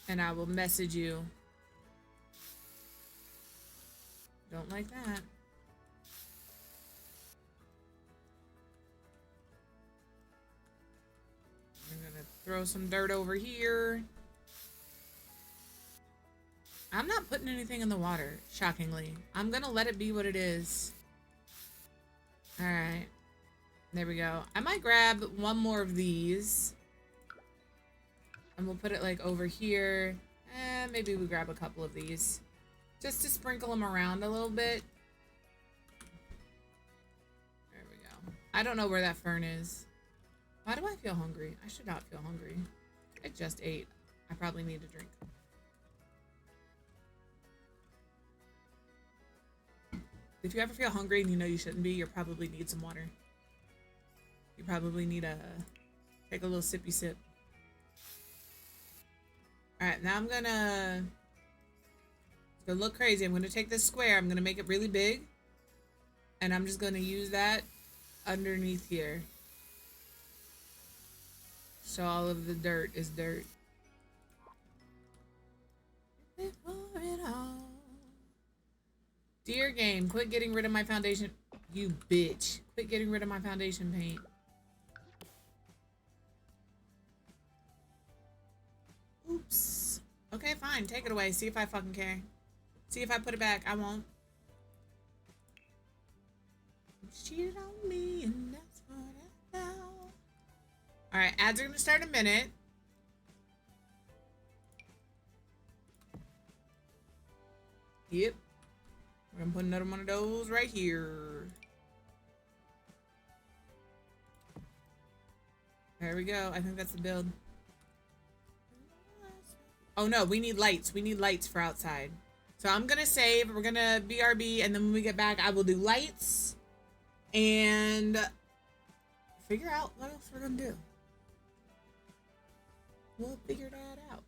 And I will message you. Don't like that. I'm gonna throw some dirt over here. I'm not putting anything in the water, shockingly. I'm gonna let it be what it is. Alright. There we go. I might grab one more of these. And we'll put it like over here. Maybe we grab a couple of these. Just to sprinkle them around a little bit. There we go. I don't know where that fern is. Why do I feel hungry? I should not feel hungry. I just ate. I probably need a drink. If you ever feel hungry and you know you shouldn't be, you probably need some water. You probably need to take a little sippy sip. Alright, now I'm gonna... It's gonna look crazy. I'm gonna take this square. I'm gonna make it really big. And I'm just gonna use that underneath here. So all of the dirt is dirt. Before it all. Dear game, quit getting rid of my foundation. You bitch. Quit getting rid of my foundation paint. Oops. Okay, fine. Take it away. See if I fucking care. See if I put it back. I won't. cheated on me, and that's what I know. All right, ads are gonna start in a minute. Yep. We're gonna put another one of those right here. There we go. I think that's the build. Oh no, we need lights. We need lights for outside. So I'm gonna save. We're gonna BRB, and then when we get back, I will do lights and figure out what else we're gonna do. We'll figure that out.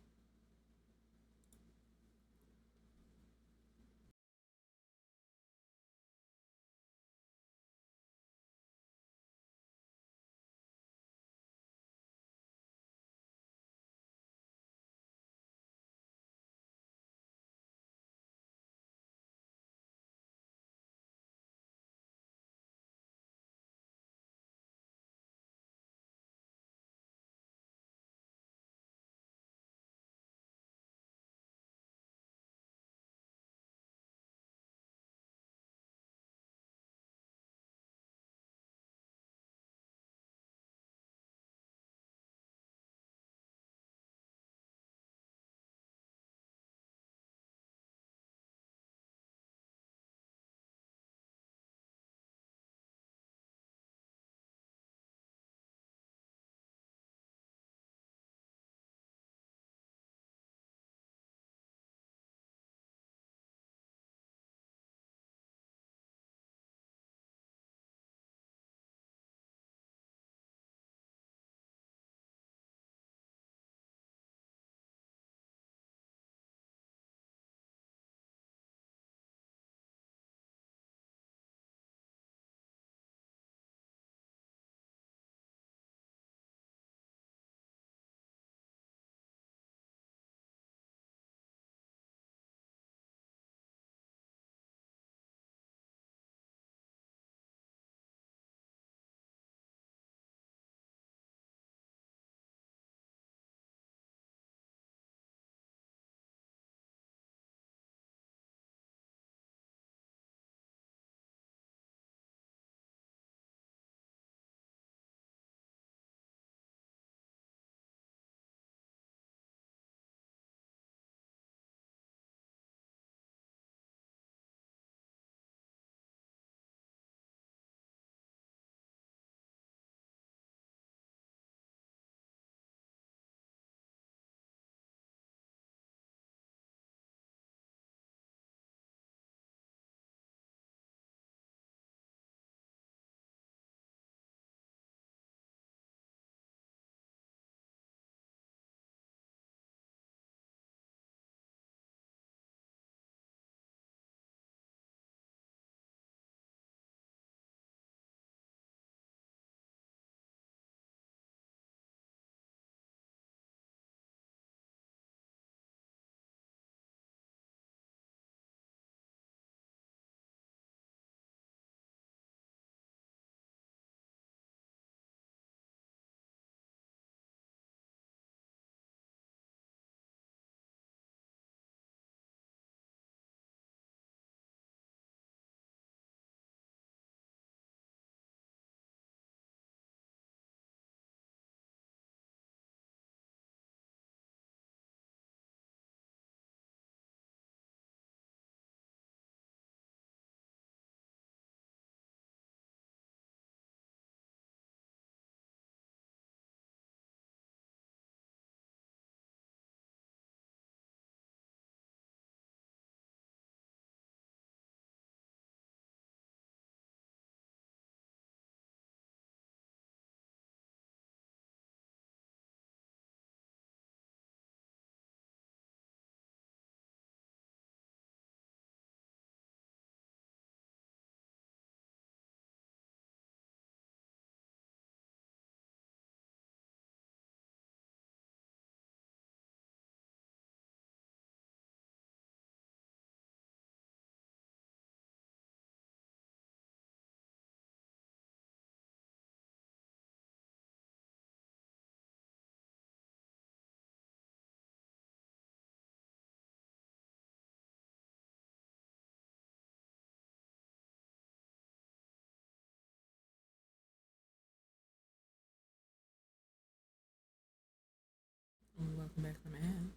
Welcome back from ads.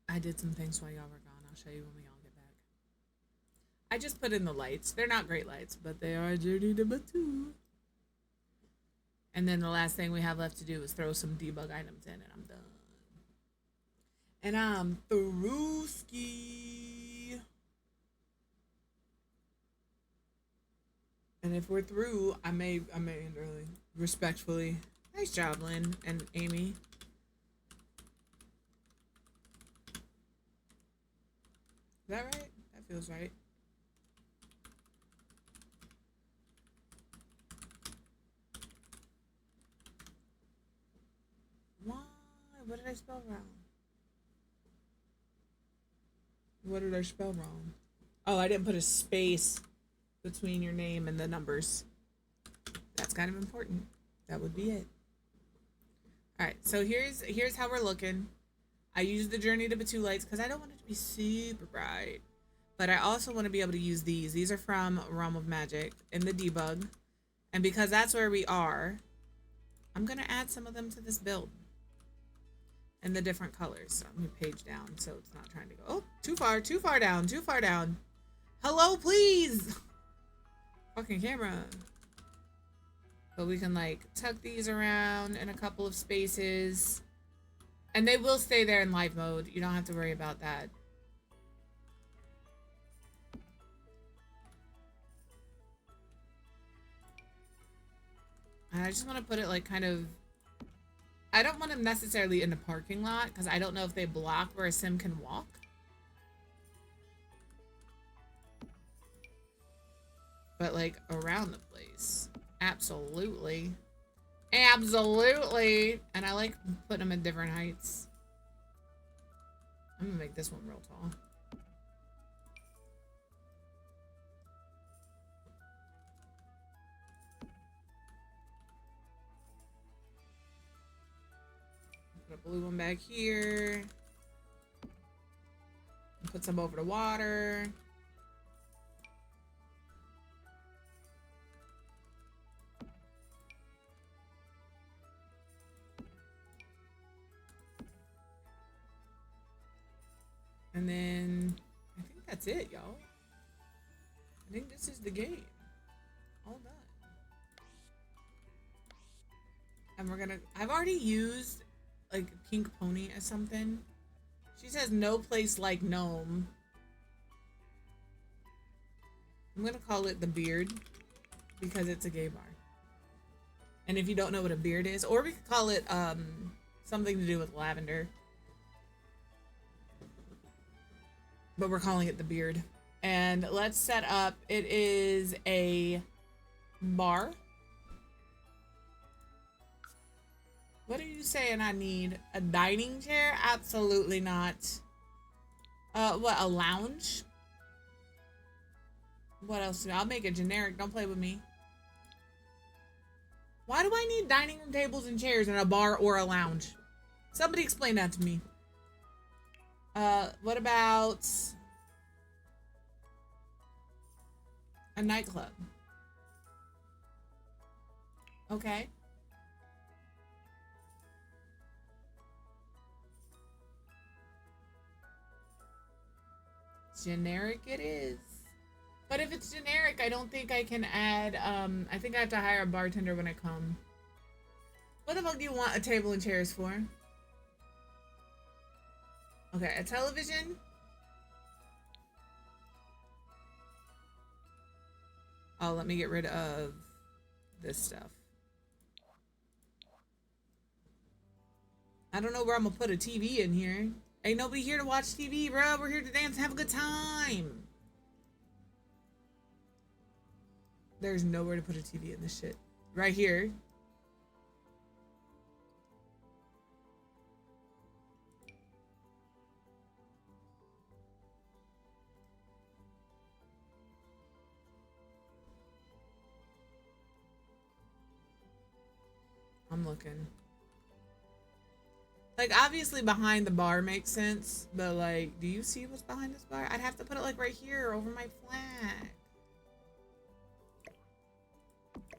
I did some things while y'all were gone. I'll show you when we all get back. I just put in the lights. They're not great lights, but they are Journey number 2. And then the last thing we have left to do is throw some debug items in, and I'm done. And I'm through ski. And if we're through, I may end early. Respectfully. Nice job, Lynn and Amy. Is that right? That feels right. Why? What did I spell wrong? What did I spell wrong? Oh, I didn't put a space between your name and the numbers. That's kind of important. That would be it. All right, so here's how we're looking. I use the Journey to Batu lights because I don't want it to be super bright. But I also want to be able to use these. These are from Realm of Magic in the debug. And because that's where we are, I'm going to add some of them to this build. And the different colors. So let me page down so it's not trying to go. Oh, too far down. Hello, please. Fucking camera. But we can like tuck these around in a couple of spaces. And they will stay there in live mode. You don't have to worry about that. And I just want to put it like kind of... I don't want them necessarily in the parking lot because I don't know if they block where a sim can walk. But like around the place. Absolutely. Absolutely. And I like putting them at different heights. I'm gonna make this one real tall. Put a blue one back here. Put some over the water. And then I think that's it, y'all. I think this is the game. All done. And we're gonna... I've already used like Pink Pony as something. She says no place like Gnome. I'm gonna call it the Beard because it's a gay bar. And if you don't know what a beard is, or we could call it something to do with lavender. But we're calling it the Beard. And let's set up. It is a bar. What are you saying I need? A dining chair? Absolutely not. What, a lounge? What else? I'll make it generic. Don't play with me. Why do I need dining room tables and chairs in a bar or a lounge? Somebody explain that to me. What about a nightclub? Okay. Generic it is. But if it's generic, I don't think I can add, I think I have to hire a bartender when I come. What the fuck do you want a table and chairs for? Okay, a television. Oh, let me get rid of this stuff. I don't know where I'm gonna put a TV in here. Ain't nobody here to watch TV, bro. We're here to dance and have a good time. There's nowhere to put a TV in this shit. Right here. I'm looking. Like, obviously behind the bar makes sense, but like, do you see what's behind this bar? I'd have to put it like right here over my flag.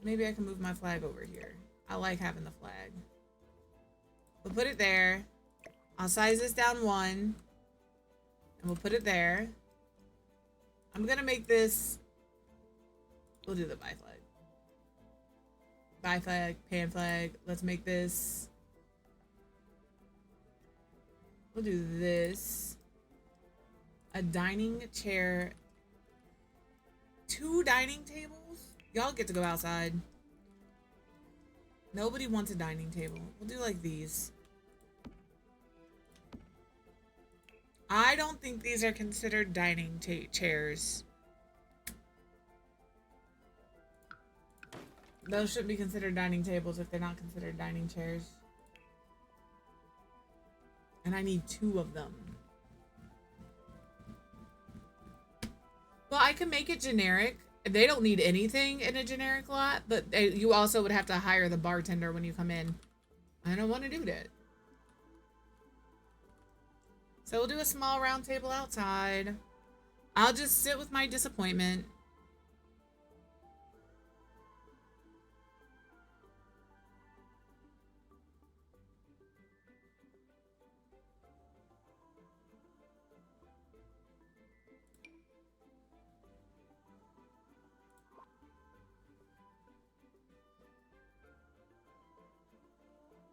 Maybe I can move my flag over here. I like having the flag. We'll put it there. I'll size this down 1. And we'll put it there. I'm gonna make this... We'll do the bi flag. Bi flag, pan flag. Let's make this... We'll do this. A dining chair. 2 dining tables? Y'all get to go outside. Nobody wants a dining table. We'll do like these. I don't think these are considered dining chairs. Those shouldn't be considered dining tables if they're not considered dining chairs. And I need 2 of them. Well, I can make it generic. They don't need anything in a generic lot, but you also would have to hire the bartender when you come in. I don't want to do that. So we'll do a small round table outside. I'll just sit with my disappointment.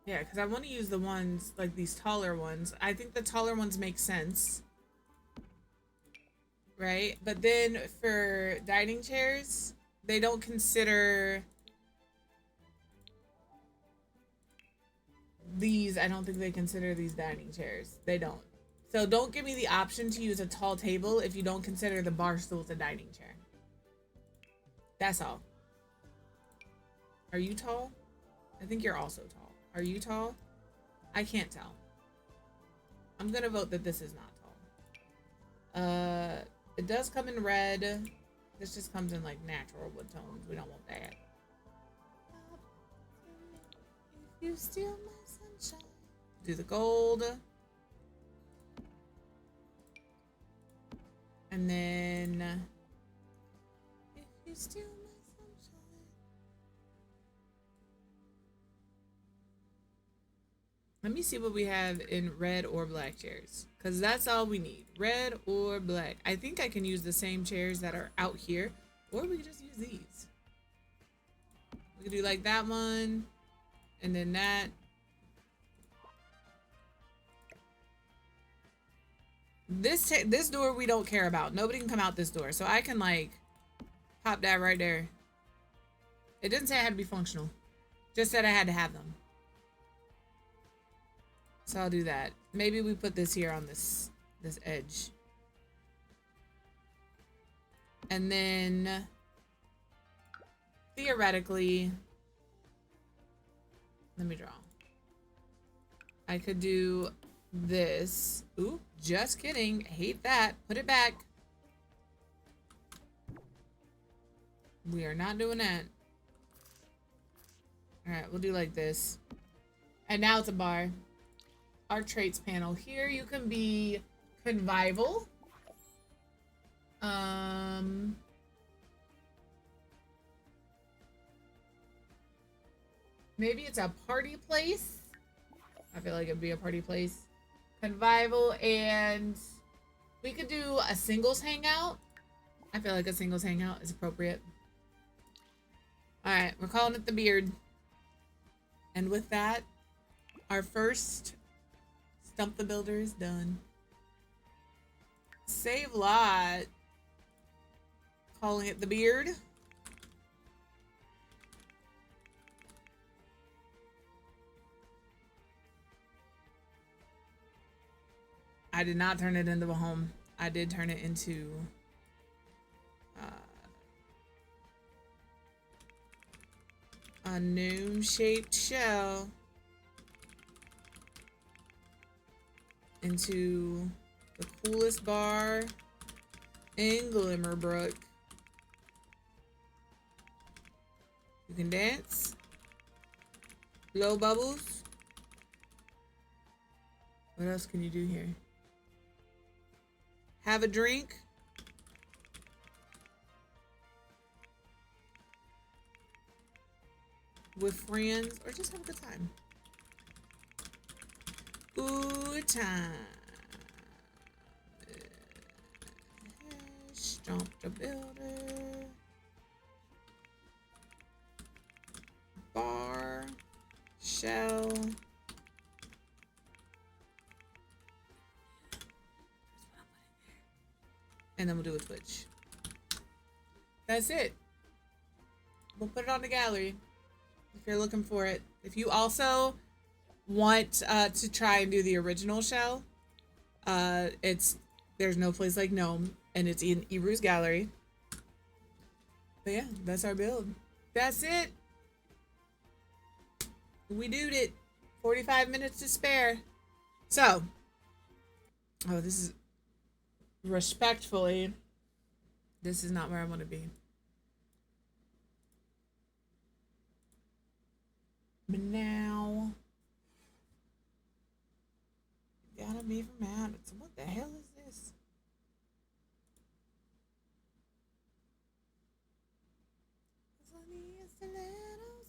Yeah, because I want to use the ones, like these taller ones. I think the taller ones make sense. Right? But then for dining chairs, they don't consider these. I don't think they consider these dining chairs. They don't. So don't give me the option to use a tall table if you don't consider the bar stools a dining chair. That's all. Are you tall? I think you're also tall. Are you tall? I can't tell. I'm gonna vote that this is not tall. It does come in red. This just comes in like natural wood tones. We don't want that. If you steal my sunshine. Do the gold. And then if you steal my sunshine. Let me see what we have in red or black chairs. Because that's all we need. Red or black. I think I can use the same chairs that are out here. Or we can just use these. We can do like that one. And then that. This door we don't care about. Nobody can come out this door. So I can like pop that right there. It didn't say I had to be functional. Just said I had to have them. So I'll do that. Maybe we put this here on this edge. And then theoretically, let me draw. I could do this. Ooh, just kidding. Hate that. Put it back. We are not doing that. All right, we'll do like this. And now it's a bar. Our traits panel here, you can be convivial. Maybe it's a party place. I feel like it'd be a party place. Convivial, and we could do a singles hangout. I feel like a singles hangout is appropriate. All right, we're calling it the beard. And with that, our first Stump the Builder is done. Save lot. Calling it the beard. I did not turn it into a home. I did turn it into a gnome-shaped shell. Into the coolest bar in Glimmerbrook. You can dance, blow bubbles. What else can you do here? Have a drink. With friends, or just have a good time. Ooh, time. Stump the Builder. Bar. Shell. And then we'll do a Twitch. That's it. We'll put it on the gallery if you're looking for it. If you also want to try and do the original shell, there's no place like Gnome, and it's in Iru's gallery. But yeah, that's our build. That's it. We did it. 45 minutes to spare. So, this is respectfully, this is not where I want to be. But now, gotta be from habits. What the hell is this?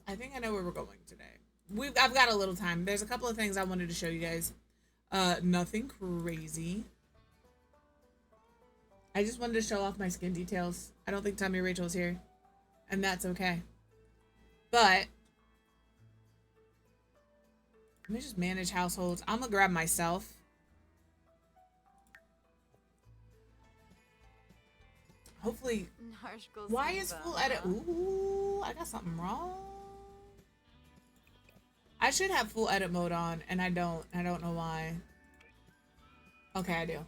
I think I know where we're going today. I've got a little time. There's a couple of things I wanted to show you guys. Nothing crazy. I just wanted to show off my skin details. I don't think Tommy Rachel's here, and that's okay. But let me just manage households. I'm gonna grab myself. Hopefully. Why is full edit? Ooh, I got something wrong. I should have full edit mode on, and I don't. I don't know why. Okay, I do.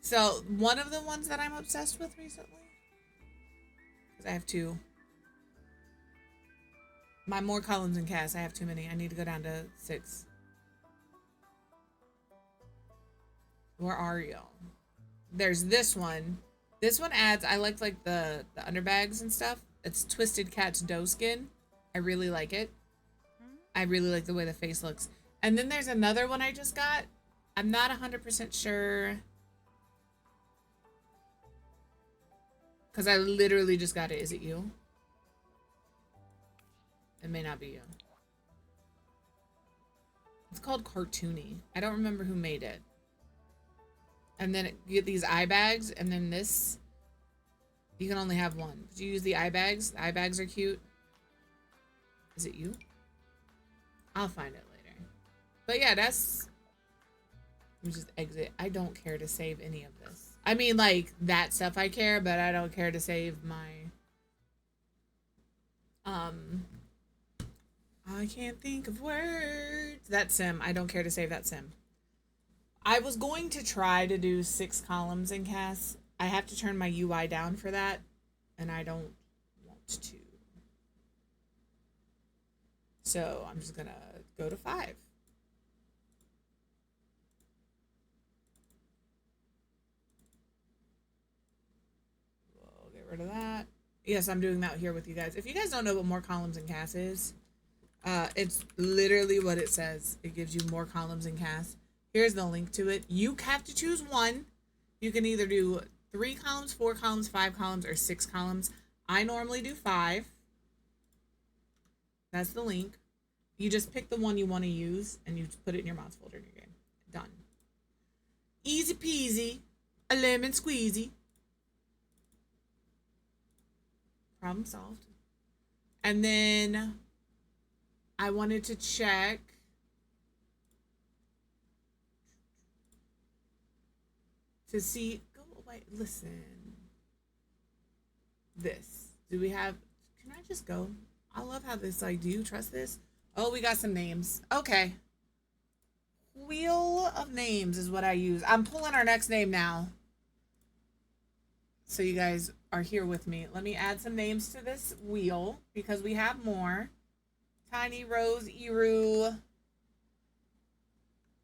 So, one of the ones that I'm obsessed with recently, because I have two. My more columns and casts, I have too many. I need to go down to 6. Where are y'all? There's this one. This one adds, I like the underbags and stuff. It's Twisted Cat's doe skin. I really like it. I really like the way the face looks. And then there's another one I just got. I'm not 100% sure. Because I literally just got it. Is it you? It may not be you. It's called Cartoony. I don't remember who made it. And then you get these eye bags, and then this. You can only have one. Did you use the eye bags? The eye bags are cute. Is it you? I'll find it later. But yeah, that's... Let me just exit. I don't care to save any of this. I mean, like, that stuff I care, but I don't care to save my... I can't think of words. That sim. I don't care to save that sim. I was going to try to do 6 columns in CAS. I have to turn my UI down for that, and I don't want to. So I'm just gonna go to 5. We'll get rid of that. Yes, I'm doing that here with you guys. If you guys don't know what more columns in CAS is, it's literally what it says. It gives you more columns in CAS. Here's the link to it. You have to choose one. You can either do 3 columns, 4 columns, 5 columns, or 6 columns. I normally do 5. That's the link. You just pick the one you want to use, and you put it in your mods folder in your game. Done. Easy peasy. A lemon squeezy. Problem solved. And then I wanted to check to see. Go away. Listen. This. Do we have? Can I just go? I love how this. Like, do you trust this? Oh, we got some names. Okay. Wheel of names is what I use. I'm pulling our next name now. So you guys are here with me. Let me add some names to this wheel because we have more. Tiny Rose, Iru,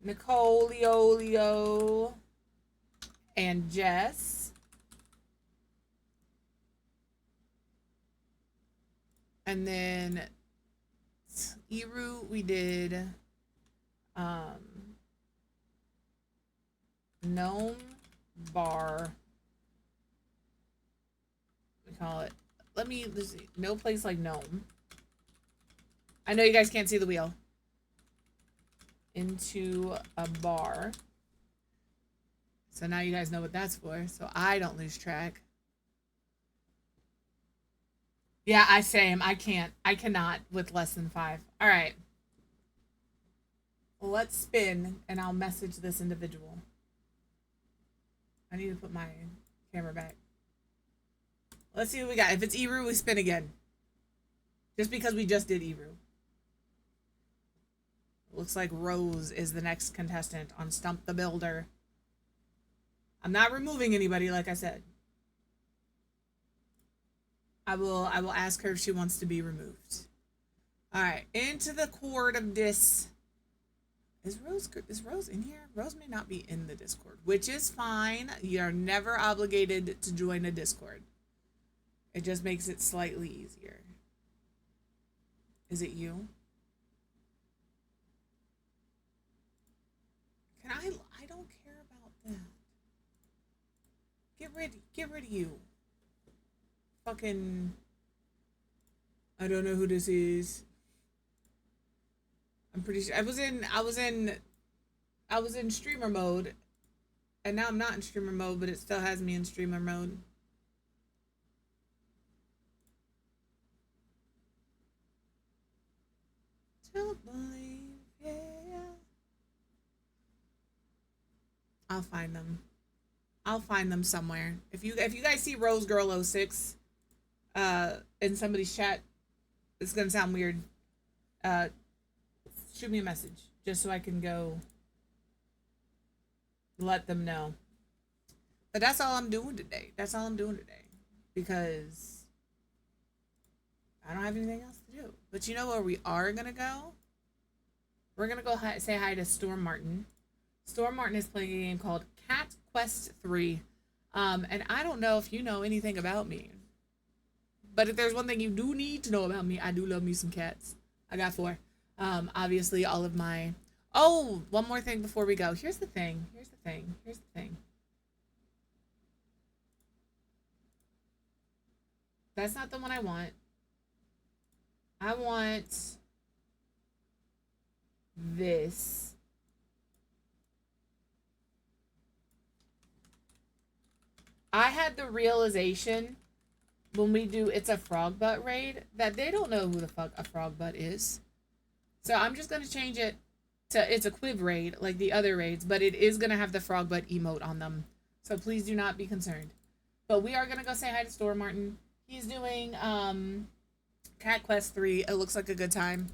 Nicole, Leo, and Jess. And then Iru, we did Gnome Bar. We call it. Let's see. No place like Gnome. I know you guys can't see the wheel. into a bar. So now you guys know what that's for, so I don't lose track. Yeah, I cannot with less than 5. All right. Let's spin, and I'll message this individual. I need to put my camera back. Let's see what we got. If it's Eru, we spin again. Just because we just did Eru. Looks like Rose is the next contestant on Stump the Builder. I'm not removing anybody, like I said. I will ask her if she wants to be removed. All right, into the court of this. Is Rose in here? Rose may not be in the Discord, which is fine. You're never obligated to join a Discord. It just makes it slightly easier. Is it you? Can I don't care about that. Get rid of you. Fucking, I don't know who this is. I'm pretty sure I was in streamer mode, and now I'm not in streamer mode, but it still has me in streamer mode. Don't believe, yeah. I'll find them. I'll find them somewhere. If you guys see Rose Girl 06 in somebody's chat, it's gonna sound weird. Shoot me a message just so I can go let them know. But that's all I'm doing today. That's all I'm doing today, because I don't have anything else to do. But you know where we are gonna go? We're gonna go say hi to Storm Martin. Storm Martin is playing a game called Cat Quest 3. And I don't know if you know anything about me, but if there's one thing you do need to know about me, I do love me some cats. I got 4. Obviously all of my... Oh, one more thing before we go. Here's the thing. That's not the one I want. I want this. I had the realization when we do It's a Frog Butt raid that they don't know who the fuck a frog butt is. So I'm just going to change it to It's a Quiv raid like the other raids, but it is going to have the frog butt emote on them. So please do not be concerned. But we are going to go say hi to Storm Martin. He's doing Cat Quest 3. It looks like a good time.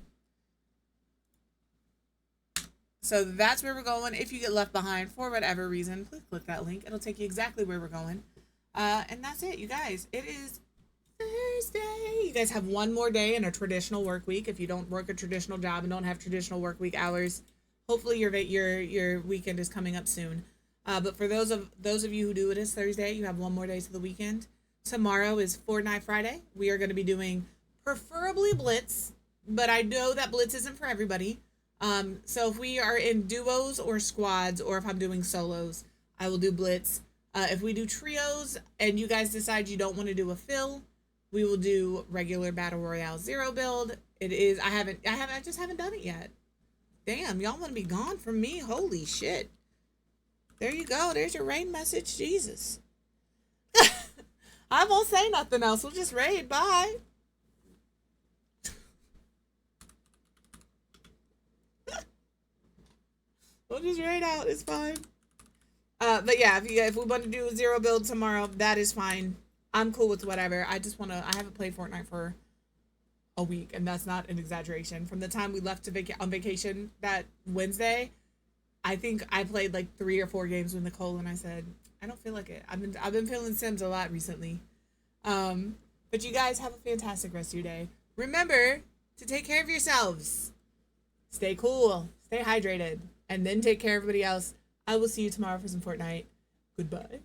So that's where we're going. If you get left behind for whatever reason, please click that link. It'll take you exactly where we're going. And that's it, you guys. It is Thursday. You guys have one more day in a traditional work week. If you don't work a traditional job and don't have traditional work week hours, hopefully your weekend is coming up soon. But for those of you who do it as Thursday, you have one more day to the weekend. Tomorrow is Fortnite Friday. We are going to be doing preferably Blitz, but I know that Blitz isn't for everybody. So if we are in duos or squads, or if I'm doing solos, I will do Blitz. If we do trios and you guys decide you don't want to do a fill, we will do regular Battle Royale 0 build. I just haven't done it yet. Damn, y'all want to be gone from me? Holy shit. There you go. There's your raid message. Jesus. I won't say nothing else. We'll just raid. Bye. We'll just raid out. It's fine. But yeah, if we want to do a 0 build tomorrow, that is fine. I'm cool with whatever. I haven't played Fortnite for a week, and that's not an exaggeration. From the time we left on vacation that Wednesday, I think I played like 3 or 4 games with Nicole, and I said, I don't feel like it. I've been feeling Sims a lot recently. But you guys have a fantastic rest of your day. Remember to take care of yourselves. Stay cool. Stay hydrated. And then take care of everybody else. I will see you tomorrow for some Fortnite. Goodbye.